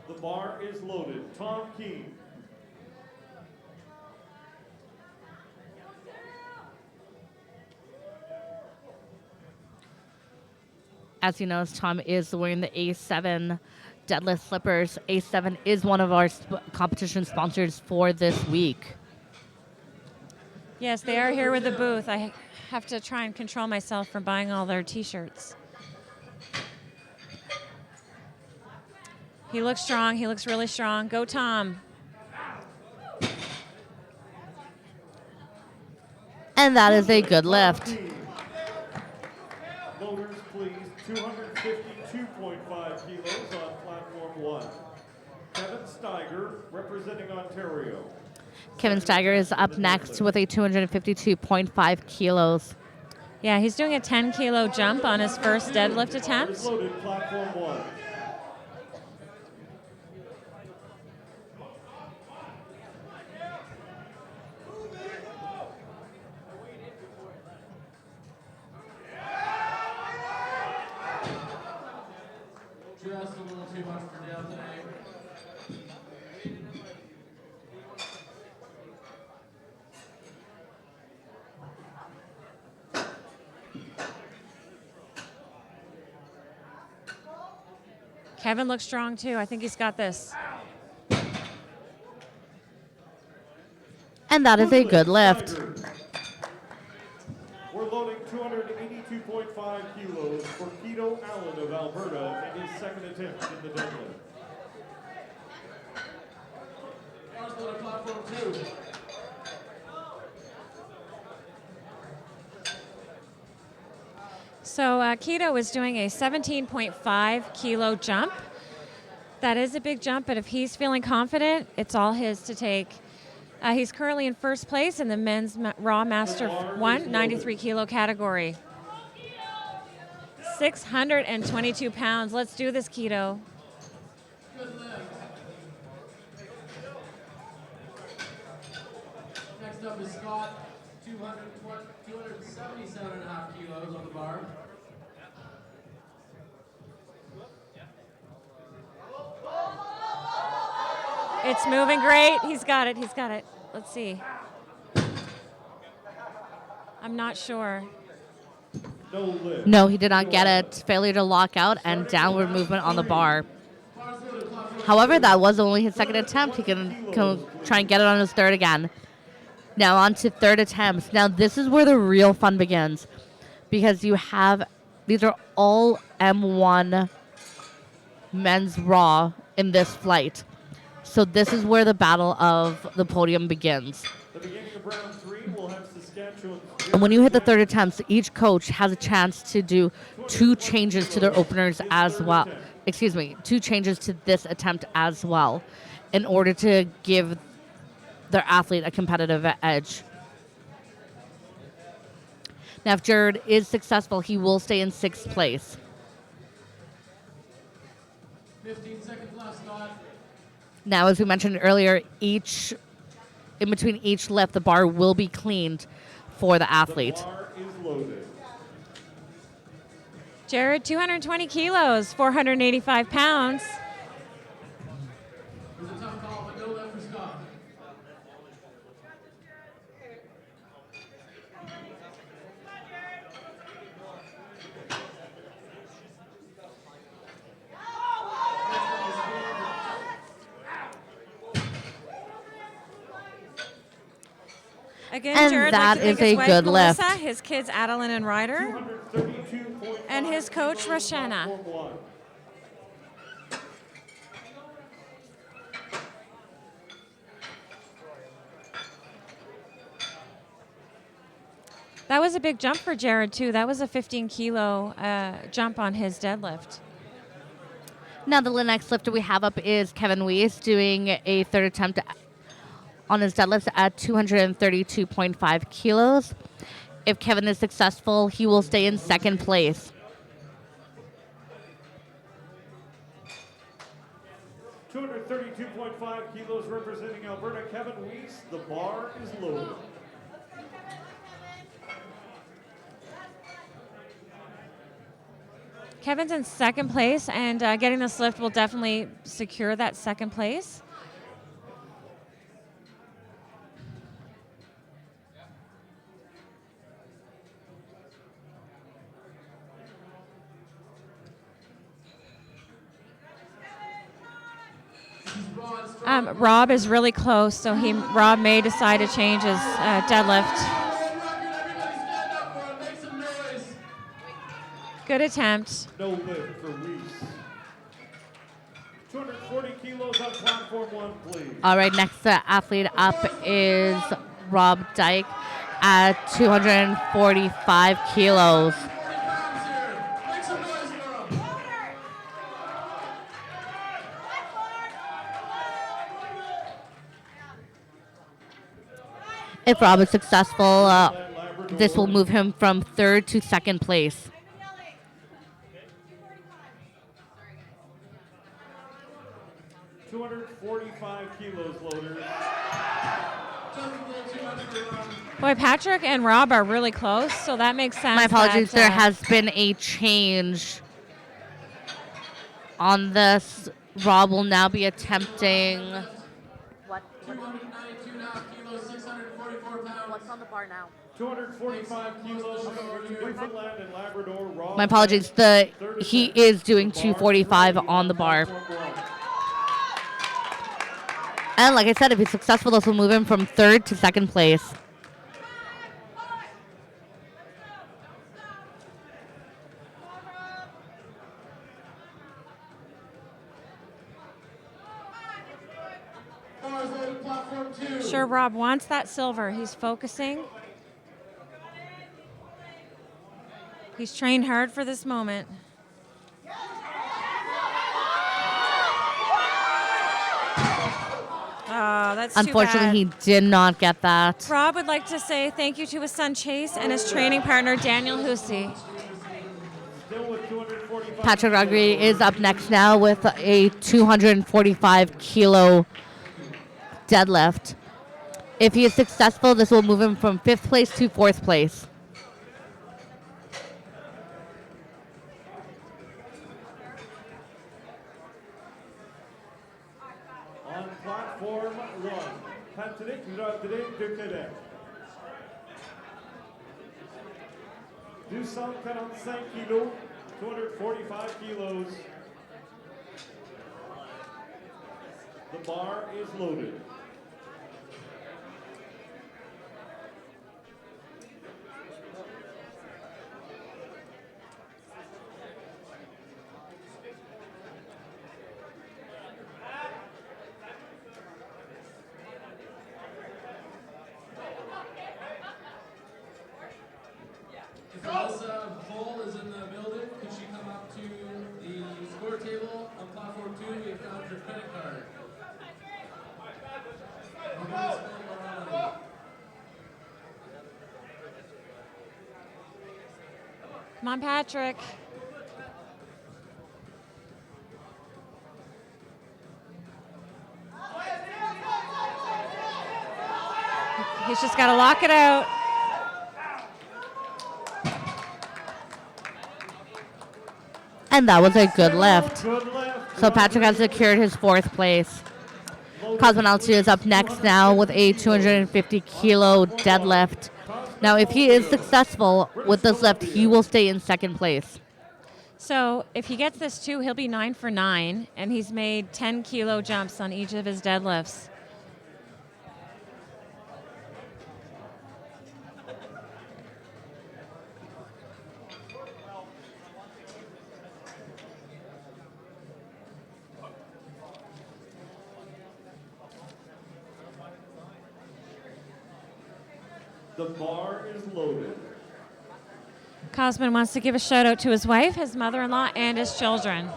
The bar is loaded. Tom Keene. As you know, Tom is wearing the A7 deadlift slippers. A7 is one of our competition sponsors for this week. Yes, they are here with the booth. I have to try and control myself from buying all their t-shirts. He looks strong. He looks really strong. Go, Tom. And that is a good lift. Keene. Loaders, please. 252.5 kilos on platform 1. Kevin Steiger, representing Ontario. Kevin Steiger is up next with a 252.5 kilos. Yeah, he's doing a 10 kilo jump on his first deadlift attempt. Is loaded, platform 1. Just a little too much for Dale today. Kevin looks strong too. I think he's got this. And that is a good lift. Steiger. We're loading 282.5 kilos for Keto Allen of Alberta in his second attempt in the deadlift. Bars loaded platform 2. So Keto is doing a 17.5 kilo jump. That is a big jump, but if he's feeling confident, it's all his to take. He's currently in first place in the Men's Raw Master 1 93 kilo category. 622 pounds. Let's do this, Keto. Good lift. Next up is Scott. 277.5 kilos on the bar. It's moving great. He's got it. He's got it. Let's see. I'm not sure. No lift. No, he did not get it. Failure to lock out and downward movement on the bar. However, that was only his second attempt. He can try and get it on his third again. Now on to third attempts. Now this is where the real fun begins, because you have, these are all M1 men's raw in this flight. So this is where the battle of the podium begins. The beginning of round 3 will have Saskatchewan. And when you hit the third attempts, each coach has a chance to do 2 changes to their openers as well. Excuse me, 2 changes to this attempt as well, in order to give their athlete a competitive edge. Now, if Jared is successful, he will stay in 6th place. 15 seconds left, Scott. Now, as we mentioned earlier, in between each lift, the bar will be cleaned for the athlete. The bar is loaded. Jared, 220 kilos, 485 pounds. It was a tough call, but no left for Scott. Again, And Jared that likes to thank is his a wife, good Melissa, lift. his kids Adeline and Ryder, 232.5 and his coach kilos on Roshana. platform 1. That was a big jump for Jared, too. That was a 15-kilo jump on his deadlift. Now, the next lifter we have up is Kevin Weiss doing a third attempt on his deadlifts at 232.5 kilos. If Kevin is successful, he will stay in 2nd place. 232.5 kilos representing Alberta, Kevin Weiss. The bar is loaded. Kevin's in 2nd place, and getting this lift will definitely secure that 2nd place. Rob is really close, so Rob may decide to change his deadlift. Everybody stand up for him. Make some noise. Good attempt. No lift for Weiss. 240 kilos on platform 1, please. All right, next athlete up is Rob Dyke at 245 kilos. 40 pounds here. Make some noise for him. If Rob is successful, this will move him from 3rd to 2nd place. $245 kilos loaders. Boy, Patrick and Rob are really close, so that makes sense. My apologies, that, there has been a change on this. Rob will now be attempting. 292.5 kilos, 644 pounds. What's on the bar now? 245 kilos from Newfoundland and Labrador. Rob My apologies. He is doing 245 on the bar. And like I said, if he's successful, this will move him from 3rd to 2nd place. Bars loaded, platform 2. Sure, Rob wants that silver. He's focusing. He's trained hard for this moment. Oh, that's Unfortunately, too bad. he did not get that. Rob would like to say thank you to his son Chase and his training partner Daniel Hussey. Still with 245 Patrick Rugby is up next now with a 245 kilo deadlift. If he is successful, this will move him from 5th place to 4th place. On platform 1, Patrick Rodrigue de Quebec. 245 kilos, 245 kilos. The bar is loaded. If Alyssa Hall is in the building, could she come up to the score table on platform 2? We have found her credit card. Come on, Patrick. He's just got to lock it out. And that was a good lift. So Patrick has secured his 4th place. Cosmonauts is up next now with a 250 kilo deadlift. Now, if he is successful with this lift, he will stay in 2nd place. So if he gets this too, he'll be 9 for 9, and he's made 10 kilo jumps on each of his deadlifts. The bar is loaded. Cosman wants to give a shout out to his wife, his mother-in-law, and his children.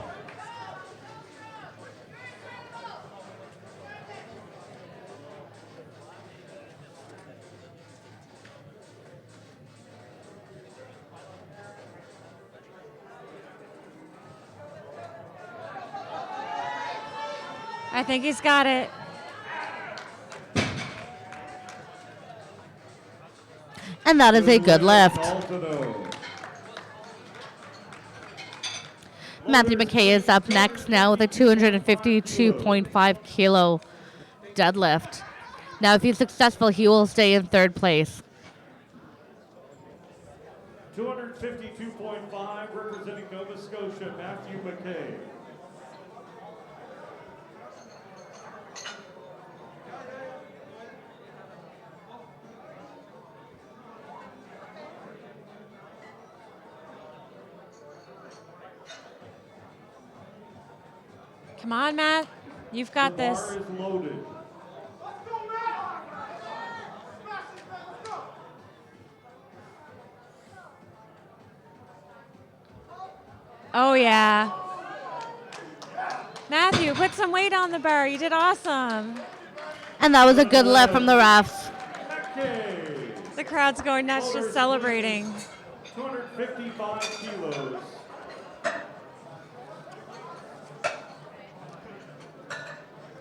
I think he's got it. And that is a good lift. Matthew McKay is up next now with a 252.5 kilo deadlift. Now, if he's successful, he will stay in 3rd place. 252.5 representing Nova Scotia, Matthew McKay. Come on, Matt. You've got this. The bar is loaded. Oh, yeah. Matthew, put some weight on the bar. You did awesome. And that was a good lift from the refs. The crowd's going nuts, just celebrating. 255 kilos.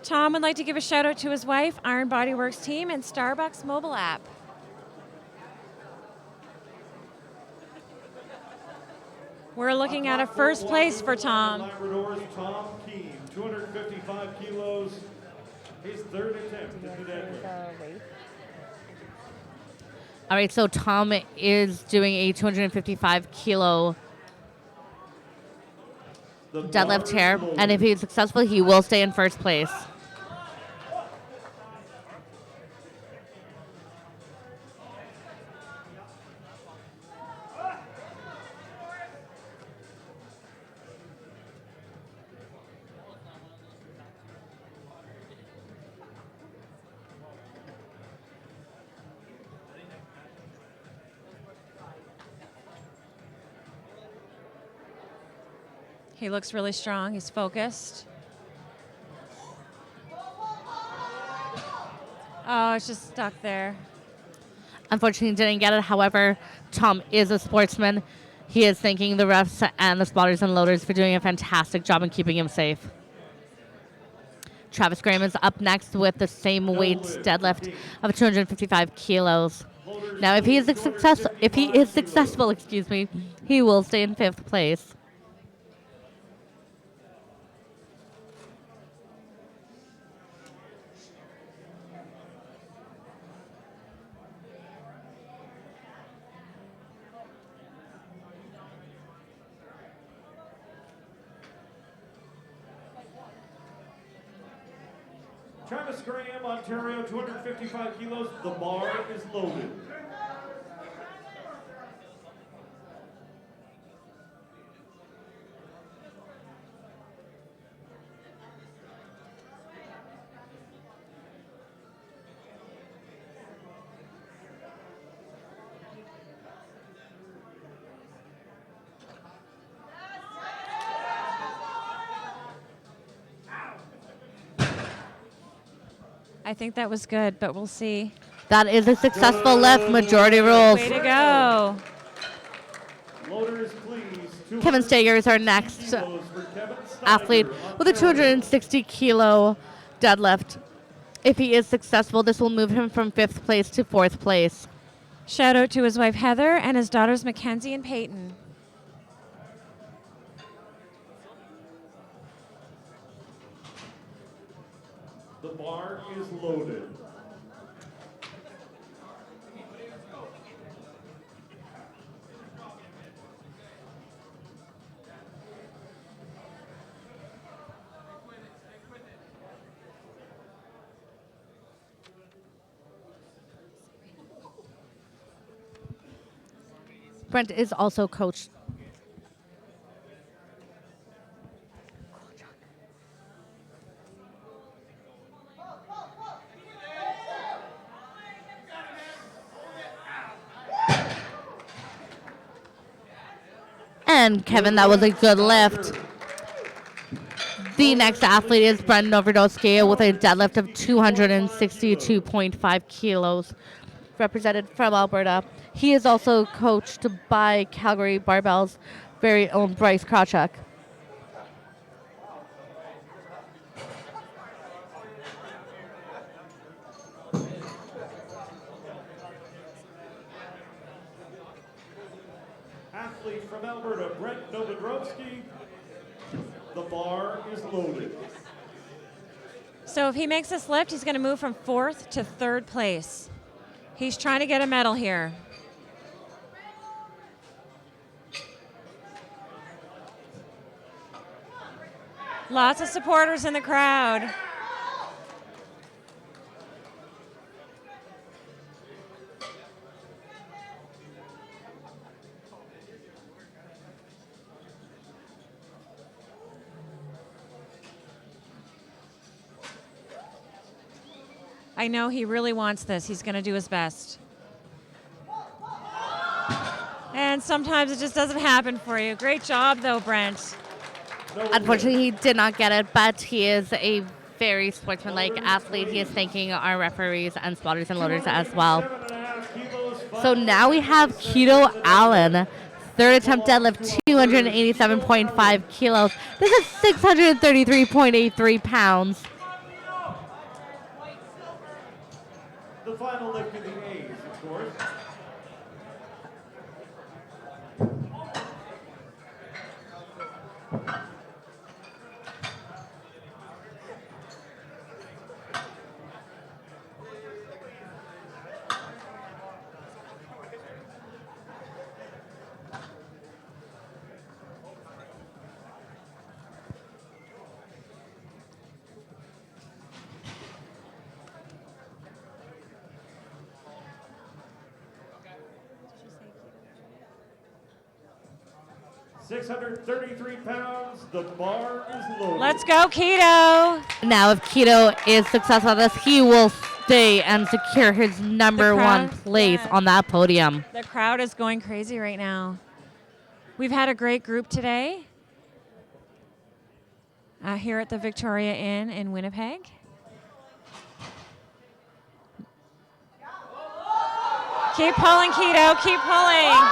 Tom would like to give a shout out to his wife, Iron Body Works team, and Starbucks mobile app. We're looking at a 1st place for Tom. Labrador's Tom Keene, 255 kilos. His 3rd attempt at the deadlift. All right, so Tom is doing a 255 kilo deadlift here. And if he's successful, he will stay in 1st place. He looks really strong. He's focused. Oh, it's just stuck there. Unfortunately, didn't get it. However, Tom is a sportsman. He is thanking the refs and the spotters and loaders for doing a fantastic job in keeping him safe. Travis Graham is up next with the same weight deadlift of 255 kilos. Now, if he is successful, he will stay in 5th place. Travis Graham, Ontario, 255 kilos. The bar is loaded. I think that was good, but we'll see. That is a successful lift. Majority rules. Way to go. Loaders, please. Kevin Stager is our next kilos for Kevin athlete Steiger, with a Ontario. 260 kilo deadlift. If he is successful, this will move him from 5th place to 4th place. Shout out to his wife Heather and his daughters Mackenzie and Peyton. The bar is loaded. Brent is also coached. And Kevin, that was a good lift. The next athlete is Brendan Novrodowski with a deadlift of 262.5 kilos, represented from Alberta. He is also coached by Calgary Barbell's very own Bryce Krawchuk. Athlete from Alberta, Brent Novodrowski. The bar is loaded. So if he makes this lift, he's going to move from 4th to 3rd place. He's trying to get a medal here. Lots of supporters in the crowd. I know he really wants this. He's going to do his best. And sometimes it just doesn't happen for you. Great job, though, Brent. Unfortunately, he did not get it, but he is a very sportsmanlike athlete. He is thanking our referees and spotters and loaders as well. So now we have Keto Allen. 3rd attempt deadlift, 287.5 kilos. This is 633.83 pounds. The final lift in the A's, of course. £633. The bar is loaded. Let's go, Keto. Now, if Keto is successful at this, he will stay and secure his number one place on that podium. The crowd is going crazy right now. We've had a great group today here at the Victoria Inn in Winnipeg. Keep pulling, Keto. Keep pulling.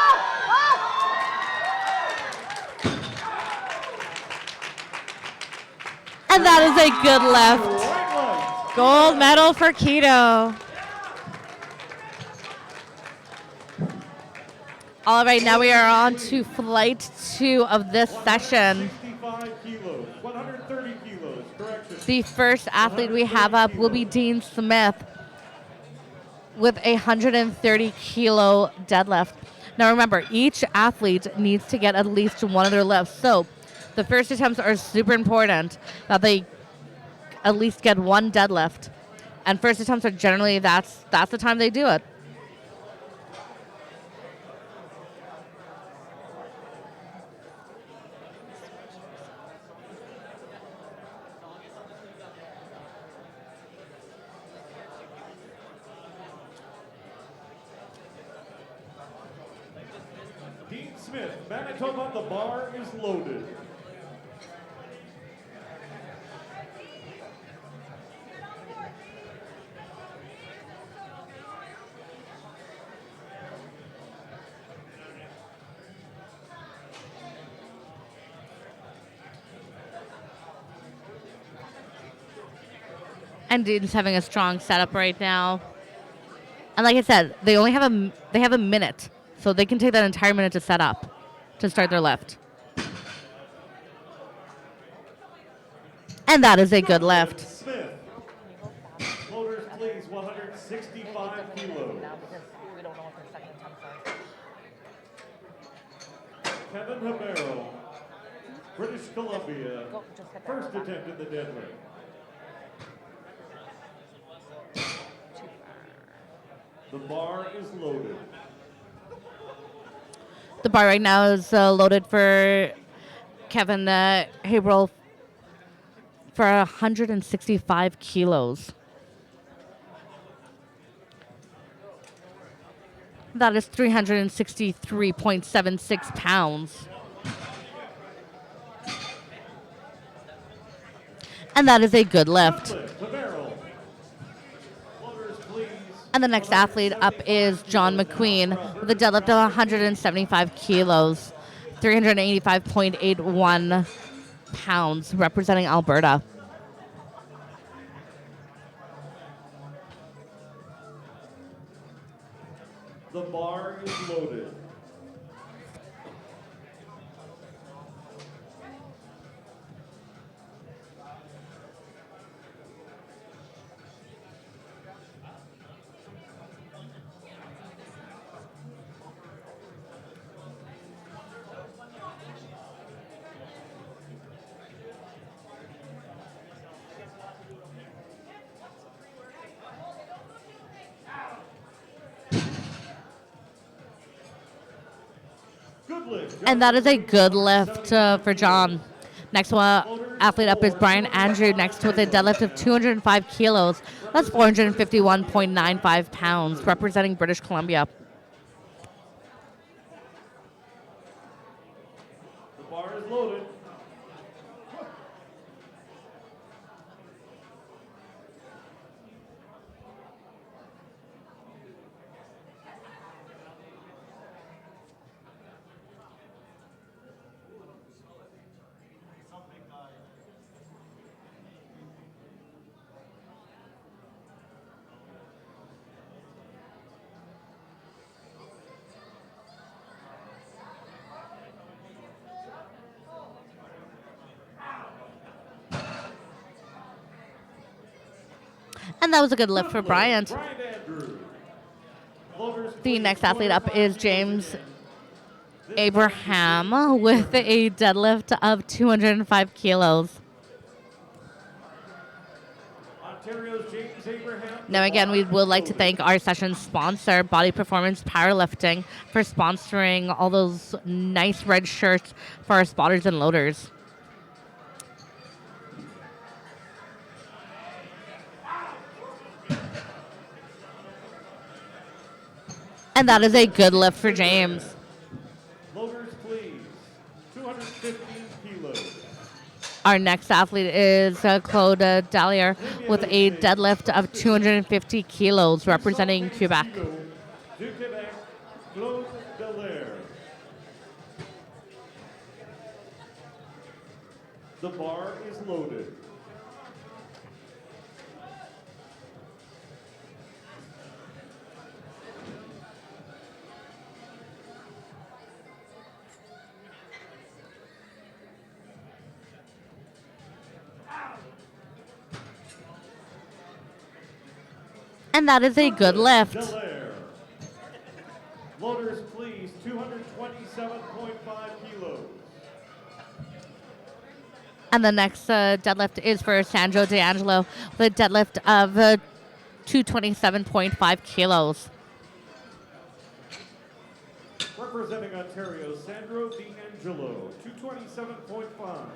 And that is a good lift. Gold medal for Keto. All right, now we are on to flight 2 of this session. 65 kilos, 130 kilos, correction. The first athlete we have up will be Dean Smith with a 130 kilo deadlift. Now remember, each athlete needs to get at least one of their lifts. So the first attempts are super important, that they at least get one deadlift. And first attempts are generally, that's the time they do it. Dean Smith, Manitoba, the bar is loaded. And Dean's having a strong setup right now. And like I said, they have a minute, so they can take that entire minute to set up to start their lift. And that is a good lift. Smith. Floaters, please, 165 kilos. Kevin Habero, British Columbia, first attempt at the deadlift. The bar is loaded. The bar right now is loaded for Kevin Haberl for 165 kilos. That is 363.76 pounds. And that is a good lift. And the next athlete up is John McQueen with a deadlift of 175 kilos, 385.81 pounds, representing Alberta. The bar is loaded. And that is a good lift for John. Next one, athlete up is Brian Andrew, next with a deadlift of 205 kilos. That's 451.95 pounds, representing British Columbia. The bar is loaded. And that was a good lift for Bryant. The next athlete up is James Abraham with a deadlift of 205 kilos. Now again, we would like to thank our session sponsor, Body Performance Powerlifting, for sponsoring all those nice red shirts for our spotters and loaders. And that is a good lift for James. Loaders, please. 215 kilos. Our next athlete is Claude Dallier with a deadlift of 250 kilos, representing Quebec. Du Quebec, Claude Dallier. The bar is loaded. And that is a good lift. Dallaire. Loaders, please, 227.5 kilos. And the next deadlift is for Sandro D'Angelo with a deadlift of 227.5 kilos. Representing Ontario, Sandro D'Angelo, 227.5.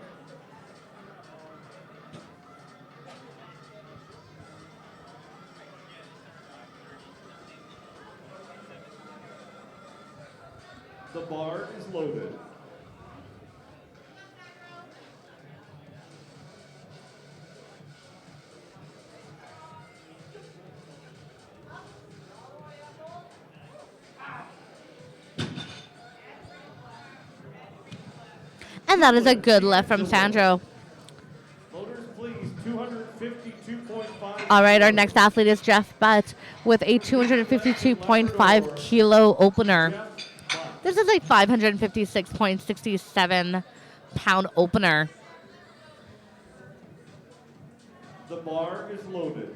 The bar is loaded. And that is a good lift from Sandro. Loaders, please, 252.5. All right, our next athlete is Jeff Butt with a 252.5 kilo opener. This is a 556.67 pound opener. The bar is loaded.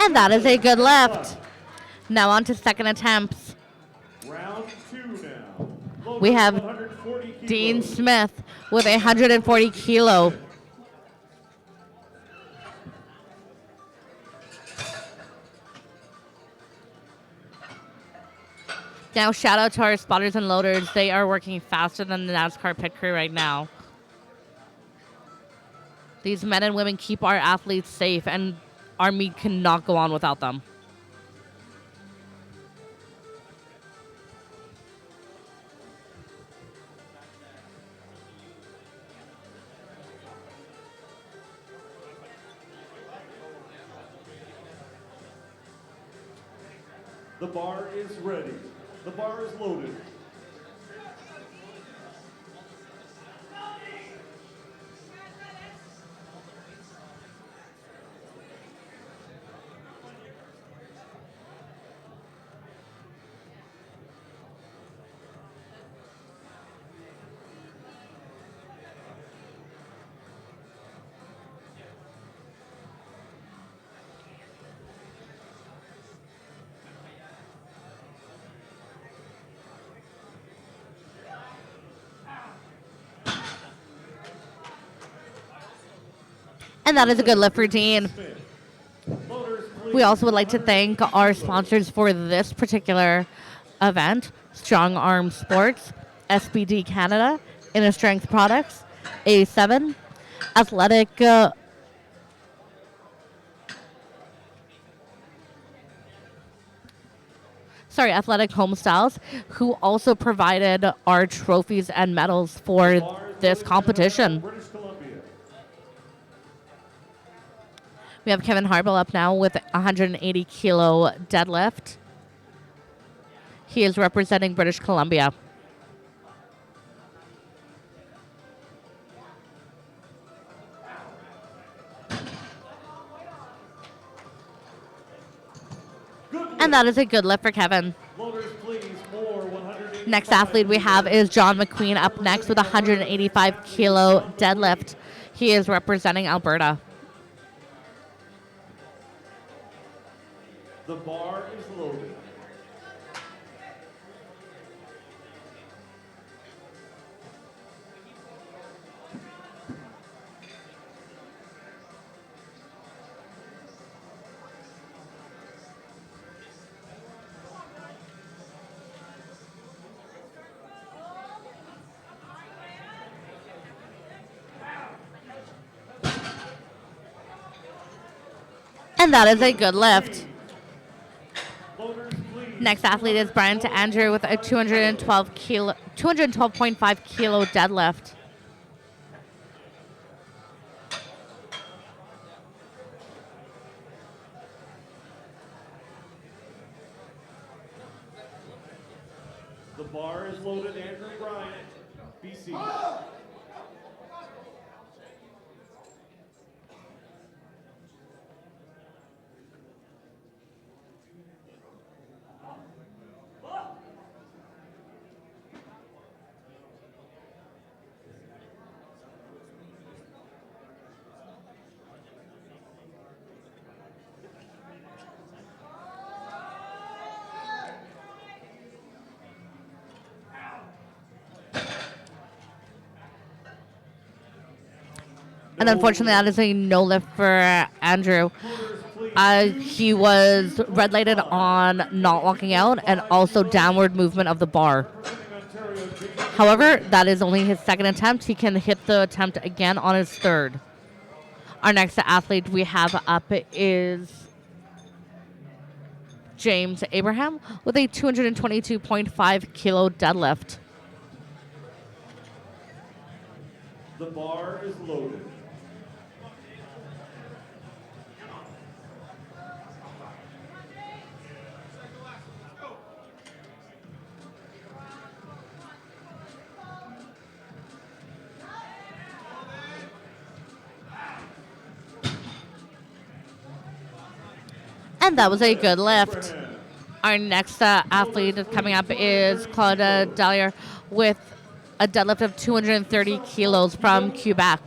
And that is a good lift. Now on to second attempts. Round 2 now. Loaders, We have 140 kilos. Dean Smith with 140 kilo. Now shout out to our spotters and loaders. They are working faster than the NASCAR pit crew right now. These men and women keep our athletes safe, and our meet cannot go on without them. The bar is ready. The bar is loaded. And that is a good lift for Dean. We also would like to thank our sponsors for this particular event: Strong Arm Sports, SBD Canada, Inner Strength Products, A7, Athletic Athletic Home Styles, who also provided our trophies and medals for this competition. British Columbia. We have Kevin Harble up now with 180 kilo deadlift. He is representing British Columbia. And that is a good lift for Kevin. Loaders, please, more 185. Next athlete we have is John McQueen up next with 185 kilo deadlift. He is representing Alberta. The bar is loaded. And that is a good lift. Loaders, please. Next athlete is Brian to Andrew with a 212.5 kilo deadlift. The bar is loaded. Andrew Bryant, BC. And unfortunately, that is a no lift for Andrew. He was red lighted on not walking out and also downward movement of the bar. However, that is only his second attempt. He can hit the attempt again on his third. Our next athlete we have up is James Abraham with a 222.5 kilo deadlift. The bar is loaded. And that was a good lift. Our next athlete coming up is Claudia Dallier with a deadlift of 230 kilos from Quebec.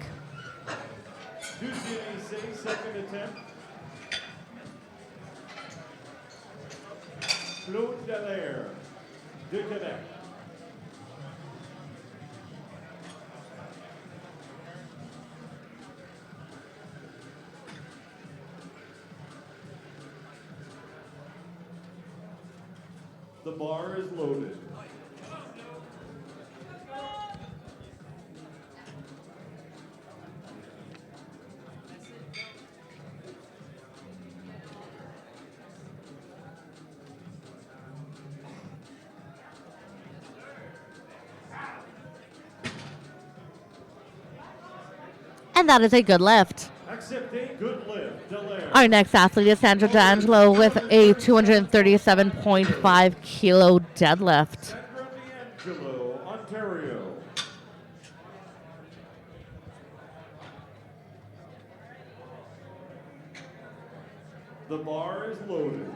Second attempt. Claude Dallaire de Quebec. The bar is loaded. And that is a good lift. Accepting good lift. Dallaire. Our next athlete is Sandra D'Angelo with a 237.5 kilo deadlift. Sandra D'Angelo, Ontario. The bar is loaded.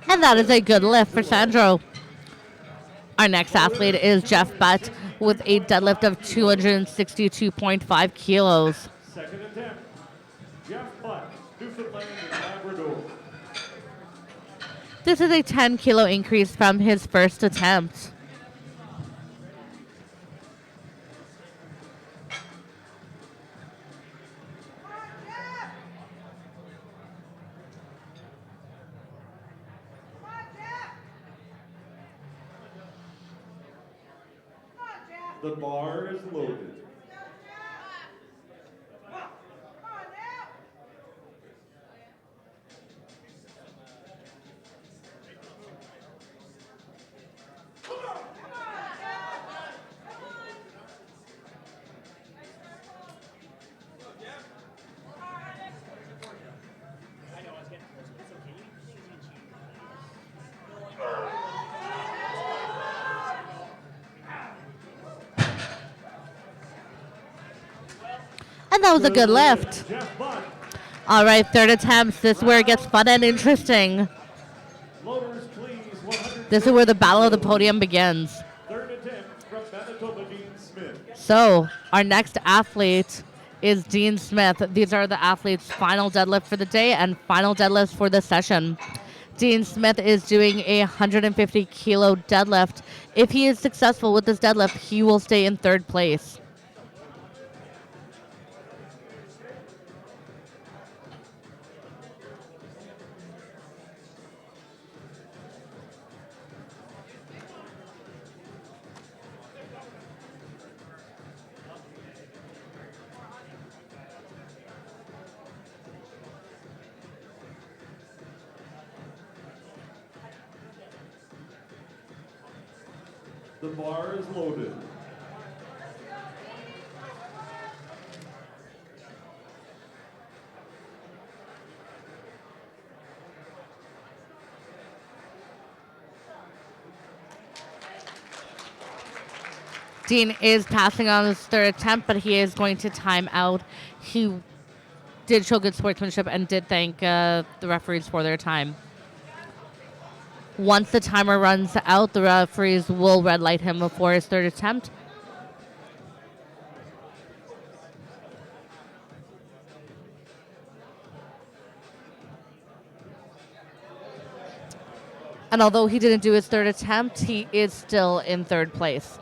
And that is a good lift for Sandro. Our next athlete is Jeff Butt with a deadlift of 262.5 kilos. Second attempt. Jeff Butt, Newfoundland and Labrador. This is a 10 kilo increase from his first attempt. The bar is loaded. And that was a good lift. Jeff Butt. All right, third attempt. This is where it gets fun and interesting. Loaders, please. 100. This is where the battle of the podium begins. Third attempt from Manitoba, Dean Smith. So our next athlete is Dean Smith. These are the athletes' final deadlift for the day and final deadlifts for the session. Dean Smith is doing a 150 kilo deadlift. If he is successful with this deadlift, he will stay in third place. The bar is loaded. Dean is passing on his third attempt, but he is going to time out. He did show good sportsmanship and did thank the referees for their time. Once the timer runs out, the referees will red light him for his third attempt. And although he didn't do his third attempt, he is still in third place.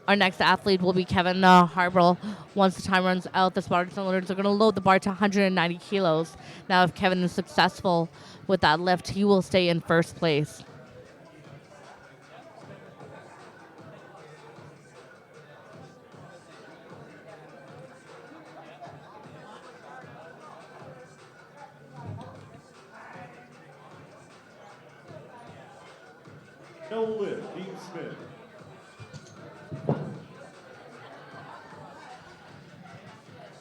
Our next athlete will be Kevin Harbrell. Once the time runs out, the Spartans loaders are going to load the bar to 190 kilos. Now, if Kevin is successful with that lift, he will stay in first place. No lift, Dean Smith.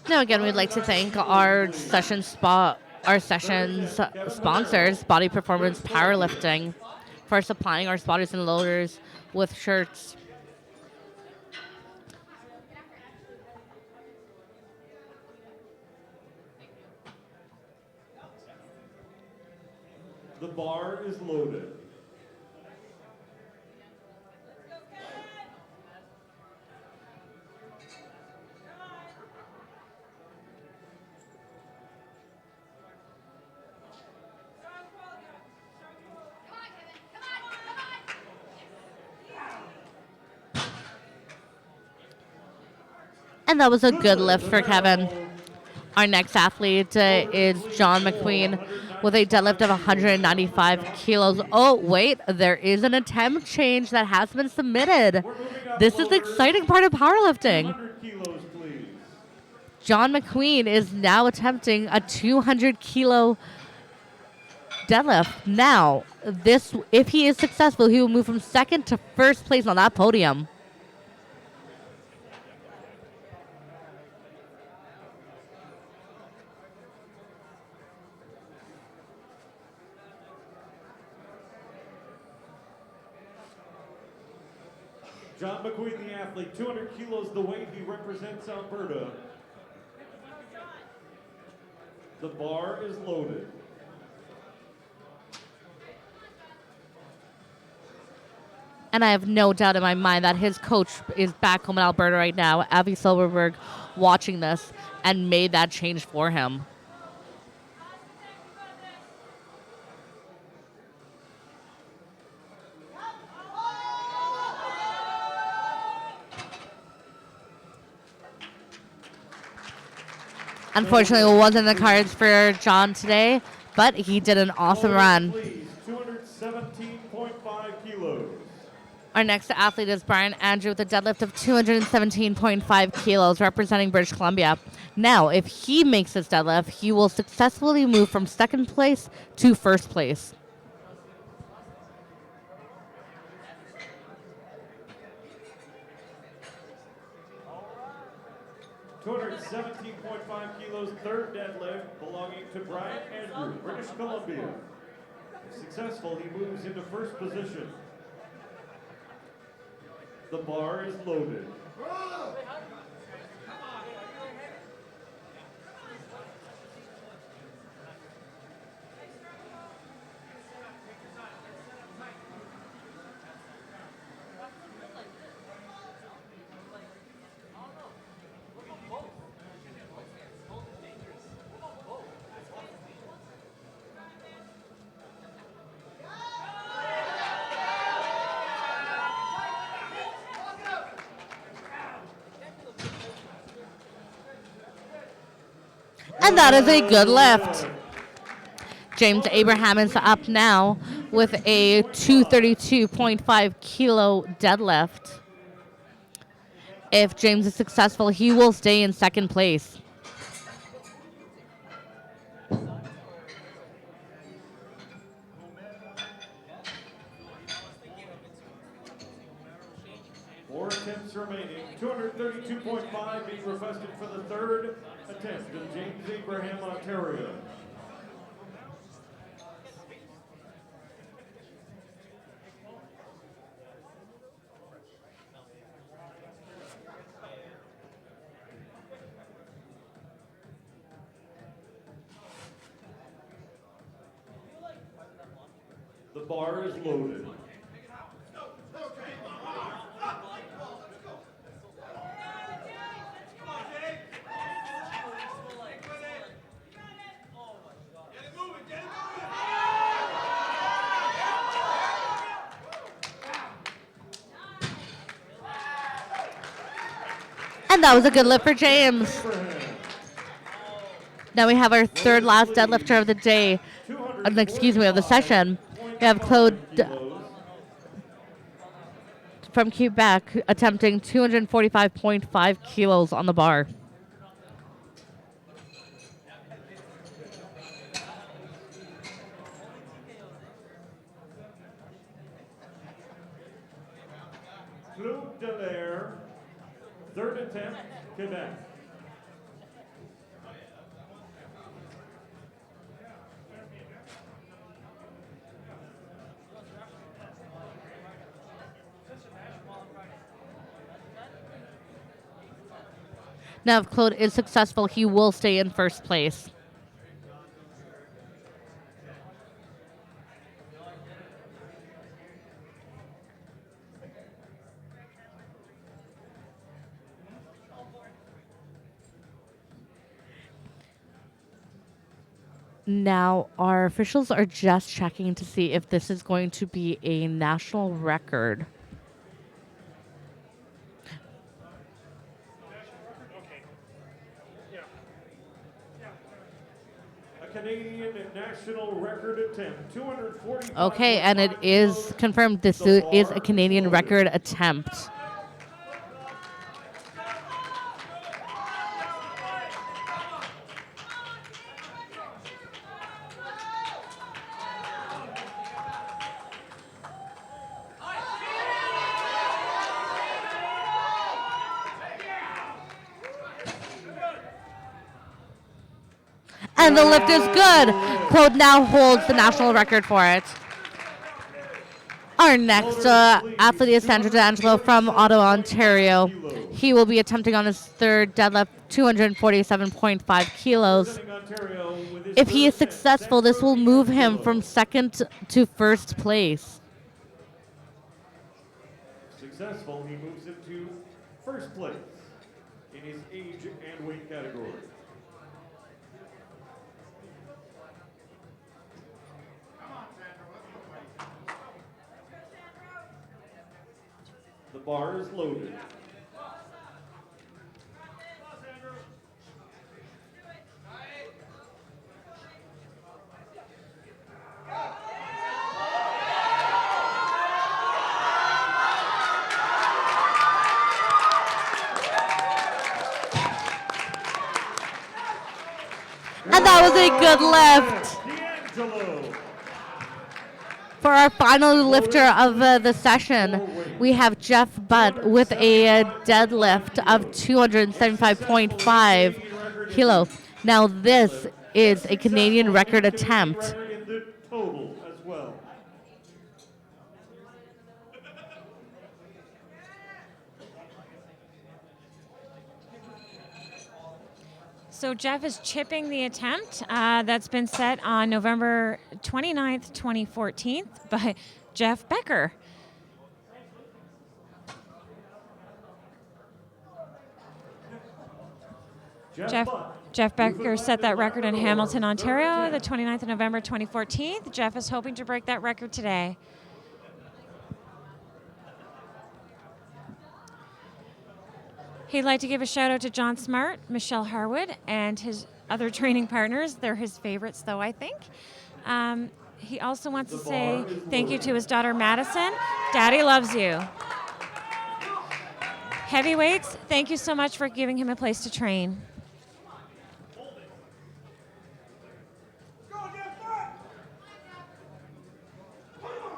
Now, again, we'd like to thank our sessions sponsors, Body Performance Powerlifting, for supplying our spotters and loaders with shirts. The bar is loaded. And that was a good lift for Kevin. Our next athlete is John McQueen with a deadlift of 195 kilos. Oh, wait, there is an attempt change that has been submitted. This is the exciting part of powerlifting. 200 kilos, please. John McQueen is now attempting a 200 kilo deadlift. Now, if he is successful, he will move from second to first place on that podium. John McQueen, the athlete, 200 kilos the weight. He represents Alberta. The bar is loaded. And I have no doubt in my mind that his coach is back home in Alberta right now, Avi Silverberg, watching this and made that change for him. Unfortunately, it wasn't in the cards for John today, but he did an awesome run. Please, 217.5 kilos. Our next athlete is Brian Andrew with a deadlift of 217.5 kilos, representing British Columbia. Now, if he makes this deadlift, he will successfully move from second place to first place. 217.5 kilos, third deadlift, belonging to Brian Andrew, British Columbia. If successful, he moves into first position. The bar is loaded. And that is a good lift. James Abraham is up now with a 232.5 kilo deadlift. If James is successful, he will stay in second place. Four attempts remaining. 232.5 being requested for the third attempt in James Abraham, Ontario. bar is loaded. And that was a good lift for James. Now we have our third last deadlifter of the day. Excuse me, of the session. We have Claude from Quebec attempting 245.5 kilos on the bar. Claude Delaire, third attempt, Quebec. Now, if Claude is successful, he will stay in first place. Now, our officials are just checking to see if this is going to be a national record. A Canadian national record attempt, 245. Okay, and it is confirmed this is a Canadian record attempt. And the lift is good. Claude now holds the national record for it. Our next athlete is Sandro D'Angelo from Ottawa, Ontario. He will be attempting on his third deadlift, 247.5 kilos. If he is successful, this will move him from second to first place. Successful, he moves into first place in his age and weight category. The bar is loaded. And that was a good lift. D'Angelo. For our final lifter of the session, we have Jeff Butt with a deadlift of 275.5 kilo. Now this is a Canadian record attempt. In the total as well. So Jeff is chipping the attempt that's been set on November 29th, 2014 by Jeff Becker. Jeff Becker set that record in Hamilton, Ontario, the 29th of November 2014. Jeff is hoping to break that record today. He'd like to give a shout out to John Smart, Michelle Harwood, and his other training partners. They're his favorites, though, I think. He also wants to say thank you to his daughter, Madison. Daddy loves you. Heavyweights, thank you so much for giving him a place to train.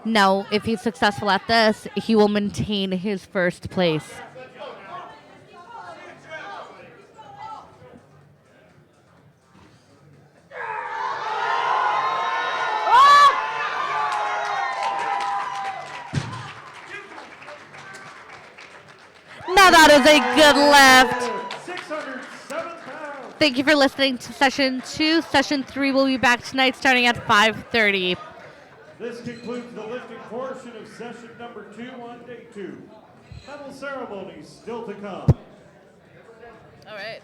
Now, if he's successful at this, he will maintain his first place. Now that is a good lift. 607 pounds. Thank you for listening to session 2. Session 3 will be back tonight starting at 5:30. This concludes the lifting portion of session number 2 on day 2. Medal ceremony still to come. All right.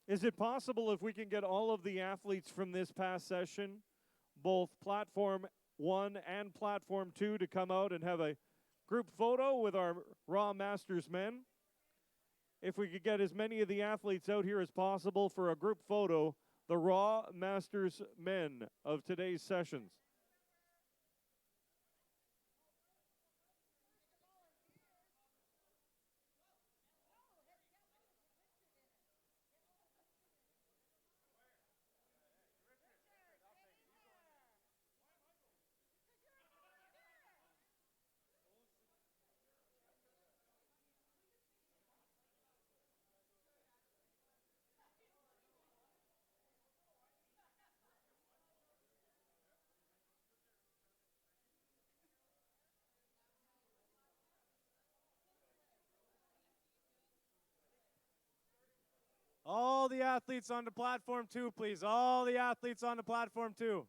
Is it possible if we can get all of the athletes from this past session, both platform 1 and platform 2, to come out and have a group photo with our Raw Masters men? If we could get as many of the athletes out here as possible for a group photo, the Raw Masters men of today's sessions. All the athletes on the platform 2, please. All the athletes on the platform 2.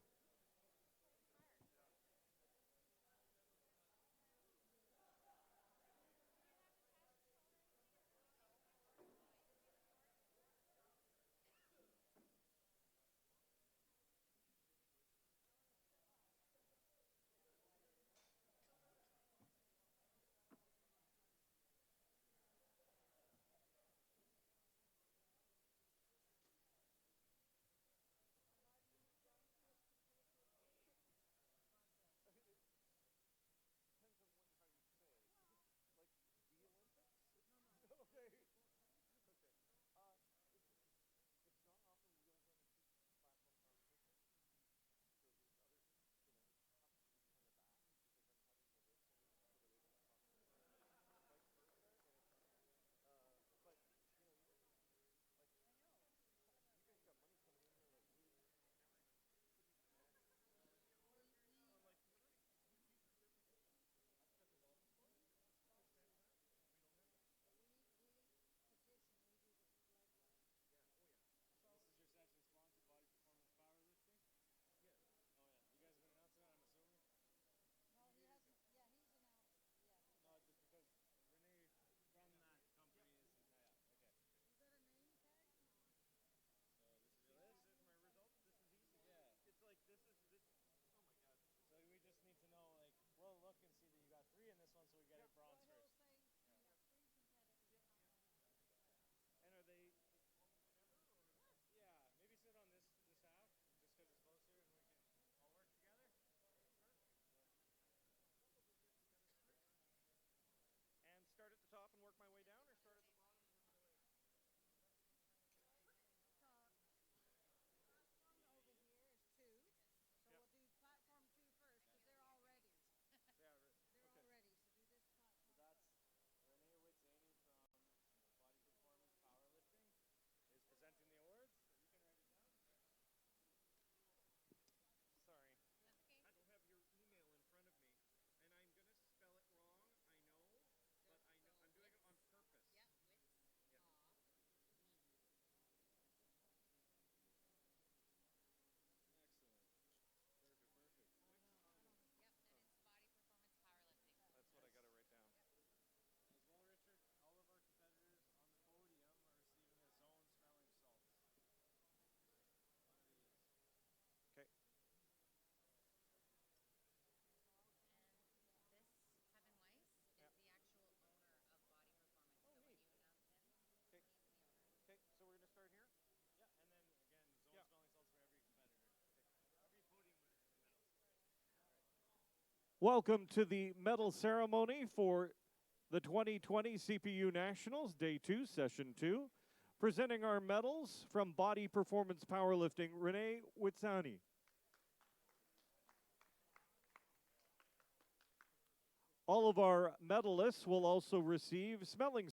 Welcome to the medal ceremony for the 2020 CPU Nationals, Day 2, Session 2. Presenting our medals from Body Performance Powerlifting, Renee Witsani. All of our medalists will also receive smelling